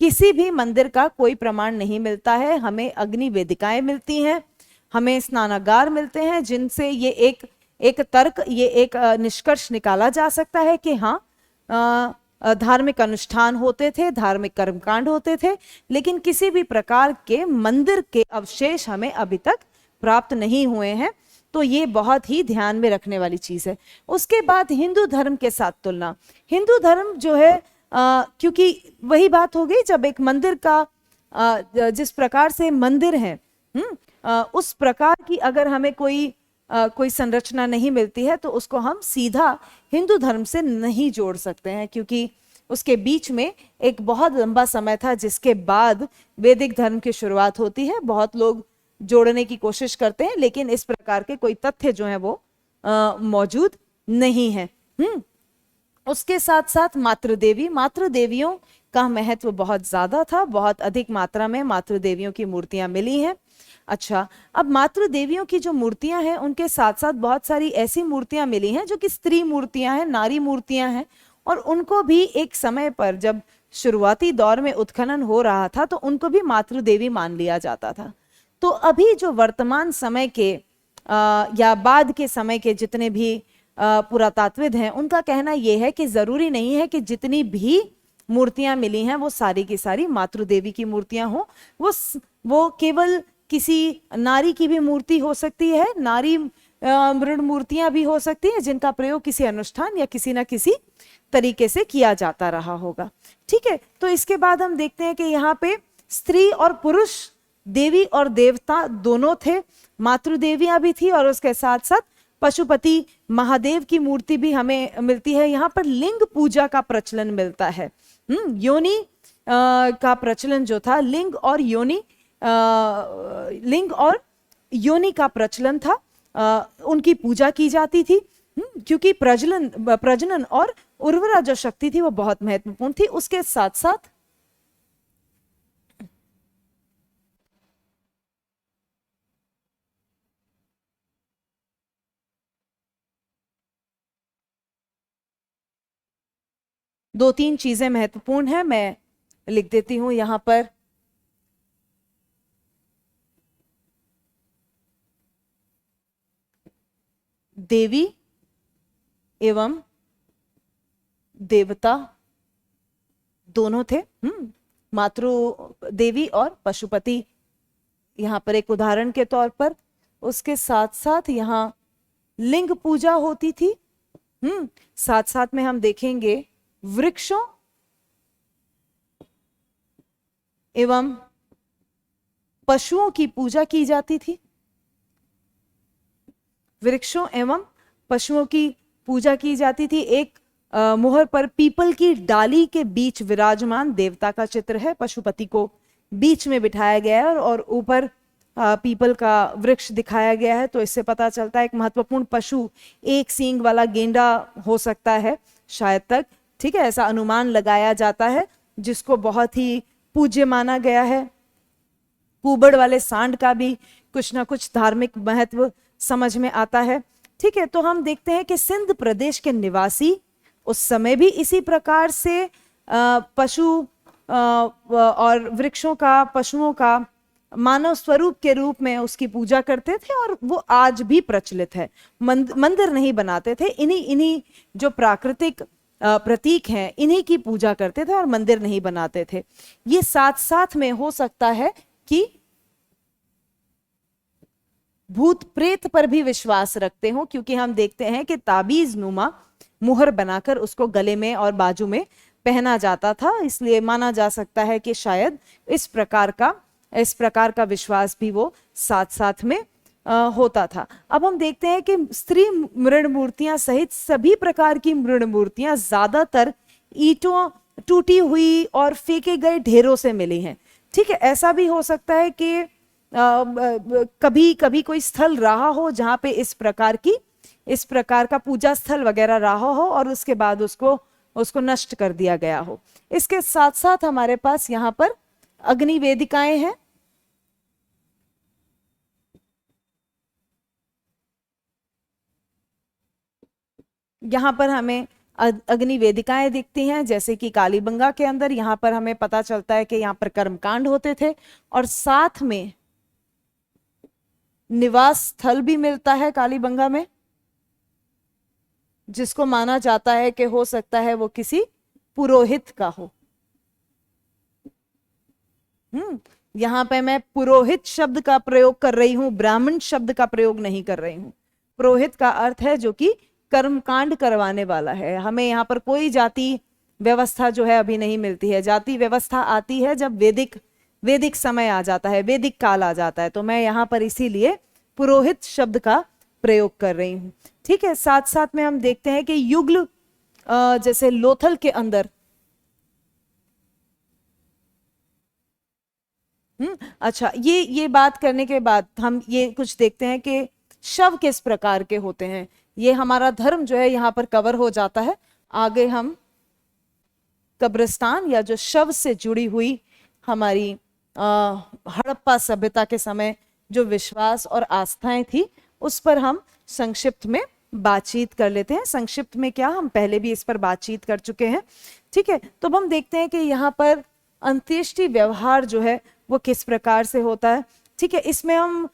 किसी भी मंदिर का कोई प्रमाण नहीं मिलता है। हमें अग्नि वेदिकाएं मिलती हैं, हमें स्नानागार मिलते हैं, जिनसे ये एक निष्कर्ष निकाला जा सकता है कि हाँ, धार्मिक अनुष्ठान होते थे, धार्मिक कर्मकांड होते थे, लेकिन किसी भी प्रकार के मंदिर के अवशेष हमें अभी तक प्राप्त नहीं हुए हैं। तो ये बहुत ही ध्यान में रखने वाली चीज है। उसके बाद हिंदू धर्म के साथ तुलना। हिंदू धर्म जो है, क्योंकि वही बात हो गई, जब एक मंदिर का जिस प्रकार से मंदिर है, उस प्रकार की अगर हमें कोई संरचना नहीं मिलती है तो उसको हम सीधा हिंदू धर्म से नहीं जोड़ सकते हैं, क्योंकि उसके बीच में एक बहुत लंबा समय था जिसके बाद वैदिक धर्म की शुरुआत होती है। बहुत लोग जोड़ने की कोशिश करते हैं, लेकिन इस प्रकार के कोई तथ्य जो है वो मौजूद नहीं है। उसके साथ साथ मातृदेवियों का महत्व बहुत ज्यादा था, बहुत अधिक मात्रा में मातृदेवियों की मूर्तियां मिली हैं। अच्छा, अब मातृदेवियों की जो मूर्तियां हैं उनके साथ साथ बहुत सारी ऐसी मूर्तियां मिली हैं जो कि स्त्री मूर्तियां हैं, नारी मूर्तियां हैं, और उनको भी एक समय पर जब शुरुआती दौर में उत्खनन हो रहा था तो उनको भी मातृदेवी मान लिया जाता था। तो अभी जो वर्तमान समय के या बाद के समय के जितने भी पुरातात्विद हैं, उनका कहना यह है कि जरूरी नहीं है कि जितनी भी मूर्तियां मिली हैं वो सारी की सारी मातृदेवी की मूर्तियां हों। वो केवल किसी नारी की भी मूर्ति हो सकती है, नारी मृण मूर्तियां भी हो सकती हैं जिनका प्रयोग किसी अनुष्ठान या किसी ना किसी तरीके से किया जाता रहा होगा। ठीक है, तो इसके बाद हम देखते हैं कि यहाँ पे स्त्री और पुरुष, देवी और देवता दोनों थे। मातृदेवियां भी थी और उसके साथ साथ पशुपति महादेव की मूर्ति भी हमें मिलती है। यहाँ पर लिंग पूजा का प्रचलन मिलता है। योनि का प्रचलन जो था, लिंग और योनि का प्रचलन था। उनकी पूजा की जाती थी, क्योंकि प्रजनन और उर्वरा जो शक्ति थी वो बहुत महत्वपूर्ण थी। उसके साथ साथ दो तीन चीजें महत्वपूर्ण हैं, मैं लिख देती हूं यहां पर। देवी एवं देवता दोनों थे। मातृ देवी और पशुपति यहाँ पर एक उदाहरण के तौर पर। उसके साथ साथ यहाँ लिंग पूजा होती थी। साथ साथ में हम देखेंगे वृक्षों एवं पशुओं की पूजा की जाती थी। वृक्षों एवं पशुओं की पूजा की जाती थी। एक मोहर पर पीपल की डाली के बीच विराजमान देवता का चित्र है। पशुपति को बीच में बिठाया गया है और ऊपर पीपल का वृक्ष दिखाया गया है। तो इससे पता चलता है एक महत्वपूर्ण पशु एक सींग वाला गेंडा हो सकता है शायद तक, ठीक है, ऐसा अनुमान लगाया जाता है, जिसको बहुत ही पूज्य माना गया है। कुबड़ वाले सांड का भी कुछ ना कुछ धार्मिक महत्व समझ में आता है। ठीक है, तो हम देखते हैं कि सिंध प्रदेश के निवासी उस समय भी इसी प्रकार से पशु और वृक्षों का, पशुओं का मानव स्वरूप के रूप में उसकी पूजा करते थे, और वो आज भी प्रचलित है। मंदिर नहीं बनाते थे, इन्हीं जो प्राकृतिक प्रतीक हैं इन्हीं की पूजा करते थे और मंदिर नहीं बनाते थे। ये साथ साथ में हो सकता है कि भूत प्रेत पर भी विश्वास रखते हो, क्योंकि हम देखते हैं कि ताबीज नुमा मुहर बनाकर उसको गले में और बाजू में पहना जाता था। इसलिए माना जा सकता है कि शायद इस प्रकार का विश्वास भी वो साथ साथ में होता था। अब हम देखते हैं कि स्त्री मृण मूर्तियां सहित सभी प्रकार की मृण मूर्तियां ज्यादातर ईंटों, टूटी हुई और फेंके गए ढेरों से मिली हैं। ठीक है, ऐसा भी हो सकता है कि कभी कभी कोई स्थल रहा हो जहां पे इस प्रकार का पूजा स्थल वगैरह रहा हो और उसके बाद उसको नष्ट कर दिया गया हो। इसके साथ साथ हमारे पास यहाँ पर अग्नि वेदिकाएं हैं। यहाँ पर हमें अग्नि वेदिकाएं दिखती हैं, जैसे कि कालीबंगा के अंदर। यहाँ पर हमें पता चलता है कि यहाँ पर कर्मकांड होते थे और साथ में निवास स्थल भी मिलता है कालीबंगा में, जिसको माना जाता है कि हो सकता है वो किसी पुरोहित का हो। यहां पे मैं पुरोहित शब्द का प्रयोग कर रही हूं, ब्राह्मण शब्द का प्रयोग नहीं कर रही हूं। पुरोहित का अर्थ है जो कि कर्मकांड करवाने वाला है। हमें यहाँ पर कोई जाति व्यवस्था जो है अभी नहीं मिलती है। जाति व्यवस्था आती है जब वैदिक समय आ जाता है, वैदिक काल आ जाता है। तो मैं यहाँ पर इसीलिए पुरोहित शब्द का प्रयोग कर रही हूँ। ठीक है, साथ साथ में हम देखते हैं कि युगल जैसे लोथल के अंदर अच्छा, ये बात करने के बाद हम ये कुछ देखते हैं कि शव किस प्रकार के होते हैं। ये हमारा धर्म जो है यहाँ पर कवर हो जाता है। आगे हम कब्रिस्तान या जो शव से जुड़ी हुई हमारी हड़प्पा सभ्यता के समय जो विश्वास और आस्थाएं थी उस पर हम संक्षिप्त में बातचीत कर लेते हैं। संक्षिप्त में क्या, हम पहले भी इस पर बातचीत कर चुके हैं। ठीक है, तो हम देखते हैं कि यहाँ पर अंत्येष्टि व्यवहार जो है वो किस प्रकार से होता है। ठीक है, इसमें हम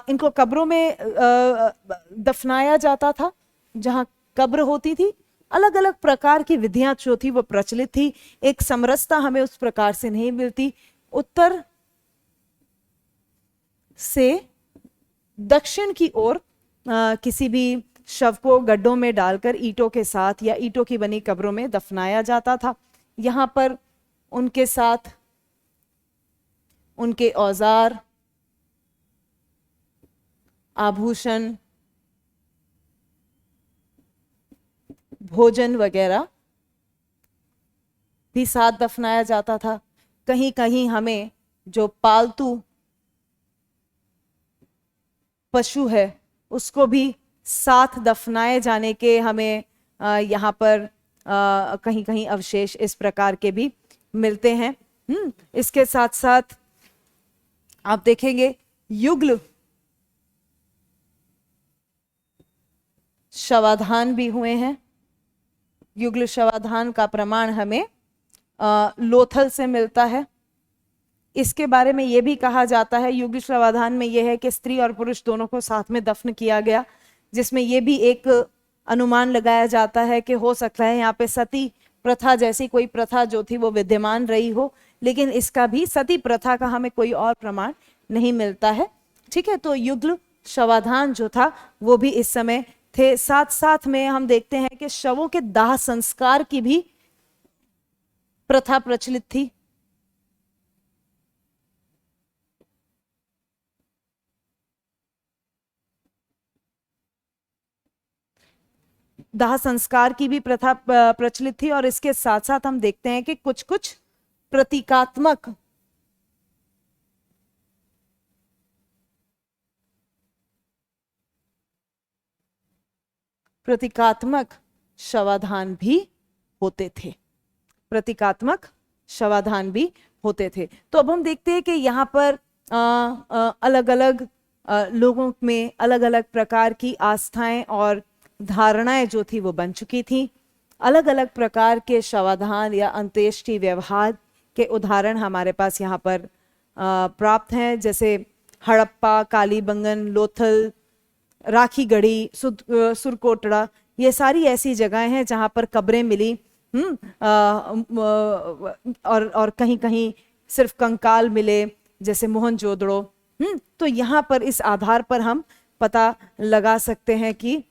इनको कब्रों में दफनाया जाता था। जहाँ कब्र होती थी अलग अलग प्रकार की विधियां जो थी वो प्रचलित थी। एक समरसता हमें उस प्रकार से नहीं मिलती। उत्तर से दक्षिण की ओर किसी भी शव को गड्ढों में डालकर ईंटों के साथ या ईंटों की बनी कब्रों में दफनाया जाता था। यहाँ पर उनके साथ उनके औजार, आभूषण, भोजन वगैरह भी साथ दफनाया जाता था। कहीं कहीं हमें जो पालतू पशु है उसको भी साथ दफनाए जाने के हमें यहाँ पर कहीं कहीं अवशेष इस प्रकार के भी मिलते हैं। इसके साथ साथ आप देखेंगे युगल शवाधान भी हुए हैं। युगल शवाधान का प्रमाण हमें लोथल से मिलता है। इसके बारे में यह भी कहा जाता है, युगल शवाधान में यह है कि स्त्री और पुरुष दोनों को साथ में दफन किया गया, जिसमें यह भी एक अनुमान लगाया जाता है कि हो सकता है यहाँ पे सती प्रथा जैसी कोई प्रथा जो थी वो विद्यमान रही हो, लेकिन इसका भी सती प्रथा का हमें कोई और प्रमाण नहीं मिलता है। ठीक है, तो युगल शवाधान जो था वो भी इस समय थे। साथ साथ में हम देखते हैं कि शवों के दाह संस्कार की भी प्रथा प्रचलित थी। दाह संस्कार की भी प्रथा प्रचलित थी और इसके साथ साथ हम देखते हैं कि कुछ कुछ प्रतीकात्मक शवाधान भी होते थे। प्रतीकात्मक शवाधान भी होते थे। तो अब हम देखते हैं कि यहाँ पर अलग अलग लोगों में अलग अलग प्रकार की आस्थाएं और धारणाएं जो थी वो बन चुकी थी। अलग अलग प्रकार के शवाधान या अंत्येष्टि व्यवहार के उदाहरण हमारे पास यहाँ पर प्राप्त हैं, जैसे हड़प्पा, कालीबंगन, लोथल, राखी गढ़ी, सुरकोटड़ा, ये सारी ऐसी जगहें हैं जहाँ पर कब्रें मिली। और कहीं कहीं सिर्फ कंकाल मिले, जैसे मोहनजोदड़ो। तो यहाँ पर इस आधार पर हम पता लगा सकते हैं कि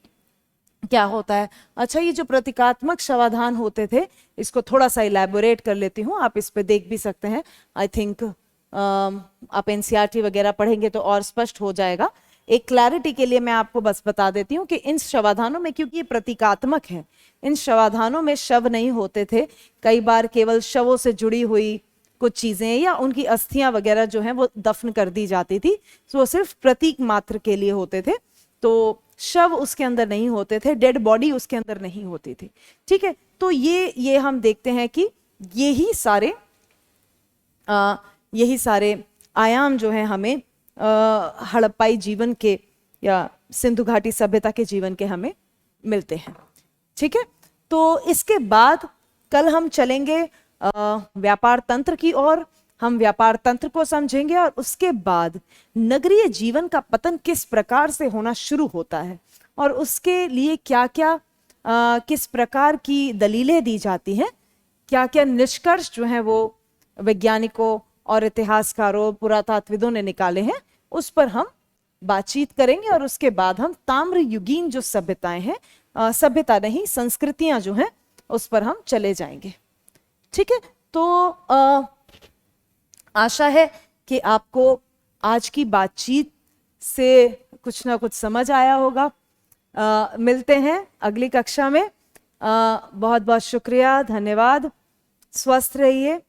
क्या होता है। अच्छा, ये जो प्रतीकात्मक शवाधान होते थे इसको थोड़ा सा इलैबोरेट कर लेती हूँ, आप इस पे देख भी सकते हैं। आई थिंक आप एनसीईआरटी वगैरह पढ़ेंगे तो और स्पष्ट हो जाएगा। एक क्लैरिटी के लिए मैं आपको बस बता देती हूँ कि इन शवाधानों में, क्योंकि ये प्रतीकात्मक है, इन शवाधानों में शव नहीं होते थे। कई बार केवल शवों से जुड़ी हुई कुछ चीजें या उनकी अस्थियां वगैरह जो हैं वो दफन कर दी जाती थी, तो वो सिर्फ प्रतीक मात्र के लिए होते थे। तो शव उसके अंदर नहीं होते थे, डेड बॉडी उसके अंदर नहीं होती थी। ठीक है, तो ये हम देखते हैं कि यही सारे आयाम जो हैं हमें हड़प्पाई जीवन के या सिंधु घाटी सभ्यता के जीवन के हमें मिलते हैं। ठीक है, तो इसके बाद कल हम चलेंगे व्यापार तंत्र की ओर। हम व्यापार तंत्र को समझेंगे और उसके बाद नगरीय जीवन का पतन किस प्रकार से होना शुरू होता है और उसके लिए क्या क्या किस प्रकार की दलीलें दी जाती हैं, क्या क्या निष्कर्ष जो हैं वो वैज्ञानिकों और इतिहासकारों, पुरातात्विदों ने निकाले हैं, उस पर हम बातचीत करेंगे। और उसके बाद हम ताम्र युगीन जो सभ्यताएं हैं, सभ्यता नहीं संस्कृतियां जो हैं, उस पर हम चले जाएंगे। ठीक है, तो आशा है कि आपको आज की बातचीत से कुछ ना कुछ समझ आया होगा। मिलते हैं अगली कक्षा में। बहुत बहुत शुक्रिया, धन्यवाद, स्वस्थ रहिए।